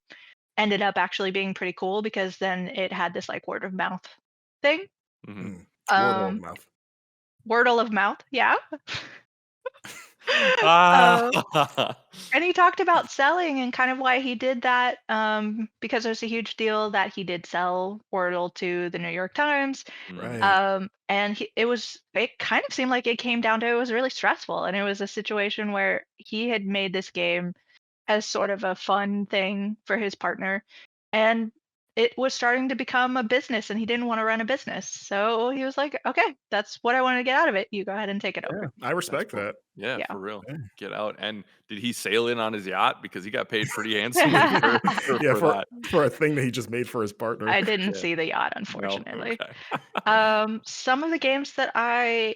[SPEAKER 4] ended up actually being pretty cool because then it had this like word of mouth thing.
[SPEAKER 1] Mhm.
[SPEAKER 3] Wardle
[SPEAKER 4] Um,
[SPEAKER 3] mouth.
[SPEAKER 4] Wordle of mouth, yeah.
[SPEAKER 1] Ah.
[SPEAKER 4] And he talked about selling and kind of why he did that, because there's a huge deal that he did sell Wordle to the New York Times.
[SPEAKER 1] Mhm.
[SPEAKER 3] Right.
[SPEAKER 4] And it kind of seemed like it came down to it was really stressful. And it was a situation where he had made this game as sort of a fun thing for his partner. And it was starting to become a business and he didn't want to run a business. So he was like, okay, that's what I wanted to get out of it. You go ahead and take it
[SPEAKER 3] Yeah,
[SPEAKER 4] over.
[SPEAKER 3] I respect
[SPEAKER 1] cool.
[SPEAKER 3] that.
[SPEAKER 1] Yeah,
[SPEAKER 4] Yeah.
[SPEAKER 1] for real.
[SPEAKER 3] Yeah.
[SPEAKER 1] Get out. And did he sail in on his yacht? Because he got paid pretty handsomely for
[SPEAKER 3] Yeah, for
[SPEAKER 1] that.
[SPEAKER 3] for a thing that he just made for his partner.
[SPEAKER 4] I didn't
[SPEAKER 1] Yeah.
[SPEAKER 4] see the yacht,
[SPEAKER 1] No.
[SPEAKER 4] unfortunately.
[SPEAKER 1] Okay.
[SPEAKER 4] Some of the games that I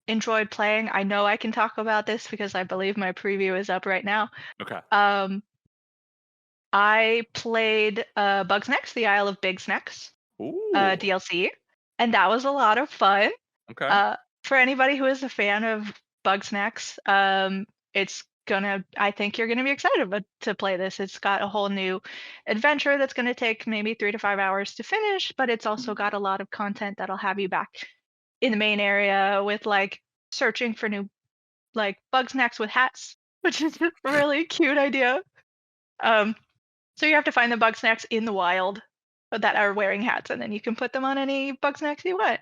[SPEAKER 4] enjoyed playing, I know I can talk about this because I believe my preview is up right now.
[SPEAKER 1] Okay.
[SPEAKER 4] I played Bugs Next, the Isle of Big Snacks
[SPEAKER 1] Ooh.
[SPEAKER 4] DLC, and that was a lot of fun.
[SPEAKER 1] Okay.
[SPEAKER 4] For anybody who is a fan of Bug Snacks, I think you're gonna be excited to play this. It's got a whole new adventure that's gonna take maybe 3 to 5 hours to finish, but it's also got a lot of content that'll have you back in the main area with like searching for new like Bug Snacks with hats, which is a really cute idea. Um, so you have to find the Bug Snacks in the wild that are wearing hats, and then you can put them on any Bug Snacks you want.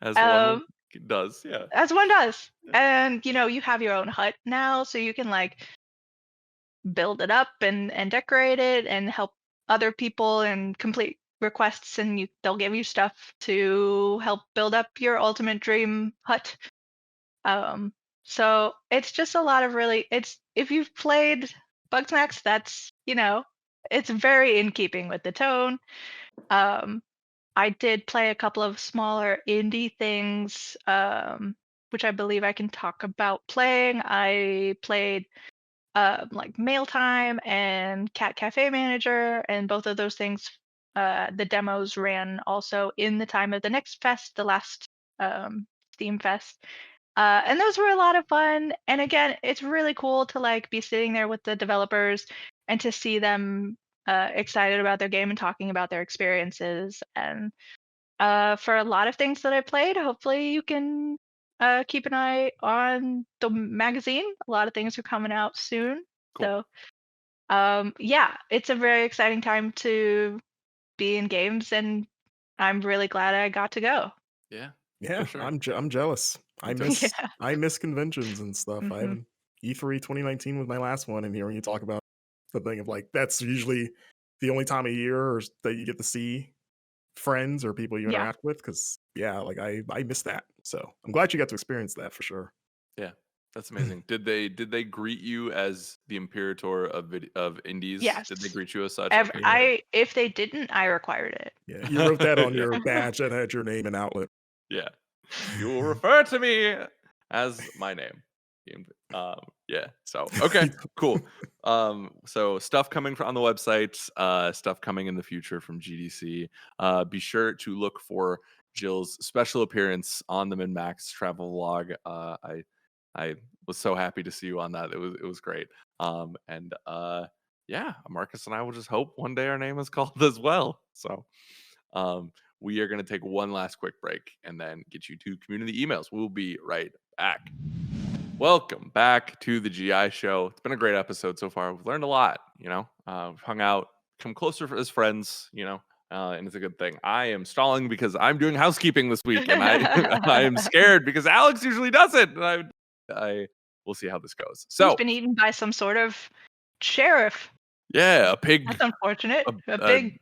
[SPEAKER 1] As one
[SPEAKER 4] Um,
[SPEAKER 1] does. Yeah.
[SPEAKER 4] as one does. And you have your own hut now, so you can like build it up and decorate it and help other people and complete requests, and they'll give you stuff to help build up your ultimate dream hut. So it's just a lot of really it's if you've played Bugsnax, that's it's very in keeping with the tone. Um, I did play a couple of smaller indie things, which I believe I can talk about playing. I played like Mail Time and Cat Cafe Manager, and both of those things, the demos ran also in the time of the next fest, the last Steam Fest. And those were a lot of fun. And again, it's really cool to like be sitting there with the developers and to see them excited about their game and talking about their experiences. And for a lot of things that I played, hopefully you can keep an eye on the magazine. A lot of things are coming out soon.
[SPEAKER 1] Cool.
[SPEAKER 4] So yeah, it's a very exciting time to be in games, and I'm really glad I got to go.
[SPEAKER 1] Yeah.
[SPEAKER 3] Yeah,
[SPEAKER 1] sure.
[SPEAKER 3] I'm jealous. I
[SPEAKER 1] Me too.
[SPEAKER 3] miss
[SPEAKER 4] Yeah.
[SPEAKER 3] I miss conventions and stuff. I
[SPEAKER 4] Mhm.
[SPEAKER 3] haven't E3 2019 was my last one, and hearing you talk about the thing of like that's usually the only time of year that you get to see friends or people you
[SPEAKER 4] Yeah.
[SPEAKER 3] interact with. Because yeah, like I miss that. So I'm glad you got to experience that for sure.
[SPEAKER 1] Yeah. That's amazing. Did they greet you as the Imperator of indies?
[SPEAKER 4] Yes.
[SPEAKER 1] Did they greet you as such?
[SPEAKER 4] Ev-
[SPEAKER 1] Okay.
[SPEAKER 3] Yeah.
[SPEAKER 4] if they didn't, I required it.
[SPEAKER 3] Yeah, you wrote that on your badge that had your name and outlet.
[SPEAKER 1] Yeah. You will refer to me as my name. Yeah. So okay, cool. So stuff coming on the website, stuff coming in the future from GDC. Be sure to look for Jill's special appearance on the Min-Max travel vlog. I was so happy to see you on that. It was great. And yeah, Marcus and I will just hope one day our name is called as well. So we are going to take one last quick break and then get you to community emails. We'll be right back. Welcome back to the GI Show. It's been a great episode so far. We've learned a lot, we've hung out, come closer as friends, and it's a good thing. I am stalling because I'm doing housekeeping this week, and I am scared because Alex usually does it. And I we'll see how this goes.
[SPEAKER 4] He's
[SPEAKER 1] So
[SPEAKER 4] been eaten by some sort of sheriff.
[SPEAKER 1] yeah, a pig,
[SPEAKER 4] That's unfortunate. A
[SPEAKER 1] a
[SPEAKER 4] big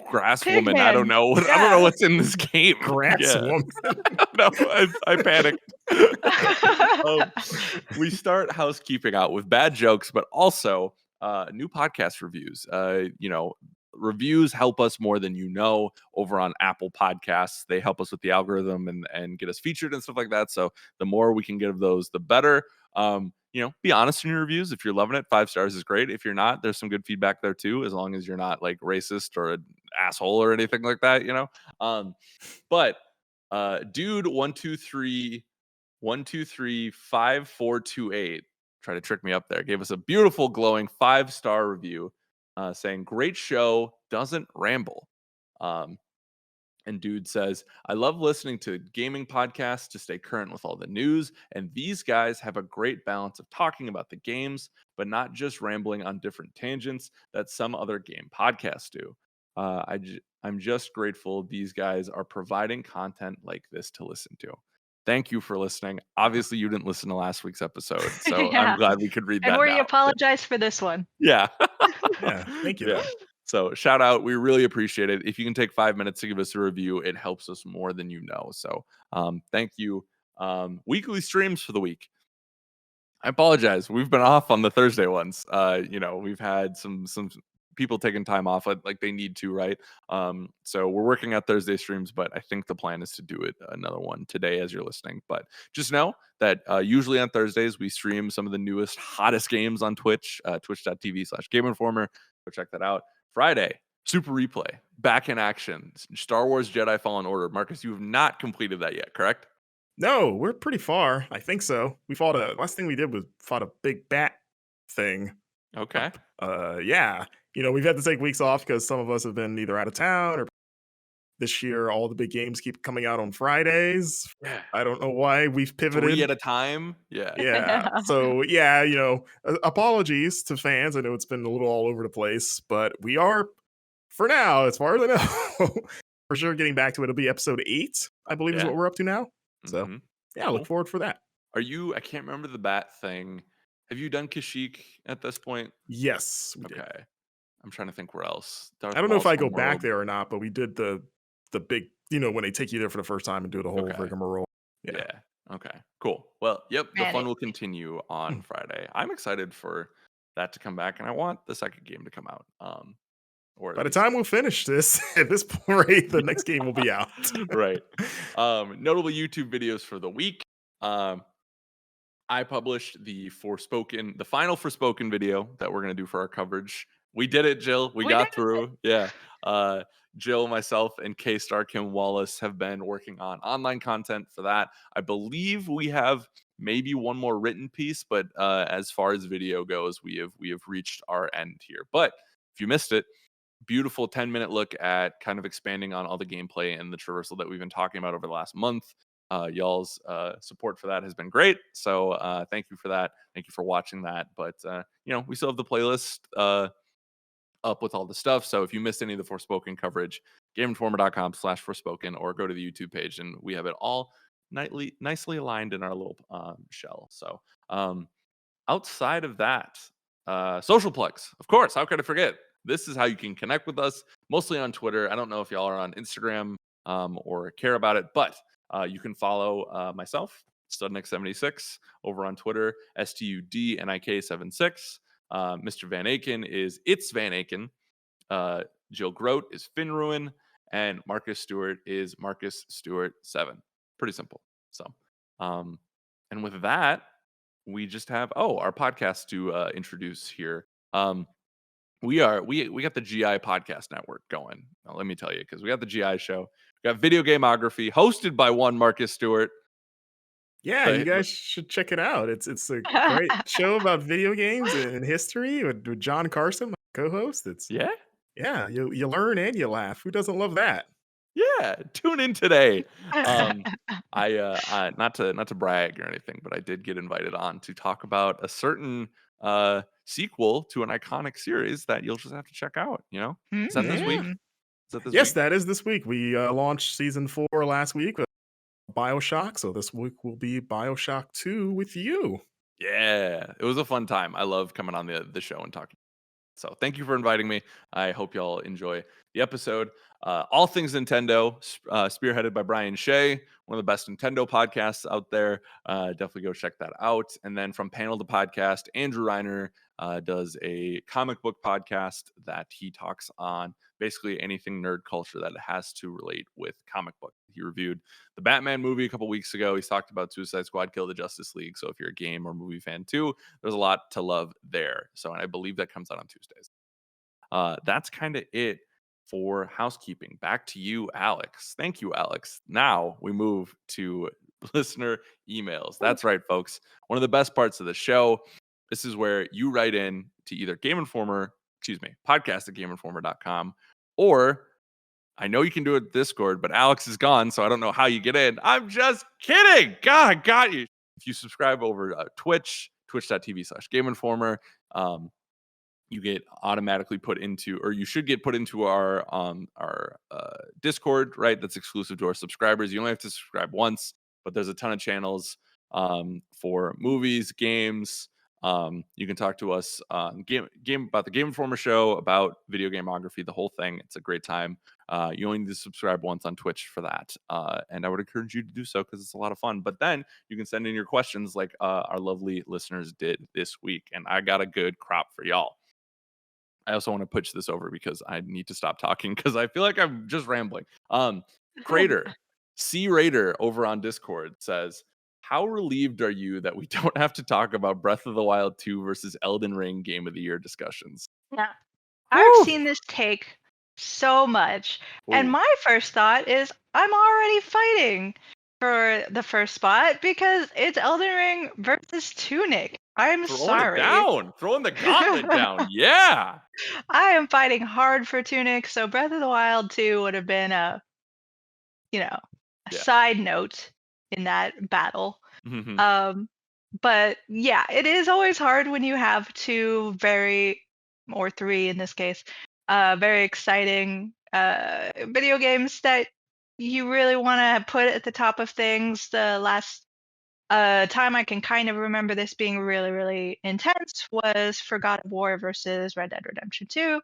[SPEAKER 1] grass
[SPEAKER 4] pig
[SPEAKER 1] woman. I don't
[SPEAKER 4] man.
[SPEAKER 1] know. I don't know what's in this game.
[SPEAKER 3] Grass
[SPEAKER 1] Yeah.
[SPEAKER 3] woman.
[SPEAKER 1] No, I panicked. We start housekeeping out with bad jokes, but also new podcast reviews. Reviews help us more than you know over on Apple Podcasts. They help us with the algorithm and get us featured and stuff like that. So the more we can get of those, the better. Be honest in your reviews. If you're loving it, 5 stars is great. If you're not, there's some good feedback there too, as long as you're not like racist or an asshole or anything like that, But dude 1235428 try to trick me up there, gave us a beautiful glowing 5-star review saying great show, doesn't ramble. And dude says, I love listening to gaming podcasts to stay current with all the news, and these guys have a great balance of talking about the games but not just rambling on different tangents that some other game podcasts do. I'm just grateful these guys are providing content like this to listen to. Thank you for listening. Obviously, you didn't listen to last week's episode, so
[SPEAKER 4] Yeah.
[SPEAKER 1] I'm glad we could read
[SPEAKER 4] And
[SPEAKER 1] that
[SPEAKER 4] we
[SPEAKER 1] now.
[SPEAKER 4] apologize for this one.
[SPEAKER 1] Yeah.
[SPEAKER 3] Yeah, thank you.
[SPEAKER 1] Yeah. So shout out. We really appreciate it. If you can take 5 minutes to give us a review, it helps us more than you know. So thank you. Weekly streams for the week. I apologize. We've been off on the Thursday ones. We've had some people taking time off like they need to, right? So we're working at Thursday streams, but I think the plan is to do it another one today as you're listening. But just know that usually on Thursdays we stream some of the newest, hottest games on Twitch, twitch.tv/Game Informer. Go check that out. Friday, Super Replay, back in action. Star Wars Jedi Fallen Order. Marcus, you have not completed that yet, correct?
[SPEAKER 3] No, we're pretty far. I think so. We fought last thing we did was fought a big bat thing.
[SPEAKER 1] Okay.
[SPEAKER 3] Yeah. We've had to take weeks off because some of us have been either out of town or this year all the big games keep coming out on Fridays.
[SPEAKER 1] Yeah.
[SPEAKER 3] I don't know why we've pivoted.
[SPEAKER 1] 3 at a time. Yeah.
[SPEAKER 3] Yeah. So yeah, apologies to fans. I know it's been a little all over the place, but we are, for now, as far as I know, for sure getting back to it. It'll be episode 8, I believe, is what we're up to now. So yeah, I
[SPEAKER 1] Cool.
[SPEAKER 3] look forward for that.
[SPEAKER 1] I can't remember the bat thing. Have you done Kashyyyk at this point?
[SPEAKER 3] Yes, we did.
[SPEAKER 1] Okay. I'm trying to think where else. Darth
[SPEAKER 3] I don't know if
[SPEAKER 1] Maul's
[SPEAKER 3] I go back
[SPEAKER 1] Homeworld.
[SPEAKER 3] there or not, but we did the big, when they take you there for the first time and do the whole
[SPEAKER 1] Okay.
[SPEAKER 3] rigmarole.
[SPEAKER 1] Yeah. Okay. Cool. Well, yep. The fun
[SPEAKER 4] Manic.
[SPEAKER 1] will continue on Friday. I'm excited for that to come back, and I want the second game to come out. Or at
[SPEAKER 3] By the
[SPEAKER 1] least-
[SPEAKER 3] time we'll finish this, at this point, right, the next game will be out.
[SPEAKER 1] Right. Notable YouTube videos for the week. I published the final Forspoken video that we're gonna do for our coverage. We did it, Jill. We got
[SPEAKER 4] did
[SPEAKER 1] through. Yeah. Jill, myself, and K-Star Kim Wallace have been working on online content for that. I believe we have maybe one more written piece, but as far as video goes, we have reached our end here. But if you missed it, beautiful 10-minute look at kind of expanding on all the gameplay and the traversal that we've been talking about over the last month. Y'all's support for that has been great. So thank you for that. Thank you for watching that. But we still have the playlist up with all the stuff. So if you missed any of the Forspoken coverage, GameInformer.com/Forspoken, or go to the YouTube page, and we have it all nicely aligned in our little shell. So outside of that, social plugs, of course. How could I forget? This is how you can connect with us, mostly on Twitter. I don't know if y'all are on Instagram or care about it, but you can follow myself, Studnik76, over on Twitter, STUDNIK76. Mr. Van Aken is It's Van Aken. Jill Grote is Finruin, and Marcus Stewart is Marcus Stewart 7. Pretty simple. So, and with that, we just have our podcast to introduce here. We got the GI Podcast Network going. Now, let me tell you, because we got the GI show. We got Video Gameography, hosted by one Marcus Stewart.
[SPEAKER 3] Yeah, you guys should check it out. It's a great show about video games and history with John Carson, my co-host.
[SPEAKER 1] Yeah,
[SPEAKER 3] you learn and you laugh. Who doesn't love that?
[SPEAKER 1] Yeah, tune in today. I not to brag or anything, but I did get invited on to talk about a certain sequel to an iconic series that you'll just have to check out. Is that this week? Is that this
[SPEAKER 3] Yes,
[SPEAKER 1] week?
[SPEAKER 3] that is this week. We launched season 4 last week with BioShock, so this week will be BioShock 2 with you.
[SPEAKER 1] Yeah, it was a fun time. I love coming on the show and talking. So thank you for inviting me. I hope y'all enjoy the episode. All Things Nintendo, spearheaded by Brian Shea, one of the best Nintendo podcasts out there. Definitely go check that out. And then from Panel to Podcast, Andrew Reiner does a comic book podcast that he talks on basically anything nerd culture that has to relate with comic book. He reviewed the Batman movie a couple weeks ago. He's talked about Suicide Squad, Kill the Justice League. So if you're a game or movie fan too, there's a lot to love there. So, and I believe that comes out on Tuesdays. That's kind of it for housekeeping. Back to you, Alex. Thank you, Alex. Now we move to listener emails. That's right, folks. One of the best parts of the show. This is where you write in to either podcast at GameInformer.com, or I know you can do it Discord, but Alex is gone, so I don't know how you get in. I'm just kidding. God, I got you. If you subscribe over Twitch, twitch.tv/GameInformer, you get automatically put into, or you should get put into our Discord, right? That's exclusive to our subscribers. You only have to subscribe once, but there's a ton of channels for movies, games. You can talk to us game about the Game Informer show, about video gameography, the whole thing. It's a great time. You only need to subscribe once on Twitch for that, and I would encourage you to do so because it's a lot of fun. But then you can send in your questions like our lovely listeners did this week, and I got a good crop for y'all. I also want to push this over because I need to stop talking because I feel like I'm just rambling. Crater, C Raider over on Discord says, how relieved are you that we don't have to talk about Breath of the Wild 2 versus Elden Ring Game of the Year discussions?
[SPEAKER 4] Yeah. I've
[SPEAKER 3] Woo!
[SPEAKER 4] seen this take so much.
[SPEAKER 1] Ooh.
[SPEAKER 4] And my first thought is I'm already fighting for the first spot because it's Elden Ring versus Tunic. I'm
[SPEAKER 1] Throwing
[SPEAKER 4] sorry.
[SPEAKER 1] it down, throwing the gauntlet down. Yeah.
[SPEAKER 4] I am fighting hard for Tunic, so Breath of the Wild 2 would have been a
[SPEAKER 1] Yeah.
[SPEAKER 4] side note in that battle.
[SPEAKER 1] Mhm.
[SPEAKER 4] But yeah, it is always hard when you have two or three in this case, very exciting video games that you really want to put at the top of things. The last time I can kind of remember this being really, really intense was for God of War versus Red Dead Redemption 2,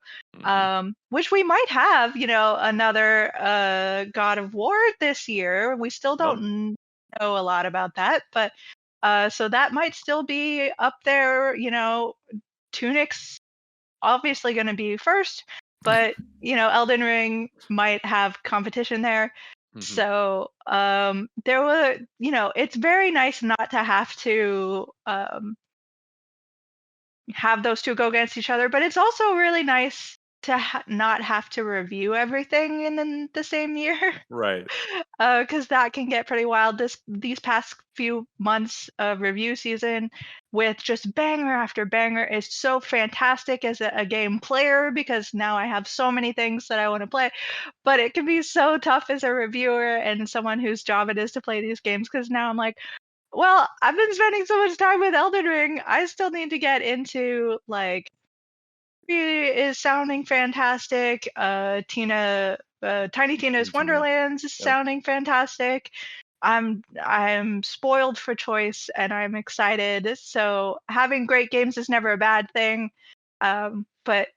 [SPEAKER 4] which we might have, another God of War this year. We still don't know a lot about that, but so that might still be up there. Tunic's obviously going to be first, but Elden Ring might have competition there. So there were, it's very nice not to have to have those two go against each other, but it's also really nice to not have to review everything in the same year.
[SPEAKER 1] Right.
[SPEAKER 4] Because that can get pretty wild. These past few months of review season with just banger after banger is so fantastic as a game player because now I have so many things that I want to play. But it can be so tough as a reviewer and someone whose job it is to play these games because now I'm like, well, I've been spending so much time with Elden Ring. I still need to get into is sounding fantastic. Tiny Tina's Wonderlands is sounding fantastic. I'm spoiled for choice and I'm excited. So having great games is never a bad thing. But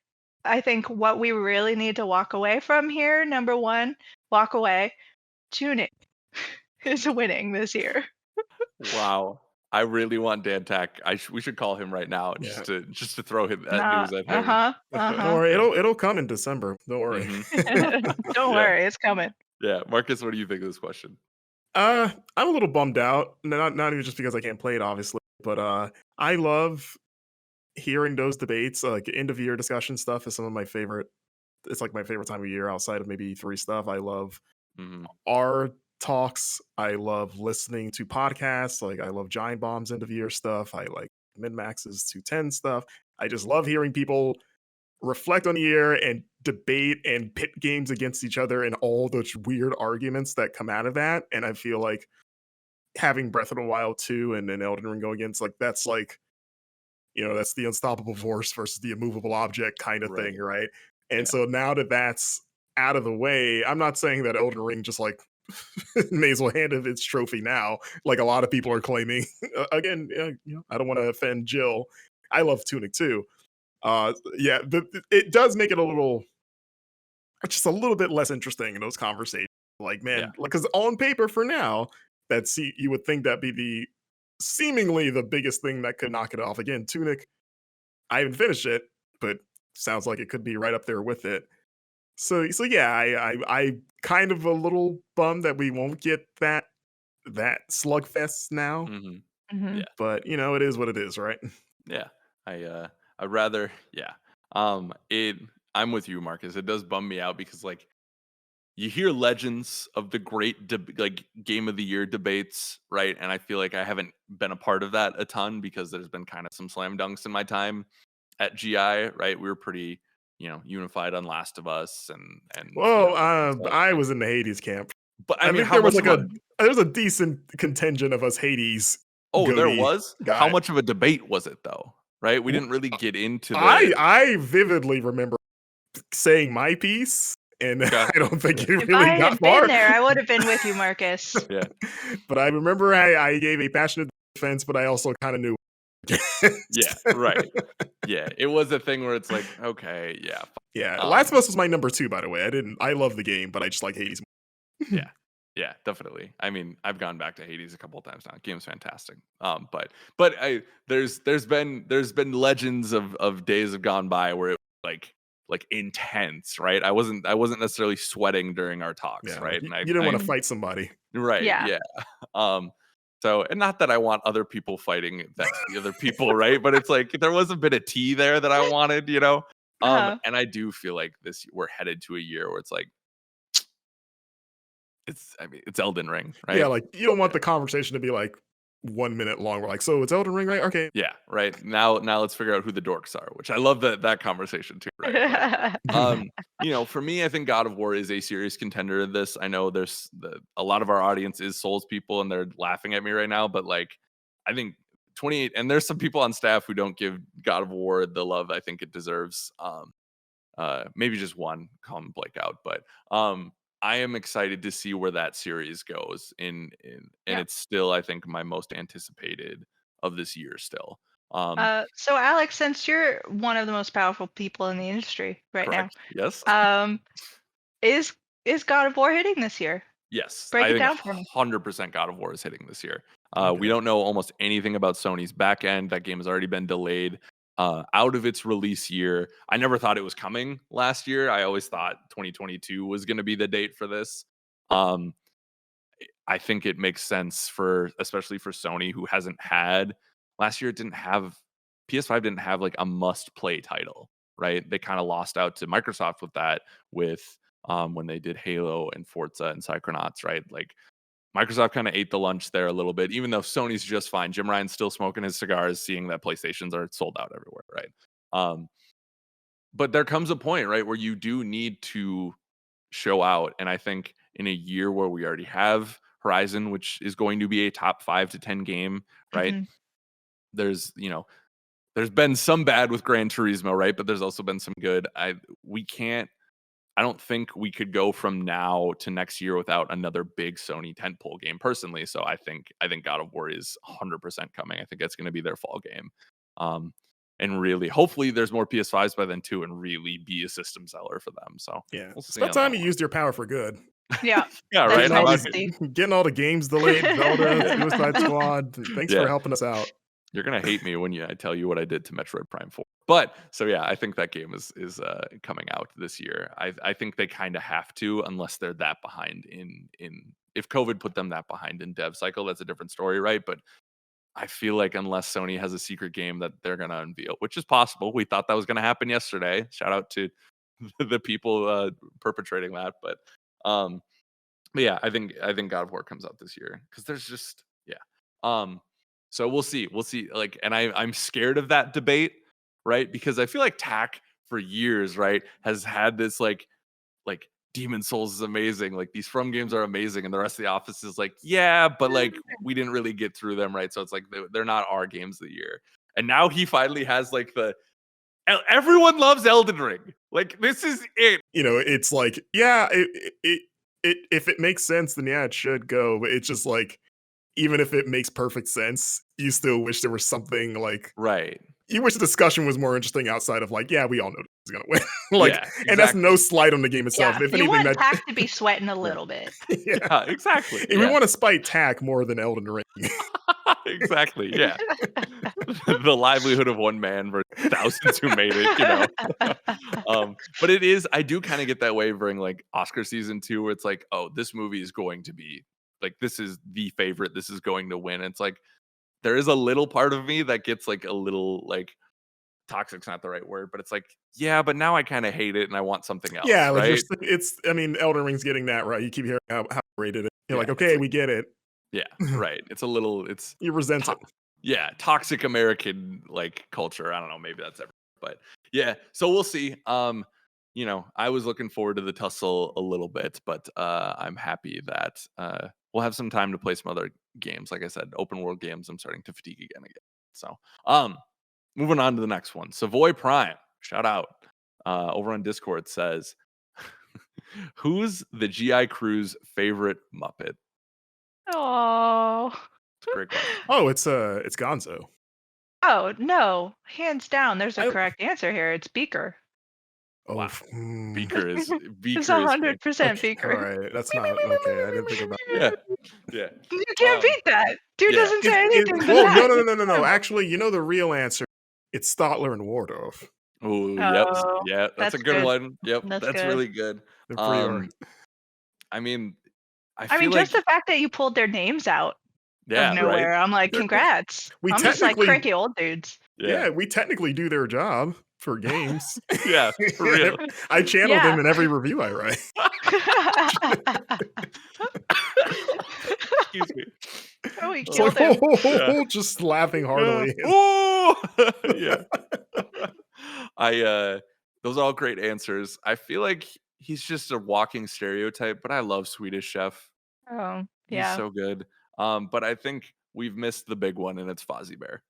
[SPEAKER 4] I think what we really need to walk away from here, number one, walk away. Tunic is winning this year.
[SPEAKER 1] Wow. I really want Dan Tech. We should call him right now just to throw him that news at him.
[SPEAKER 3] Don't worry, it'll come in December. Don't worry.
[SPEAKER 4] Don't worry, it's coming.
[SPEAKER 1] Yeah, Marcus, what do you think of this question?
[SPEAKER 3] I'm a little bummed out. Not even just because I can't play it, obviously, but I love hearing those debates. Like end of year discussion stuff is some of my favorite. It's like my favorite time of year outside of maybe E3 stuff. I love our talks. I love listening to podcasts. Like I love Giant Bomb's end of year stuff. I like MinMax's 210 stuff. I just love hearing people reflect on the year and debate and pit games against each other and all those weird arguments that come out of that. And I feel like having Breath of the Wild 2 and then Elden Ring go against, that's that's the unstoppable force versus the immovable object kind of thing, right? And so now that's out of the way, I'm not saying that Elden Ring just like may as well hand it its trophy now, like a lot of people are claiming. Again, I don't want to offend Jill. I love Tunic too. Yeah, it does make it just a little bit less interesting in those conversations. Like, man, because on paper for now, you would think that'd be the seemingly the biggest thing that could knock it off. Again, Tunic, I haven't finished it, but sounds like it could be right up there with it. So yeah, I kind of a little bummed that we won't get that slugfest now.
[SPEAKER 4] Mhm.
[SPEAKER 1] Yeah.
[SPEAKER 3] But it is what it is, right?
[SPEAKER 1] Yeah. I'd rather, I'm with you, Marcus. It does bum me out because like you hear legends of the great like game of the year debates, right? And I feel like I haven't been a part of that a ton because there's been kind of some slam dunks in my time at GI, right? We were pretty, unified on Last of Us and
[SPEAKER 3] Well,
[SPEAKER 1] stuff.
[SPEAKER 3] I was in the Hades camp.
[SPEAKER 1] But I mean,
[SPEAKER 3] think
[SPEAKER 1] how
[SPEAKER 3] there was
[SPEAKER 1] much
[SPEAKER 3] like
[SPEAKER 1] of
[SPEAKER 3] there's a decent contingent of us Hades.
[SPEAKER 1] Oh, there
[SPEAKER 3] goatee
[SPEAKER 1] was?
[SPEAKER 3] guy.
[SPEAKER 1] How much of a debate was it though? Right? We didn't really get into the
[SPEAKER 3] I vividly remember saying my piece, and
[SPEAKER 1] Okay.
[SPEAKER 3] I don't think it
[SPEAKER 4] If
[SPEAKER 3] really
[SPEAKER 4] I
[SPEAKER 3] got
[SPEAKER 4] had
[SPEAKER 3] far.
[SPEAKER 4] been there, I would have been with you, Marcus.
[SPEAKER 1] Yeah.
[SPEAKER 3] But I remember I gave a passionate defense, but I also kind of knew.
[SPEAKER 1] Yeah, right. Yeah, it was a thing where it's like, okay, yeah.
[SPEAKER 3] Yeah, Last of Us was my number 2, by the way. I love the game, but I just like Hades.
[SPEAKER 1] Yeah, definitely. I mean, I've gone back to Hades a couple of times now. Game's fantastic. But there's been legends of days have gone by where it was like intense, right? I wasn't necessarily sweating during our talks,
[SPEAKER 3] Yeah,
[SPEAKER 1] right?
[SPEAKER 3] you
[SPEAKER 1] And
[SPEAKER 3] didn't want to fight somebody.
[SPEAKER 1] right,
[SPEAKER 4] Yeah.
[SPEAKER 1] So, and not that I want other people fighting the other people, right? But it's like there was a bit of tea there that I wanted,
[SPEAKER 4] Uh-huh.
[SPEAKER 1] And I do feel like we're headed to a year where it's like it's Elden Ring, right?
[SPEAKER 3] Yeah, like you don't want the conversation to be like 1 minute long. We're like, so it's Elden Ring, right? Okay.
[SPEAKER 1] Yeah, right. Now let's figure out who the dorks are, which I love that conversation too, right? But, for me, I think God of War is a serious contender in this. I know there's a lot of our audience is Souls people and they're laughing at me right now, but like I think 28 and there's some people on staff who don't give God of War the love I think it deserves. Maybe just one, call him Blake out, but I am excited to see where that series goes and
[SPEAKER 4] Yeah.
[SPEAKER 1] it's still I think my most anticipated of this year still.
[SPEAKER 4] So Alex, since you're one of the most powerful people in the industry right
[SPEAKER 1] Correct. Yes.
[SPEAKER 4] now, is God of War hitting this year?
[SPEAKER 1] Yes.
[SPEAKER 4] Break
[SPEAKER 1] I
[SPEAKER 4] it
[SPEAKER 1] think
[SPEAKER 4] down for me.
[SPEAKER 1] 100% God of War is hitting this year.
[SPEAKER 3] Okay.
[SPEAKER 1] We don't know almost anything about Sony's back end. That game has already been delayed out of its release year. I never thought it was coming last year. I always thought 2022 was going to be the date for this. I think it makes sense especially for Sony, who hasn't had last year. PS5 didn't have like a must play title, right? They kind of lost out to Microsoft with that, with when they did Halo and Forza and Psychonauts, right? Like Microsoft kind of ate the lunch there a little bit, even though Sony's just fine. Jim Ryan's still smoking his cigars, seeing that PlayStations are sold out everywhere, right? But there comes a point, right, where you do need to show out. And I think in a year where we already have Horizon, which is going to be a top 5 to 10 game, right?
[SPEAKER 4] Mhm.
[SPEAKER 1] There's been some bad with Gran Turismo, right? But there's also been some good. I don't think we could go from now to next year without another big Sony tentpole game personally. So I think God of War is 100% coming. I think it's going to be their fall game. And really, hopefully there's more PS5s by then too, and really be a system seller for them. So
[SPEAKER 3] Yeah,
[SPEAKER 1] we'll
[SPEAKER 3] it's
[SPEAKER 1] see
[SPEAKER 3] about
[SPEAKER 1] on
[SPEAKER 3] time
[SPEAKER 1] that
[SPEAKER 3] you
[SPEAKER 1] one.
[SPEAKER 3] used your power for good.
[SPEAKER 4] Yeah.
[SPEAKER 1] Yeah,
[SPEAKER 4] That's
[SPEAKER 1] right.
[SPEAKER 3] Getting all,
[SPEAKER 4] nice
[SPEAKER 3] these,
[SPEAKER 4] to see.
[SPEAKER 3] getting all the games delayed, Zelda, Suicide Squad. Thanks
[SPEAKER 1] Yeah.
[SPEAKER 3] for helping us out.
[SPEAKER 1] You're gonna hate me when I tell you what I did to Metroid Prime 4. But so yeah, I think that game is coming out this year. I think they kind of have to, unless they're that behind in if COVID put them that behind in dev cycle. That's a different story, right? But I feel like unless Sony has a secret game that they're gonna unveil, which is possible. We thought that was gonna happen yesterday. Shout out to the people perpetrating that, but yeah, I think God of War comes out this year because there's just so we'll see like, and I'm scared of that debate, right? Because I feel like TAC for years, right, has had this like Demon Souls is amazing, like these From games are amazing, and the rest of the office is like, yeah, but like we didn't really get through them, right? So it's like they're not our games of the year. And now he finally has like Everyone loves Elden Ring. Like, this is it.
[SPEAKER 3] It's like, yeah, if it makes sense, then yeah, it should go. But it's just like, even if it makes perfect sense, you still wish there was something like,
[SPEAKER 1] Right.
[SPEAKER 3] you wish the discussion was more interesting outside of like, yeah, we all know he's gonna win. Like,
[SPEAKER 1] Yeah,
[SPEAKER 3] and that's no
[SPEAKER 1] exactly.
[SPEAKER 3] slight on the game itself.
[SPEAKER 4] Yeah,
[SPEAKER 3] If
[SPEAKER 4] you
[SPEAKER 3] anything,
[SPEAKER 4] want
[SPEAKER 3] that
[SPEAKER 4] Tack to be sweating a little bit.
[SPEAKER 3] yeah,
[SPEAKER 1] Yeah, exactly.
[SPEAKER 3] we
[SPEAKER 1] Yeah.
[SPEAKER 3] want to spite Tack more than Elden Ring.
[SPEAKER 1] Exactly. Yeah. The livelihood of one man versus thousands who made it, but it is, I do kind of get that wavering like Oscar season 2 where it's like, oh, this movie is going to be like, this is the favorite, this is going to win. It's like there is a little part of me that gets like a little like, toxic's not the right word, but it's like, yeah, but now I kind of hate it and I want something else.
[SPEAKER 3] Yeah, like
[SPEAKER 1] right.
[SPEAKER 3] I mean, Elden Ring's getting that right. You keep hearing how rated it. You're like,
[SPEAKER 1] Yeah, it's
[SPEAKER 3] okay,
[SPEAKER 1] like-
[SPEAKER 3] we get it.
[SPEAKER 1] Yeah, right. It's a little, it's
[SPEAKER 3] You resent it.
[SPEAKER 1] yeah, toxic American like culture. I don't know, maybe that's everything, but yeah. So we'll see. I was looking forward to the tussle a little bit, but I'm happy that we'll have some time to play some other games. Like I said, open world games. I'm starting to fatigue again. So moving on to the next one. Savoy Prime, shout out over on Discord says, who's the GI Crew's favorite Muppet?
[SPEAKER 4] Oh.
[SPEAKER 1] It's a great question.
[SPEAKER 3] Oh, it's Gonzo.
[SPEAKER 4] Oh, no. Hands down, there's a
[SPEAKER 3] I-
[SPEAKER 4] correct answer here. It's Beaker.
[SPEAKER 3] Oh,
[SPEAKER 1] Wow. Beaker is
[SPEAKER 4] It's
[SPEAKER 1] Beaker is
[SPEAKER 4] 100% Beaker.
[SPEAKER 3] All right, that's not okay. I didn't think about.
[SPEAKER 1] yeah.
[SPEAKER 4] You can't beat that. Dude
[SPEAKER 1] yeah.
[SPEAKER 4] doesn't say anything but
[SPEAKER 3] Whoa,
[SPEAKER 4] that.
[SPEAKER 3] no. Actually, the real answer. It's Stotler and Wardorf.
[SPEAKER 1] Oh, yep.
[SPEAKER 4] Oh,
[SPEAKER 1] Yeah, that's a
[SPEAKER 4] that's
[SPEAKER 1] good
[SPEAKER 4] good.
[SPEAKER 1] one. Yep,
[SPEAKER 4] That's
[SPEAKER 1] that's
[SPEAKER 4] good.
[SPEAKER 1] really good.
[SPEAKER 3] They're pretty hard.
[SPEAKER 1] I mean,
[SPEAKER 4] I
[SPEAKER 1] feel
[SPEAKER 4] mean,
[SPEAKER 1] like
[SPEAKER 4] just the fact that you pulled their names out
[SPEAKER 1] yeah,
[SPEAKER 4] of nowhere,
[SPEAKER 1] right.
[SPEAKER 4] I'm like,
[SPEAKER 3] They're-
[SPEAKER 4] congrats.
[SPEAKER 3] we
[SPEAKER 4] I'm just like
[SPEAKER 3] technically-
[SPEAKER 4] cranky old dudes.
[SPEAKER 3] Yeah, we technically do their job for games.
[SPEAKER 1] Yeah, for real.
[SPEAKER 3] I channel
[SPEAKER 4] Yeah.
[SPEAKER 3] them in every review I write.
[SPEAKER 1] Excuse me.
[SPEAKER 4] Oh, he
[SPEAKER 3] It's
[SPEAKER 4] killed
[SPEAKER 3] like,
[SPEAKER 4] him.
[SPEAKER 3] just laughing heartily.
[SPEAKER 1] Oh, yeah. Those are all great answers. I feel like he's just a walking stereotype, but I love Swedish Chef.
[SPEAKER 4] Oh,
[SPEAKER 1] He's
[SPEAKER 4] yeah.
[SPEAKER 1] so good. But I think we've missed the big one, and it's Fozzie Bear.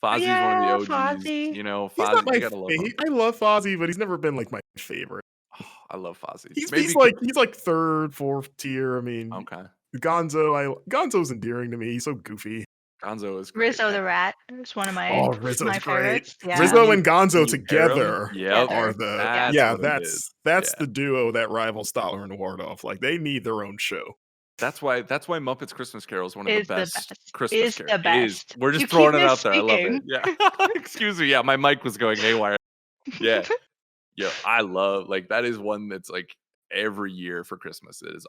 [SPEAKER 1] Fozzie's
[SPEAKER 4] Yeah,
[SPEAKER 1] one of the OGs.
[SPEAKER 4] Fozzie.
[SPEAKER 3] He's
[SPEAKER 1] Fozzie,
[SPEAKER 3] not my
[SPEAKER 1] you gotta love him.
[SPEAKER 3] I love Fozzie, but he's never been like my favorite.
[SPEAKER 1] Oh, I love Fozzie.
[SPEAKER 3] He's like third, fourth tier. I mean,
[SPEAKER 1] okay.
[SPEAKER 3] Gonzo's endearing to me. He's so goofy.
[SPEAKER 1] Gonzo is great.
[SPEAKER 4] Rizzo the Rat is one of my
[SPEAKER 3] Oh, Rizzo's
[SPEAKER 4] my
[SPEAKER 3] great.
[SPEAKER 4] favorites. Yeah.
[SPEAKER 3] Rizzo and Gonzo
[SPEAKER 1] When you pair 'em,
[SPEAKER 3] together
[SPEAKER 1] yep,
[SPEAKER 3] are
[SPEAKER 4] Together.
[SPEAKER 3] the
[SPEAKER 1] that's what it is.
[SPEAKER 3] that's
[SPEAKER 1] Yeah.
[SPEAKER 3] the duo that rivals Stotler and Wardorf. Like they need their own show.
[SPEAKER 1] That's why Muppets Christmas Carol is one of
[SPEAKER 4] Is
[SPEAKER 1] the
[SPEAKER 4] the
[SPEAKER 1] best
[SPEAKER 4] best.
[SPEAKER 1] Christmas
[SPEAKER 4] Is
[SPEAKER 1] carols.
[SPEAKER 4] the best.
[SPEAKER 1] It is. We're just
[SPEAKER 4] You
[SPEAKER 1] throwing
[SPEAKER 4] keep
[SPEAKER 1] it out there. I love it.
[SPEAKER 4] misspeaking.
[SPEAKER 1] Yeah. Excuse me. Yeah, my mic was going haywire. Yeah. Yeah, I love that is one that's like every year for Christmas. That is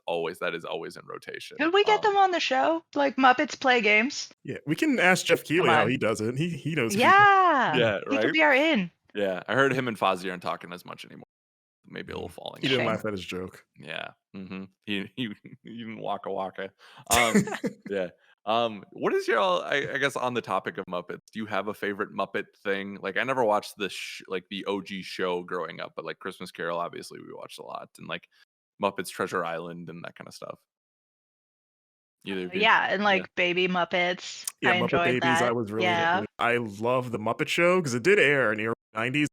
[SPEAKER 1] always in rotation.
[SPEAKER 4] Could we get them on the show? Like Muppets play games?
[SPEAKER 3] Yeah, we can ask Jeff Keighley
[SPEAKER 4] Come
[SPEAKER 3] how
[SPEAKER 4] on.
[SPEAKER 3] he does it. He knows.
[SPEAKER 4] Yeah.
[SPEAKER 1] Yeah,
[SPEAKER 4] He
[SPEAKER 1] right?
[SPEAKER 4] could be our in.
[SPEAKER 1] Yeah, I heard him and Fozzie aren't talking as much anymore. Maybe a little falling.
[SPEAKER 3] He didn't
[SPEAKER 4] Shame.
[SPEAKER 3] laugh at his joke.
[SPEAKER 1] Yeah. He didn't waka waka. Yeah. What is your I guess on the topic of Muppets, do you have a favorite Muppet thing? Like I never watched the the OG show growing up, but like Christmas Carol obviously we watched a lot, and like Muppets Treasure Island and that kind of stuff. Either of you?
[SPEAKER 4] Yeah, and like Baby Muppets.
[SPEAKER 3] Yeah,
[SPEAKER 4] I
[SPEAKER 3] Muppet
[SPEAKER 4] enjoyed
[SPEAKER 3] Babies.
[SPEAKER 4] that.
[SPEAKER 3] I was really.
[SPEAKER 4] Yeah.
[SPEAKER 3] I love the Muppet Show because it did air in the early '90s.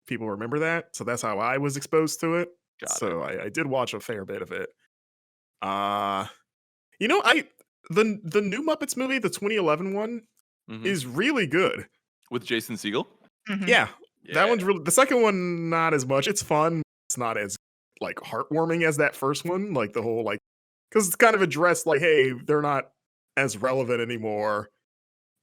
[SPEAKER 3] People remember that, so that's how I was exposed to it.
[SPEAKER 1] Got
[SPEAKER 3] I did watch a fair bit of it. The new Muppets movie, the 2011 one,
[SPEAKER 1] Mhm.
[SPEAKER 3] is really good.
[SPEAKER 1] With Jason Segel?
[SPEAKER 4] Mhm.
[SPEAKER 3] Yeah, that one's really. The second one, not as much. It's fun. It's not as like heartwarming as that first one. Like the whole because it's kind of addressed like, hey, they're not as relevant anymore,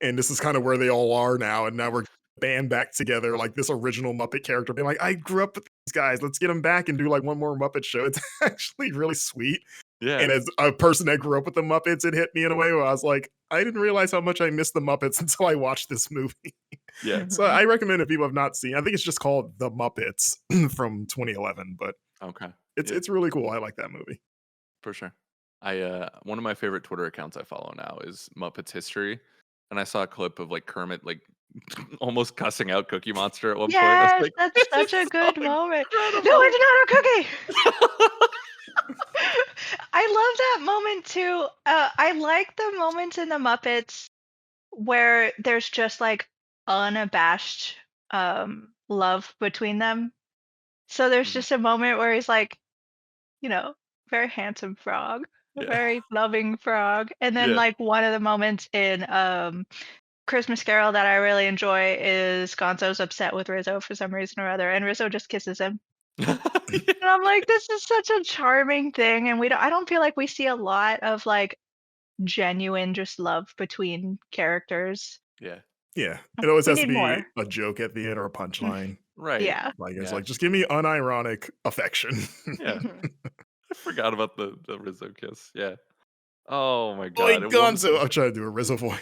[SPEAKER 3] and this is kind of where they all are now, and now we're band back together like this original Muppet character being like, I grew up with these guys, let's get them back and do like one more Muppet show. It's actually really sweet.
[SPEAKER 1] Yeah.
[SPEAKER 3] And as a person that grew up with the Muppets, it hit me in a way where I was like, I didn't realize how much I missed the Muppets until I watched this movie.
[SPEAKER 1] Yeah.
[SPEAKER 3] So I recommend if people have not seen, I think it's just called The Muppets from 2011, but
[SPEAKER 1] Okay.
[SPEAKER 3] it's really cool. I like that movie.
[SPEAKER 1] For sure. One of my favorite Twitter accounts I follow now is Muppets History, and I saw a clip of like Kermit like almost cussing out Cookie Monster at one point. I
[SPEAKER 4] Yes,
[SPEAKER 1] was like,
[SPEAKER 4] that's
[SPEAKER 1] "This
[SPEAKER 4] such
[SPEAKER 1] is
[SPEAKER 4] a good
[SPEAKER 1] so
[SPEAKER 4] moment.
[SPEAKER 1] incredible."
[SPEAKER 4] No, I did not have Cookie. I love that moment too. I like the moments in the Muppets where there's just like unabashed love between them. So there's
[SPEAKER 1] Mhm.
[SPEAKER 4] just a moment where he's like, you know, very handsome frog, a
[SPEAKER 1] Yeah.
[SPEAKER 4] very loving frog. And then
[SPEAKER 1] Yeah.
[SPEAKER 4] like one of the moments in Christmas Carol that I really enjoy is Gonzo's upset with Rizzo for some reason or other, and Rizzo just kisses him. And I'm like, this is such a charming thing, and I don't feel like we see a lot of like genuine just love between characters.
[SPEAKER 1] Yeah.
[SPEAKER 3] Yeah, it always
[SPEAKER 4] We
[SPEAKER 3] has to
[SPEAKER 4] need
[SPEAKER 3] be
[SPEAKER 4] more.
[SPEAKER 3] a joke at the end or a punchline.
[SPEAKER 1] Right.
[SPEAKER 4] Yeah.
[SPEAKER 3] Like it's
[SPEAKER 1] Yeah.
[SPEAKER 3] like, just give me unironic affection.
[SPEAKER 1] Yeah.
[SPEAKER 4] Mhm.
[SPEAKER 1] I forgot about the Rizzo kiss. Yeah. Oh my
[SPEAKER 3] Boy,
[SPEAKER 1] god.
[SPEAKER 3] Gonzo. I'm trying to do a Rizzo voice.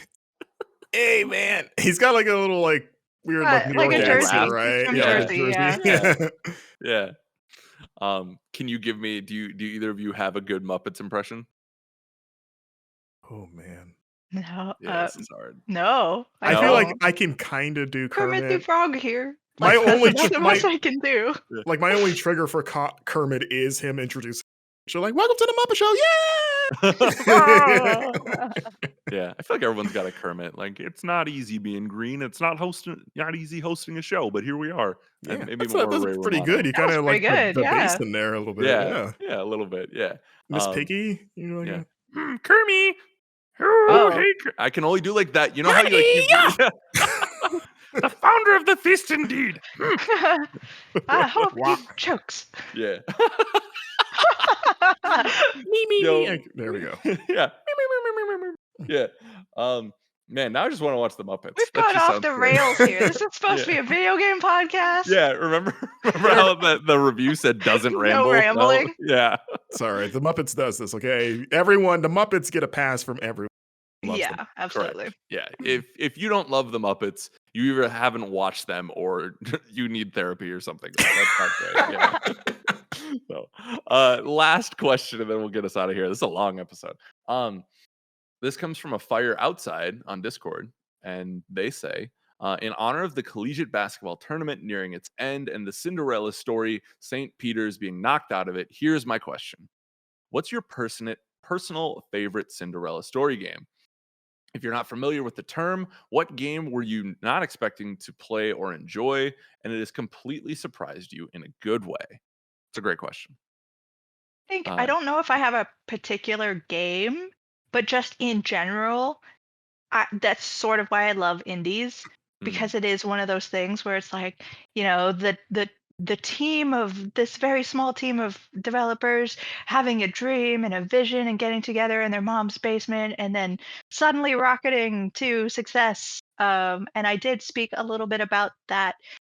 [SPEAKER 3] Hey, man. He's got like a little like weird like New
[SPEAKER 4] Like
[SPEAKER 3] York
[SPEAKER 4] a
[SPEAKER 1] Yeah,
[SPEAKER 3] accent,
[SPEAKER 4] Jersey.
[SPEAKER 1] rap.
[SPEAKER 4] He's
[SPEAKER 3] right?
[SPEAKER 4] from
[SPEAKER 3] Yeah, like a
[SPEAKER 4] Jersey,
[SPEAKER 3] Jersey.
[SPEAKER 4] yeah.
[SPEAKER 1] Yeah.
[SPEAKER 3] Yeah.
[SPEAKER 1] Yeah. Can you give me? Do either of you have a good Muppets impression?
[SPEAKER 3] Oh man.
[SPEAKER 4] No,
[SPEAKER 1] Yeah, this is hard.
[SPEAKER 4] no, I
[SPEAKER 3] I feel like
[SPEAKER 4] don't.
[SPEAKER 3] I can kind of do
[SPEAKER 4] Kermit the
[SPEAKER 3] Kermit.
[SPEAKER 4] Frog here.
[SPEAKER 3] My
[SPEAKER 4] Like
[SPEAKER 3] only
[SPEAKER 4] that's the
[SPEAKER 3] my
[SPEAKER 4] best I can do.
[SPEAKER 3] my only trigger for Kermit is him introducing. She's like, "Welcome to the Muppet Show!" Yeah.
[SPEAKER 1] Yeah, I feel like everyone's got a Kermit. Like, it's not easy being green. It's not easy hosting a show, but here we are. And
[SPEAKER 3] Yeah,
[SPEAKER 1] maybe more
[SPEAKER 3] that's
[SPEAKER 1] Ray
[SPEAKER 3] pretty
[SPEAKER 1] Romano.
[SPEAKER 3] good. You
[SPEAKER 4] That was
[SPEAKER 3] kind of
[SPEAKER 4] pretty
[SPEAKER 3] like
[SPEAKER 4] good,
[SPEAKER 3] the bass
[SPEAKER 4] yeah.
[SPEAKER 3] in there a little bit.
[SPEAKER 1] Yeah,
[SPEAKER 3] Yeah,
[SPEAKER 1] yeah, a little bit. Yeah,
[SPEAKER 3] Miss Piggy. You know,
[SPEAKER 1] yeah.
[SPEAKER 3] like
[SPEAKER 1] Kermie.
[SPEAKER 4] Oh.
[SPEAKER 1] Hey, I can only do like that. You know how you like the founder of the feast, indeed.
[SPEAKER 4] I hope
[SPEAKER 3] Wow.
[SPEAKER 4] he chokes.
[SPEAKER 1] Yeah.
[SPEAKER 3] me.
[SPEAKER 1] Yo.
[SPEAKER 3] There we go.
[SPEAKER 1] Yeah. Yeah. Man, now I just want to watch the Muppets.
[SPEAKER 4] We've
[SPEAKER 1] That
[SPEAKER 4] gone
[SPEAKER 1] just
[SPEAKER 4] off
[SPEAKER 1] sounds
[SPEAKER 4] the
[SPEAKER 1] great.
[SPEAKER 4] rails here. This is supposed to
[SPEAKER 1] Yeah.
[SPEAKER 4] be a video game podcast.
[SPEAKER 1] Yeah, remember how the review said doesn't
[SPEAKER 4] No
[SPEAKER 1] ramble?
[SPEAKER 4] rambling.
[SPEAKER 1] Yeah.
[SPEAKER 3] Sorry, the Muppets does this. Okay, everyone, the Muppets get a pass from everyone. Loves
[SPEAKER 4] Yeah,
[SPEAKER 3] them.
[SPEAKER 4] absolutely.
[SPEAKER 1] Yeah. If you don't love the Muppets, you either haven't watched them or you need therapy or something. That's not great. Yeah. So, last question, and then we'll get us out of here. This is a long episode. This comes from a Fire Outside on Discord, and they say, in honor of the collegiate basketball tournament nearing its end and the Cinderella story, St. Peter's being knocked out of it, here's my question. What's your personal favorite Cinderella story game? If you're not familiar with the term, what game were you not expecting to play or enjoy, and it has completely surprised you in a good way? It's a great question.
[SPEAKER 4] I don't know if I have a particular game, but just in general, that's sort of why I love indies, because it is one of those things where it's like, the team of this very small team of developers having a dream and a vision and getting together in their mom's basement and then suddenly rocketing to success. And I did speak a little bit about that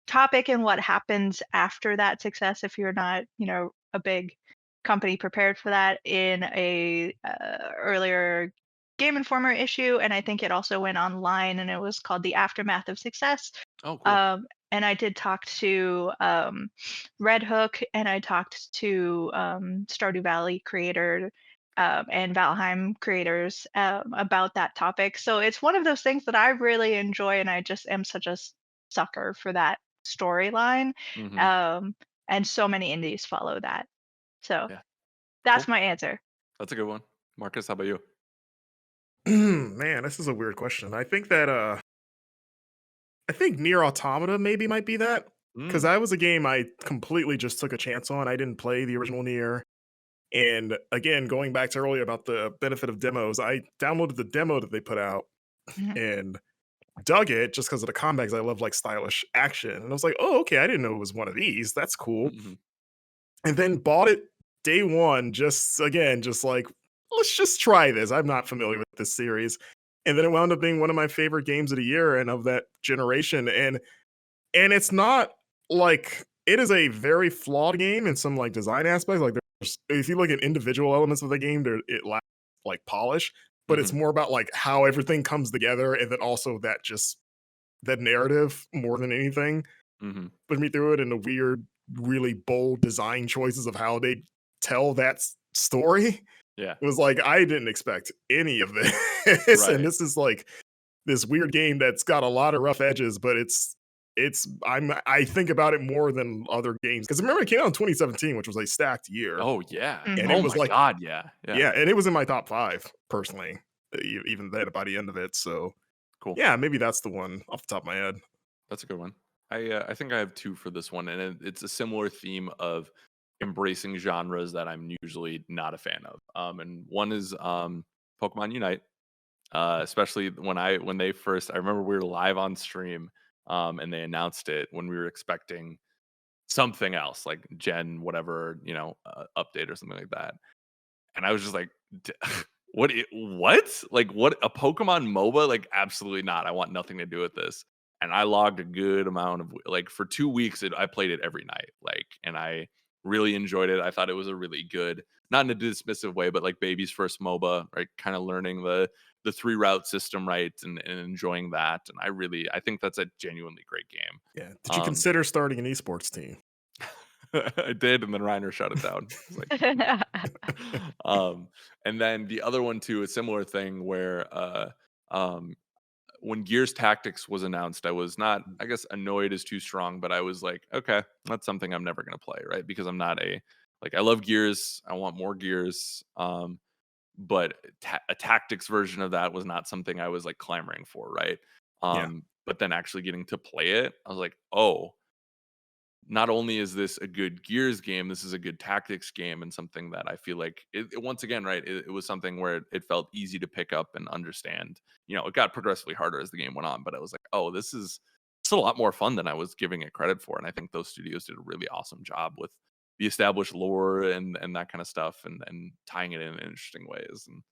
[SPEAKER 4] topic and what happens after that success if you're not, a big company prepared for that in a earlier Game Informer issue, and I think it also went online, and it was called The Aftermath of Success.
[SPEAKER 1] Oh, cool.
[SPEAKER 4] And I did talk to Red Hook, and I talked to Stardew Valley creator and Valheim creators about that topic. So it's one of those things that I really enjoy, and I just am such a sucker for that storyline.
[SPEAKER 1] Mhm.
[SPEAKER 4] And so many indies follow that. So
[SPEAKER 1] Yeah.
[SPEAKER 4] that's
[SPEAKER 1] Cool.
[SPEAKER 4] my answer.
[SPEAKER 1] That's a good one. Marcus, how about you?
[SPEAKER 3] Man, this is a weird question. I think that I think Near Automata maybe might be that, because that was a game I completely just took a chance on. I didn't play the original Nier. And again, going back to earlier about the benefit of demos, I downloaded the demo that they put out
[SPEAKER 4] Mhm.
[SPEAKER 3] and dug it just because of the combat, 'cause I love like stylish action. And I was like, oh, okay, I didn't know it was one of these. That's cool.
[SPEAKER 1] Mhm.
[SPEAKER 3] And then bought it day one, just like, let's just try this. I'm not familiar with this series. And then it wound up being one of my favorite games of the year and of that generation. And it's not like, it is a very flawed game in some like design aspects. Like if you look at individual elements of the game, it lacks like polish, but it's more about like how everything comes together, and then also that narrative more than anything.
[SPEAKER 1] Mhm.
[SPEAKER 3] Put me through it, and the weird, really bold design choices of how they tell that story.
[SPEAKER 1] Yeah.
[SPEAKER 3] It was like I didn't expect any of this,
[SPEAKER 1] Right.
[SPEAKER 3] and this is like this weird game that's got a lot of rough edges, but I think about it more than other games, because remember it came out in 2017, which was a stacked year.
[SPEAKER 1] Oh yeah.
[SPEAKER 4] Mhm.
[SPEAKER 3] And
[SPEAKER 1] Oh
[SPEAKER 3] it was
[SPEAKER 1] my
[SPEAKER 3] like,
[SPEAKER 1] god. Yeah.
[SPEAKER 3] yeah, and it was in my top 5 personally, even then by the end of it. So
[SPEAKER 1] Cool.
[SPEAKER 3] yeah, maybe that's the one off the top of my head.
[SPEAKER 1] That's a good one. I think I have two for this one, and it's a similar theme of embracing genres that I'm usually not a fan of. And one is Pokemon Unite. Especially when they first, I remember we were live on stream, and they announced it when we were expecting something else like Gen whatever, update or something like that. And I was just like, what? Like, what, a Pokemon MOBA? Like, absolutely not. I want nothing to do with this. And I logged a good amount of, like, for 2 weeks, I played it every night. Like, and I really enjoyed it. I thought it was a really good, not in a dismissive way, but like baby's first MOBA, right? Kind of learning the 3 route system right, and enjoying that. And I think that's a genuinely great game.
[SPEAKER 3] Yeah. Did you
[SPEAKER 1] Um,
[SPEAKER 3] consider starting an esports team?
[SPEAKER 1] I did, and then Reiner shut it down. It's like, and then the other one too, a similar thing where um when Gears Tactics was announced, I was not, I guess annoyed is too strong, but I was like, okay, that's something I'm never gonna play, right? Because I'm not I love Gears, I want more Gears. But a tactics version of that was not something I was like clamoring for, right?
[SPEAKER 3] Yeah.
[SPEAKER 1] But then actually getting to play it, I was like, oh, not only is this a good Gears game, this is a good tactics game, and something that I feel like once again, right? It was something where it felt easy to pick up and understand. It got progressively harder as the game went on, but I was like, oh, this is still a lot more fun than I was giving it credit for. And I think those studios did a really awesome job with the established lore and that kind of stuff, and tying it in interesting ways. And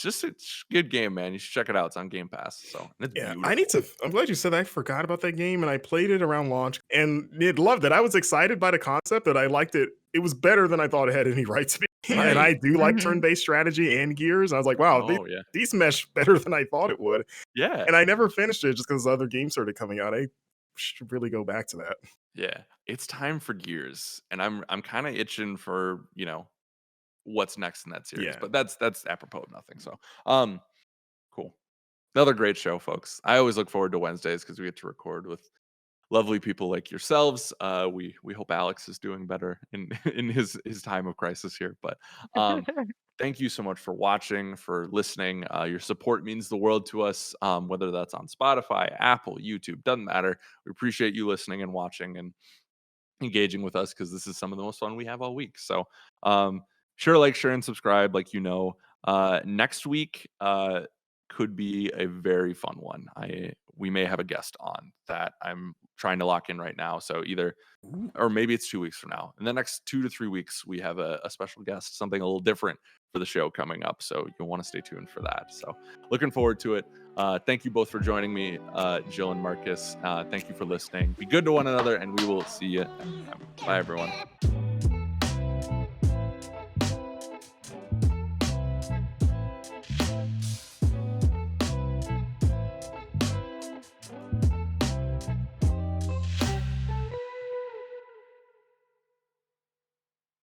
[SPEAKER 1] it's a good game, man. You should check it out. It's on Game Pass. So, and it's
[SPEAKER 3] Yeah,
[SPEAKER 1] beautiful.
[SPEAKER 3] I'm glad you said that. I forgot about that game, and I played it around launch and loved it. I was excited by the concept, that I liked it. It was better than I thought it had any right to be. And I
[SPEAKER 1] Right.
[SPEAKER 3] do like
[SPEAKER 4] Mhm.
[SPEAKER 3] turn-based strategy and Gears. I was like, wow,
[SPEAKER 1] Oh yeah.
[SPEAKER 3] these mesh better than I thought it would.
[SPEAKER 1] Yeah.
[SPEAKER 3] And I never finished it just because other games started coming out. I should really go back to that.
[SPEAKER 1] Yeah. It's time for Gears. And I'm kind of itching for, what's next in that series.
[SPEAKER 3] Yeah.
[SPEAKER 1] But that's apropos of nothing. So cool. Another great show, folks. I always look forward to Wednesdays because we get to record with lovely people like yourselves. We hope Alex is doing better in in his time of crisis here. But thank you so much for watching, for listening. Your support means the world to us. Whether that's on Spotify, Apple, YouTube, doesn't matter. We appreciate you listening and watching and engaging with us, because this is some of the most fun we have all week. So sure, like, share, and subscribe. Next week could be a very fun one. We may have a guest on that I'm trying to lock in right now. So either, or maybe it's 2 weeks from now. In the next 2 to 3 weeks, we have a special guest, something a little different for the show coming up. So you'll want to stay tuned for that. So looking forward to it. Thank you both for joining me, Jill and Marcus. Thank you for listening. Be good to one another, and we will see you next time. Bye, everyone.